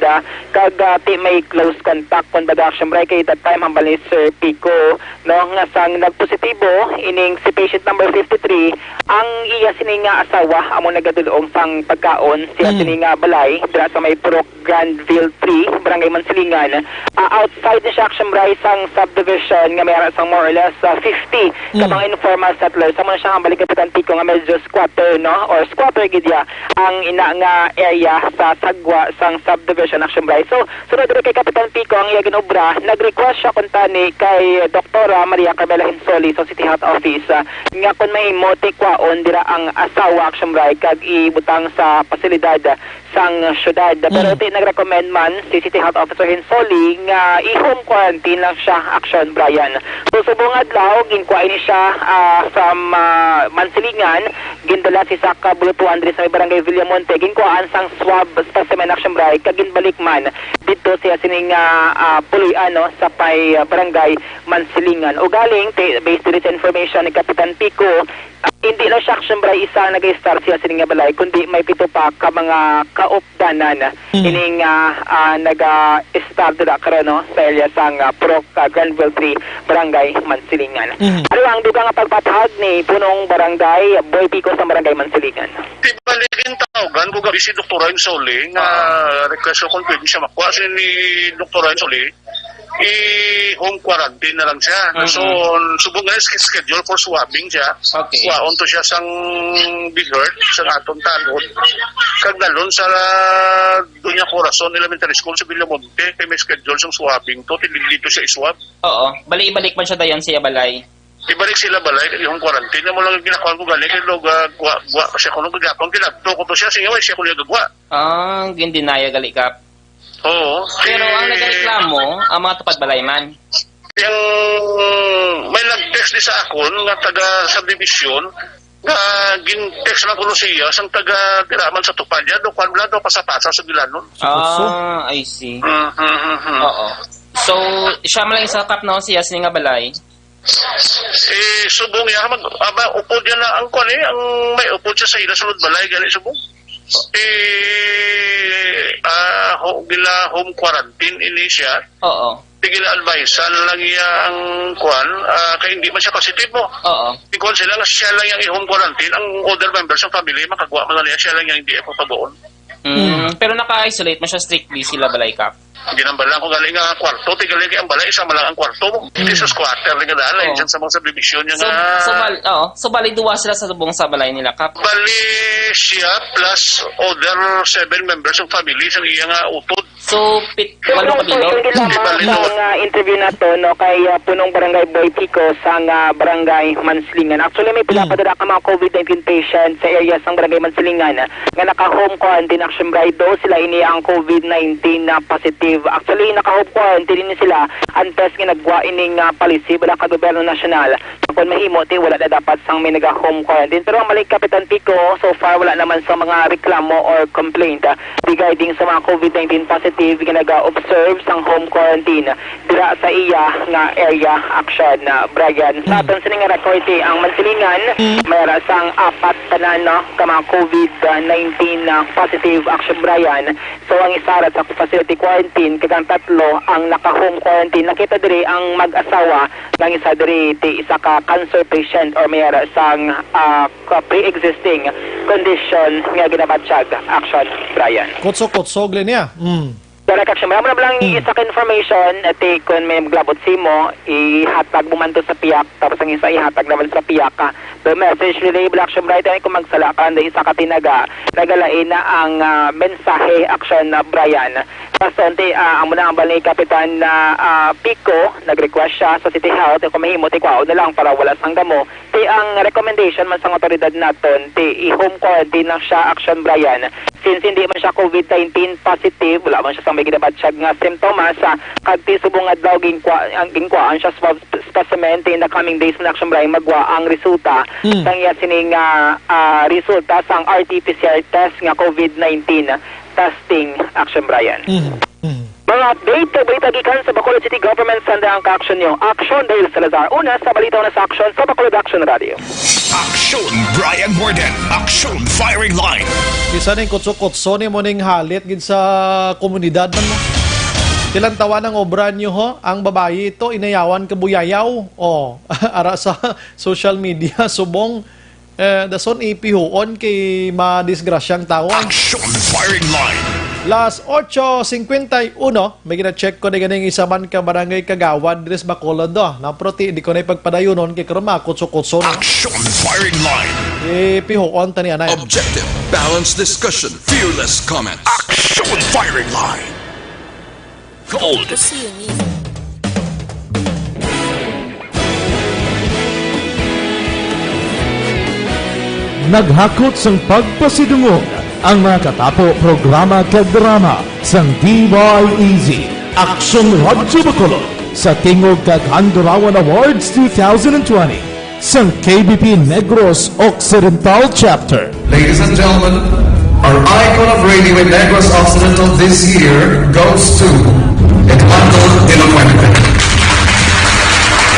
S13: kag may close contact kun baga action Bray kay that time ang balik Sir Pico no nga sang nagpositibo ining si patient number 53 ang iya sining asawa amo nagadulong sang pagkaon siya sining balay dira sa may Purok Grandville 3 barangay Mansilingan outside ni siya action Bray sang subdivision nga mayroon sang more or less 50 katong informal settlers sa mga siyang balik Kapitan Pico nga medyo squatter no or squatter gidya ang ina nga area sa sagwa sang subdivision action Bray. So sunod kay Kapitan Pico ang iya ginobra nag-request siya kuntani kay Dr. Maria Carmela Hinsoli sa City Health Office nga kung may mote kwaon dira ang asawa action right kag ibutang sa pasilidad sang syudad. Pero ti nag-recommend man si City Health Officer Hinsoli nga i-home quarantine lang siya action Brian. So subong adlaw ginkuha ini siya from Mansilingan, gindala si Saka Bulutuan diri sa barangay Villamonte, ginkuhaan sang swab specimen action right kag ginbalik man dito siya sining puloy-an sa pay barangay Mansilingan. O galing based dito sa information ni Kapitan Pico, hindi lang siya action bray isa nag-start siya sining balay kundi may pito pa ka mga kaupdanan ining nag-start dira karon sa area sang Purok Granville 3 barangay Mansilingan. Ano ang dugang pagpatahag ni punong barangay Boy Pico sa barangay Mansilingan?
S10: Ibaligin tawagan ko gabi si Dr. Ryan Soli nga request ko kung pwede siya makuha si ni Dr. Ryan Soli i-home quarantine na lang siya. So, subong nga schedule for swabbing siya. Kuhaon to siya sang Bihurt, sang atong tanod. Kag dalon sa Dunya Corazon Elementary School sa Villamonte, kay may schedule sang swabbing to, dito siya iswab.
S15: Oo, balik-balik man siya dayon siya balay.
S10: Ibalik sila balay, yung quarantine na mo lang ginakuha ko galing, kay gwa kasi kung nagagapang kinagto ko to siya, singaway siya kung nagagwa.
S15: Gindinaya gali ka.
S10: Oo.
S15: Pero ang nagreklamo, ang mga tupad balay man.
S10: Yung may nag-text di sa akon nga taga subdivision nga gin-text lang ko siya sang taga Diraman sa Tupadya do kwan bla do pasapasa sa Gilanon.
S15: I see. Oo. So, siya man lang sa kap no siya sini nga balay.
S10: Subong ya upod yan na ang kwan ang may upod siya sa ila sulod balay gali subong. Gila home quarantine ini siya.
S15: Oo.
S10: Tigila advisean lang iya ang kwan kaya hindi man siya positive mo.
S15: Oo.
S10: Ikaw sila nga siya lang yung i-home quarantine, ang other members ng family makagawa man niya siya lang yung hindi ako pagoon.
S15: Pero naka-isolate man siya strictly sila balay ka.
S10: Hindi nang balang kung galing nga kwarto, tigaling kay ang balay isa malang ang kwarto mo. Hindi sa squatter rin nga dala dyan sa mga subdivision niya nga.
S15: So bali duwa sila sa subong sa balay nila kap.
S10: Bali siya plus other 7 members ng family sa iya nga utod.
S15: So, walo ka bilog?
S13: Ang interview na to no, kay punong barangay Boy Pico sa barangay Mansilingan. Actually, may pinapadala ka mga COVID-19 patients sa area ng barangay Mansilingan nga naka-home quarantine action right do sila ini ang COVID-19 na positive. Actually, naka-home quarantine ini sila ang test nga nagwa ining policy bala ka gobyerno nasyonal. Kung mahimo, wala na dapat sang may nag-home quarantine. Pero ang malik Kapitan Pico, so far wala naman sa mga reklamo or complaint regarding sa mga COVID-19 positive ginaga-observe sang home quarantine dira sa iya nga area action na Brian. Sa aton sining record ang Mansilingan mayroon sang 4 tanan ka mga COVID-19 positive action Brian. So ang isa ra sa facility quarantine kagang 3 ang naka-home quarantine. Nakita diri ang mag-asawa ng isa diri ti isa ka cancer patient or mayroon sang pre-existing condition nga ginabatsyag action Brian.
S4: Kutso-kutsog niya.
S13: Dara kaksyon, marami na lang isa ka information at kung may maglabot si mo, ihatag mo man to sa piyak, tapos ang isa ihatag naman sa piyak ka. The message relay action right kung magsala ka na isa ka tinaga, nagalain na ang mensahe action na Brian. Pasonte, ang muna ang balay Kapitan Pico, nag-request siya sa City Health, kung mahimo, tikwao na lang para wala sang damo. Ang recommendation man sa otoridad natin, i-home quarantine lang siya action Brian. Since hindi man siya COVID-19 positive, wala man siya sa may ginabatsyag nga simptomas, kagti subong adlaw ginkwaan siya swab specimen in the coming days na action Brian magwa ang resulta sang iya sining resulta sang RT-PCR test nga COVID-19 testing action Brian. Mga update, balita gikan sa Bacolod City Government sanda ang ka-action nyo. Action Dale Salazar. Una sa balita na sa action sa Bacolod Action Radio.
S3: Action Brian Borden. Action Firing Line.
S4: Isa ning kutsukotso ni mo ning halit gid sa komunidad man mo. Kilang tawa ng obra nyo ho, ang babae ito inayawan kabuyayaw. Ara sa social media, subong dason ipihuon kay madisgrasyang tao.
S3: Action Firing Line.
S4: Las 8:51, may gina-check ko na ganing isa man ka barangay Kagawad, Dres Bacolod do. Naproti, di ko na ipagpadayonon kay karama, kutso-kutso na.
S3: Action Firing Line.
S4: Pihuon tani anay.
S1: Objective, balanced discussion, fearless comment.
S3: Action Firing Line. Gold.
S16: naghakot sang pagpasidungog ang mga katapo programa kag drama sang DYEZ Aksyon Radyo Bacolod sa Tingog kag Handurawan Awards 2020 sang KBP Negros Occidental Chapter.
S1: Ladies and gentlemen, our icon of radio in Negros Occidental this year goes to Eduardo de la Fuente.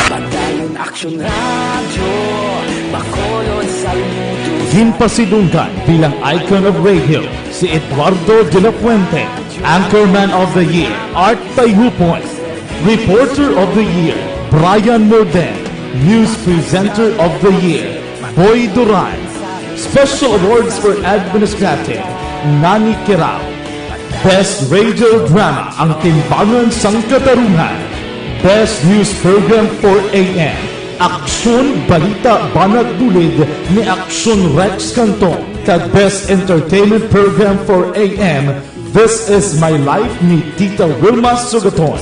S7: Padayon Aksyon Radyo Bacolod saludo.
S16: Ginpasidunggan bilang icon of radio si Eduardo de la Fuente, Anchorman of the Year Art Tayhupoy, Reporter of the Year Brian Morden, News Presenter of the Year Boy Duran, Special Awards for Administrative Nani Kirao, Best Radio Drama ang Timbangan sang Katarungan, Best News Program for AM Aksyon Balita Banat Dulid ni Aksyon Rex Canton, kag Best Entertainment Program for AM This Is My Life ni Tita Wilma Sugaton.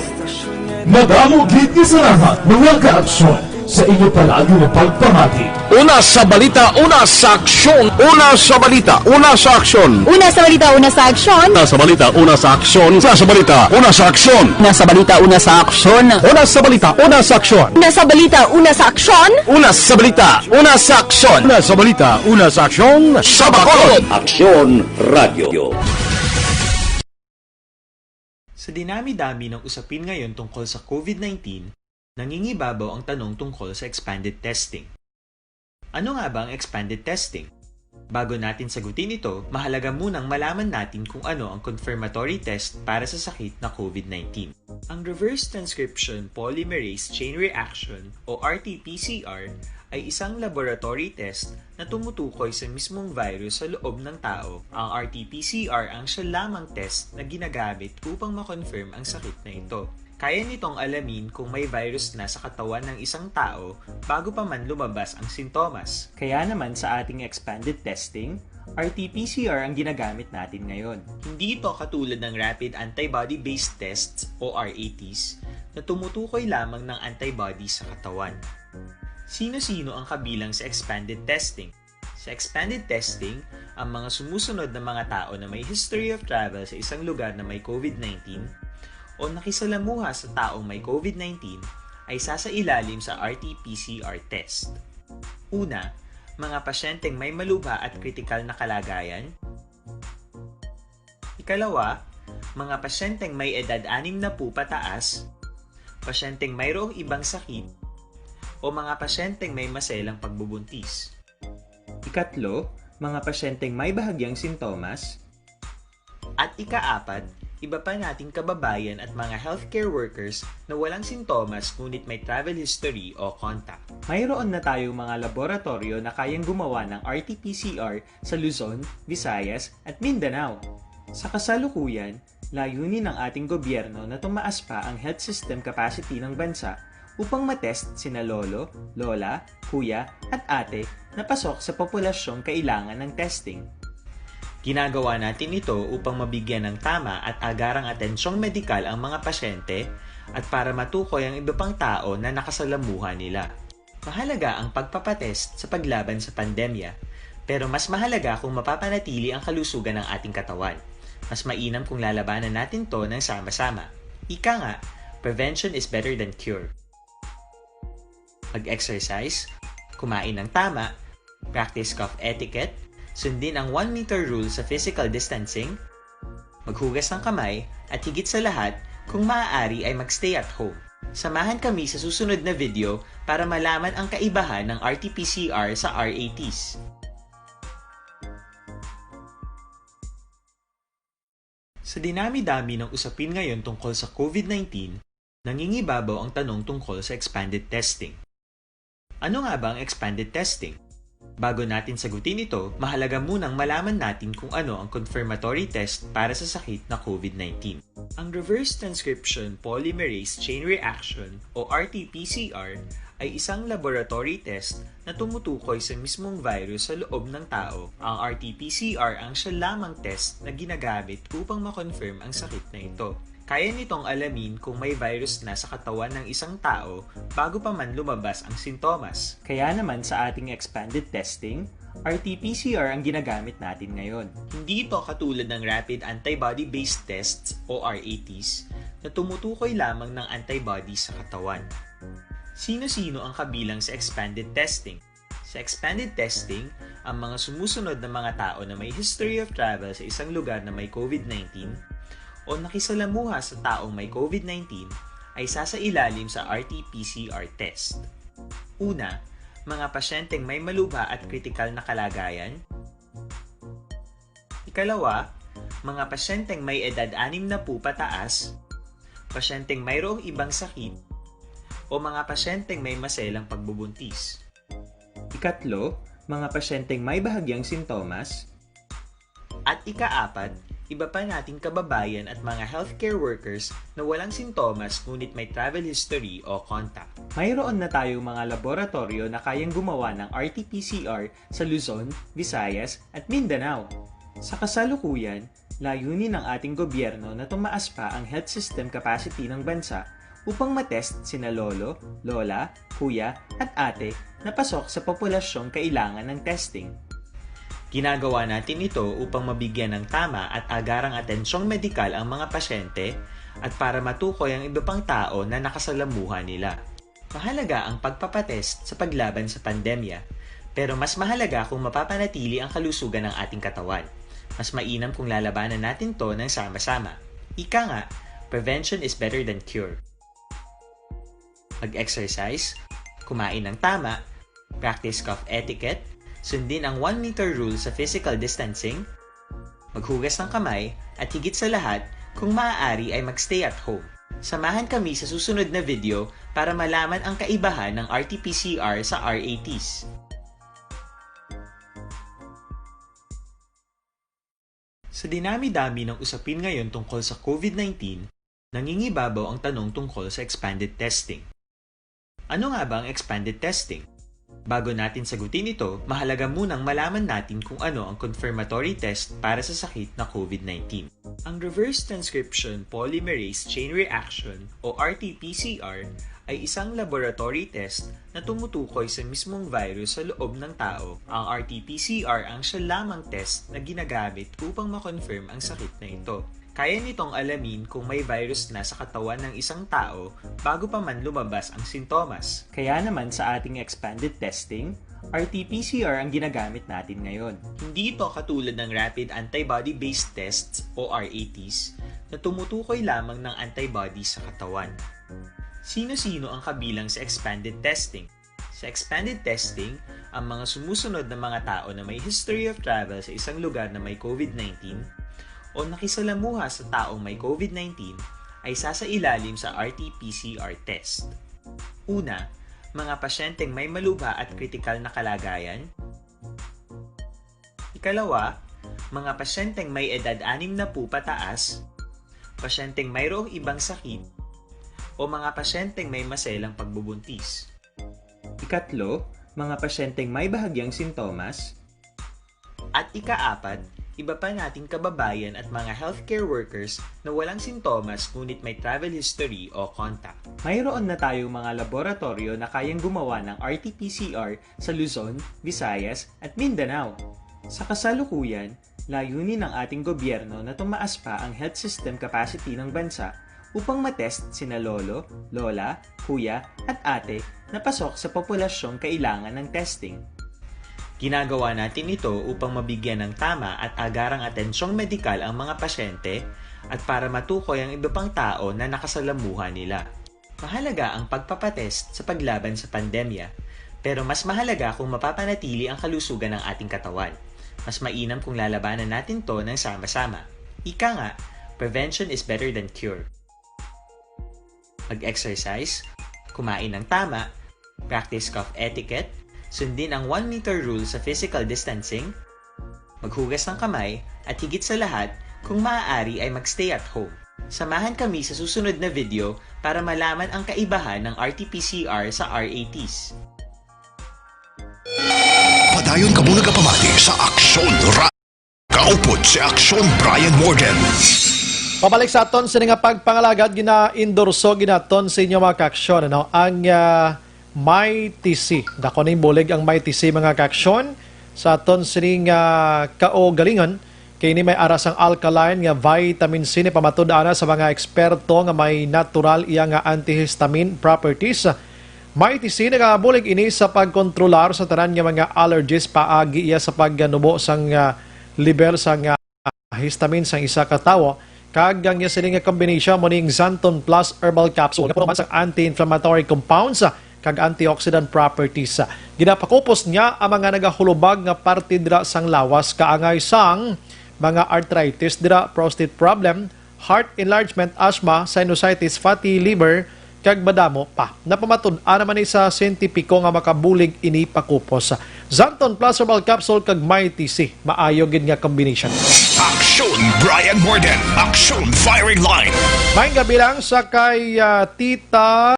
S16: Madamo gid ni salamat mga ka-aksyon sa inyo palagi na pagpamati.
S3: Una sa balita, una sa aksyon. Una sa balita, una sa aksyon.
S17: Una sa balita, una sa aksyon.
S3: Una sa balita, una sa aksyon. Una sa balita, una sa aksyon.
S17: Una sa balita, una sa aksyon.
S3: Una sa balita, una sa aksyon.
S17: Una sa balita, una sa aksyon.
S3: Una sa balita, una sa aksyon. Una sa balita, una sa aksyon. Sa Bacolod. Aksyon Radio.
S11: Sa dinami-dami ng usapin ngayon tungkol sa COVID-19, nangingibabaw ang tanong tungkol sa expanded testing. Ano nga ba ang expanded testing? Bago natin sagutin ito, mahalaga munang malaman natin kung ano ang confirmatory test para sa sakit na COVID-19. Ang reverse transcription polymerase chain reaction o RT-PCR ay isang laboratory test na tumutukoy sa mismong virus sa loob ng tao. Ang RT-PCR ang siya lamang test na ginagamit upang makonfirm ang sakit na ito. Kaya nitong alamin kung may virus na sa katawan ng isang tao bago pa man lumabas ang sintomas. Kaya naman sa ating expanded testing, RT-PCR ang ginagamit natin ngayon. Hindi ito katulad ng Rapid Antibody-Based Tests o RATs na tumutukoy lamang ng antibodies sa katawan. Sino-sino ang kabilang sa expanded testing? Sa expanded testing, ang mga sumusunod na mga tao na may history of travel sa isang lugar na may COVID-19 o nakisalamuha sa taong may COVID-19 ay sasailalim sa RT-PCR test. Una, mga pasyenteng may malubha at kritikal na kalagayan. Ikalawa, mga pasyenteng may edad 60 pataas, pasyenteng mayroong ibang sakit, o mga pasyenteng may maselang pagbubuntis. Ikatlo, mga pasyenteng may bahagyang sintomas. At ikaapat, iba pa nating kababayan at mga healthcare workers na walang sintomas ngunit may travel history o contact. Mayroon na tayong mga laboratorio na kayang gumawa ng RT-PCR sa Luzon, Visayas at Mindanao. Sa kasalukuyan, layunin ng ating gobyerno na tumaas pa ang health system capacity ng bansa upang matest sina lolo, lola, kuya at ate na pasok sa populasyong kailangan ng testing. Ginagawa natin ito upang mabigyan ng tama at agarang atensyong medikal ang mga pasyente at para matukoy ang iba pang tao na nakasalamuha nila. Mahalaga ang pagpapatest sa paglaban sa pandemya, pero mas mahalaga kung mapapanatili ang kalusugan ng ating katawan. Mas mainam kung lalabanan natin to ng sama-sama. Ika nga, prevention is better than cure. Mag-exercise, kumain ng tama, practice cough etiquette, sundin ang 1 meter rule sa physical distancing, maghugas ng kamay, at higit sa lahat, kung maaari ay magstay at home. Samahan kami sa susunod na video para malaman ang kaibahan ng RT-PCR sa RATs. Sa dinami-dami ng usapin ngayon tungkol sa COVID-19, nangingibabaw ang tanong tungkol sa expanded testing. Ano nga ba ang expanded testing? Bago natin sagutin ito, mahalaga munang malaman natin kung ano ang confirmatory test para sa sakit na COVID-19. Ang reverse transcription polymerase chain reaction o RT-PCR ay isang laboratory test na tumutukoy sa mismong virus sa loob ng tao. Ang RT-PCR ang siya lamang test na ginagamit upang makonfirm ang sakit na ito. Kaya nitong alamin kung may virus na sa katawan ng isang tao bago pa man lumabas ang sintomas. Kaya naman sa ating expanded testing, RT-PCR ang ginagamit natin ngayon. Hindi ito katulad ng Rapid Antibody-Based Tests o RATs na tumutukoy lamang ng antibodies sa katawan. Sino-sino ang kabilang sa expanded testing? Sa expanded testing, ang mga sumusunod na mga tao na may history of travel sa isang lugar na may COVID-19 o nakisalamuha sa taong may COVID-19 ay sasailalim sa RT-PCR test. Una, mga pasyenteng may malubha at kritikal na kalagayan. Ikalawa, mga pasyenteng may edad 60 pataas, pasyenteng mayroong ibang sakit, o mga pasyenteng may maselang pagbubuntis. Ikatlo, mga pasyenteng may bahagyang sintomas. At ikaapat, iba pa nating kababayan at mga healthcare workers na walang sintomas ngunit may travel history o contact. Mayroon na tayong mga laboratorio na kayang gumawa ng RT-PCR sa Luzon, Visayas at Mindanao. Sa kasalukuyan, layunin ng ating gobyerno na tumaas pa ang health system capacity ng bansa upang matest sina lolo, lola, kuya at ate na pasok sa populasyong kailangan ng testing. Ginagawa natin ito upang mabigyan ng tama at agarang atensyong medikal ang mga pasyente at para matukoy ang iba pang tao na nakasalamuha nila. Mahalaga ang pagpapatest sa paglaban sa pandemya, pero mas mahalaga kung mapapanatili ang kalusugan ng ating katawan. Mas mainam kung lalabanan natin to ng sama-sama. Ika nga, prevention is better than cure. Mag-exercise, kumain ng tama, practice cough etiquette, sundin ang 1 meter rule sa physical distancing, maghugas ng kamay, at higit sa lahat, kung maaari ay magstay at home. Samahan kami sa susunod na video para malaman ang kaibahan ng RT-PCR sa RATs. Sa dinami-dami ng usapin ngayon tungkol sa COVID-19, nangingibabaw ang tanong tungkol sa expanded testing. Ano nga ba ang expanded testing? Bago natin sagutin ito, mahalaga munang malaman natin kung ano ang confirmatory test para sa sakit na COVID-19. Ang reverse transcription polymerase chain reaction o RT-PCR ay isang laboratory test na tumutukoy sa mismong virus sa loob ng tao. Ang RT-PCR ang siya lamang test na ginagamit upang makonfirm ang sakit na ito. Kaya nitong alamin kung may virus na sa katawan ng isang tao bago pa man lumabas ang sintomas. Kaya naman sa ating expanded testing, RT-PCR ang ginagamit natin ngayon. Hindi ito katulad ng Rapid Antibody-Based Tests o RATs na tumutukoy lamang ng antibodies sa katawan. Sino-sino ang kabilang sa expanded testing? Sa expanded testing, ang mga sumusunod na mga tao na may history of travel sa isang lugar na may COVID-19 o nakisalamuha sa taong may COVID-19 ay sasailalim sa RT-PCR test. Una, mga pasyenteng may malubha at kritikal na kalagayan. Ikalawa, mga pasyenteng may edad 60 pataas, pasyenteng mayroong ibang sakit, o mga pasyenteng may maselang pagbubuntis. Ikatlo, mga pasyenteng may bahagyang sintomas. At ikaapat, iba pa nating kababayan at mga healthcare workers na walang sintomas ngunit may travel history o contact. Mayroon na tayong mga laboratorio na kayang gumawa ng RT-PCR sa Luzon, Visayas at Mindanao. Sa kasalukuyan, layunin ng ating gobyerno na tumaas pa ang health system capacity ng bansa upang matest sina lolo, lola, kuya at ate na pasok sa populasyong kailangan ng testing. Ginagawa natin ito upang mabigyan ng tama at agarang atensyong medikal ang mga pasyente at para matukoy ang iba pang tao na nakasalamuha nila. Mahalaga ang pagpapatest sa paglaban sa pandemya, pero mas mahalaga kung mapapanatili ang kalusugan ng ating katawan. Mas mainam kung lalabanan natin to ng sama-sama. Ika nga, prevention is better than cure. Mag-exercise, kumain ng tama, practice cough etiquette, sundin ang 1 meter rule sa physical distancing, maghugas ng kamay, at higit sa lahat, kung maaari ay magstay at home. Samahan kami sa susunod na video para malaman ang kaibahan ng RT-PCR sa RATs.
S3: Padayon ka muna kapamati sa Aksyon Kaupod si Aksyon Brian Morgan.
S4: Pabalik sa aton sa nga pagpangalagad, gina-endorso ginaton sa inyo mga kaaksyon. Ang MyTC. Dako na bulig ang MyTC mga kaaksyon sa aton sining kaugalingon kay ni may aras ang alkaline nga vitamin C ni pamatud ana sa mga eksperto nga may natural iya nga antihistamine properties. May TC nagabulig ini sa pagkontrolar sa tanan nga mga allergies paagi iya sa pagganubo sang level sang histamine sang isa ka tawo. Kag ang iya sining nga combination mo ning Xanthon Plus Herbal Capsule nga sa anti-inflammatory compounds kag antioxidant properties. Ginapakupos niya ang mga nagahulubag nga parte dira sang lawas kaangay sang mga arthritis dira, prostate problem, heart enlargement, asthma, sinusitis, fatty liver kag madamo pa. Napamatud-an naman ni sa siyentipiko nga makabulig ini pakupos. Xanthon Plus Herbal Capsule kag May TC maayo gid nga combination.
S3: Aksyon Brian Morden, Aksyon Firing Line.
S4: May gabi lang sa kay Tita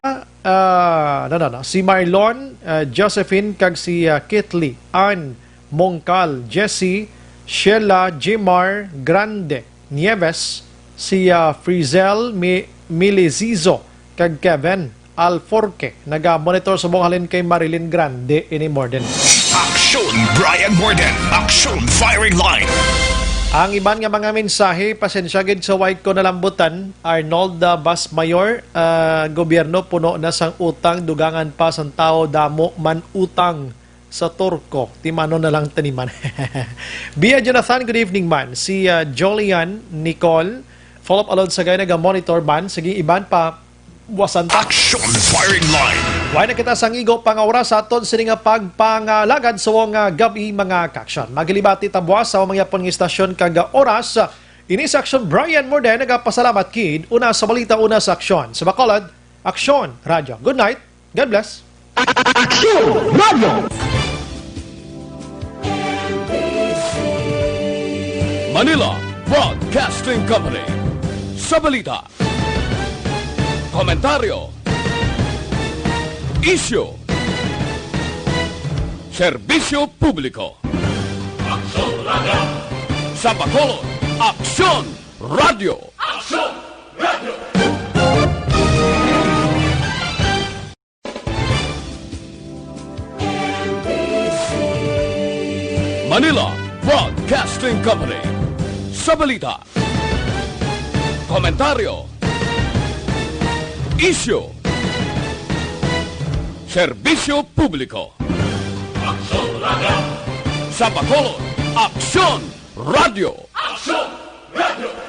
S4: si Marlon, Josephine kag si Kitli, Ann, Mongkal, Jessie, Sheila, Jimar, Grande, Nieves, si Frizel, Milizizo, kag Kevin Alforque. Naga-monitor sa halin kay Marilyn Grande ini Morden.
S3: Aksyon Brian Morden, Aksyon Firing Line.
S4: Ang iban nga mga mensahe, pasensya gid sa white ko nalambutan. Arnold Basmayor, gobyerno puno na sang utang, dugangan pa sang tao, damo man utang sa Turko. Timano na lang taniman. Bia Jonathan, good evening man. Si Jolian Nicole, follow up alod sa gaya naga-monitor man. Sige, iban pa, wasanta.
S3: Action Firing Line.
S4: Why na kita sangigo pangawra sa aton sini nga pagpangalagad sa mga gabi mga kaksyon. Magilibati tabwas sa mga yapon ng istasyon kag oras. Ini sa Aksyon Brian Morden nagapasalamat kid. Una sa balita, una sa aksyon. Sa Bacolod, Aksyon Radio. Good night. God bless.
S16: Aksyon Radio. Manila Broadcasting Company. Sa balita, komentaryo, isyu, serbisyo publiko. Aksyon Radio. Sa Bacolod, Aksyon Radio. Aksyon Radio. Manila Broadcasting Company. Sa balita, komentaryo, isyu, serbisyo publiko. Aksyon Radio. Sa Bacolod, Aksyon Radio. Aksyon Radio.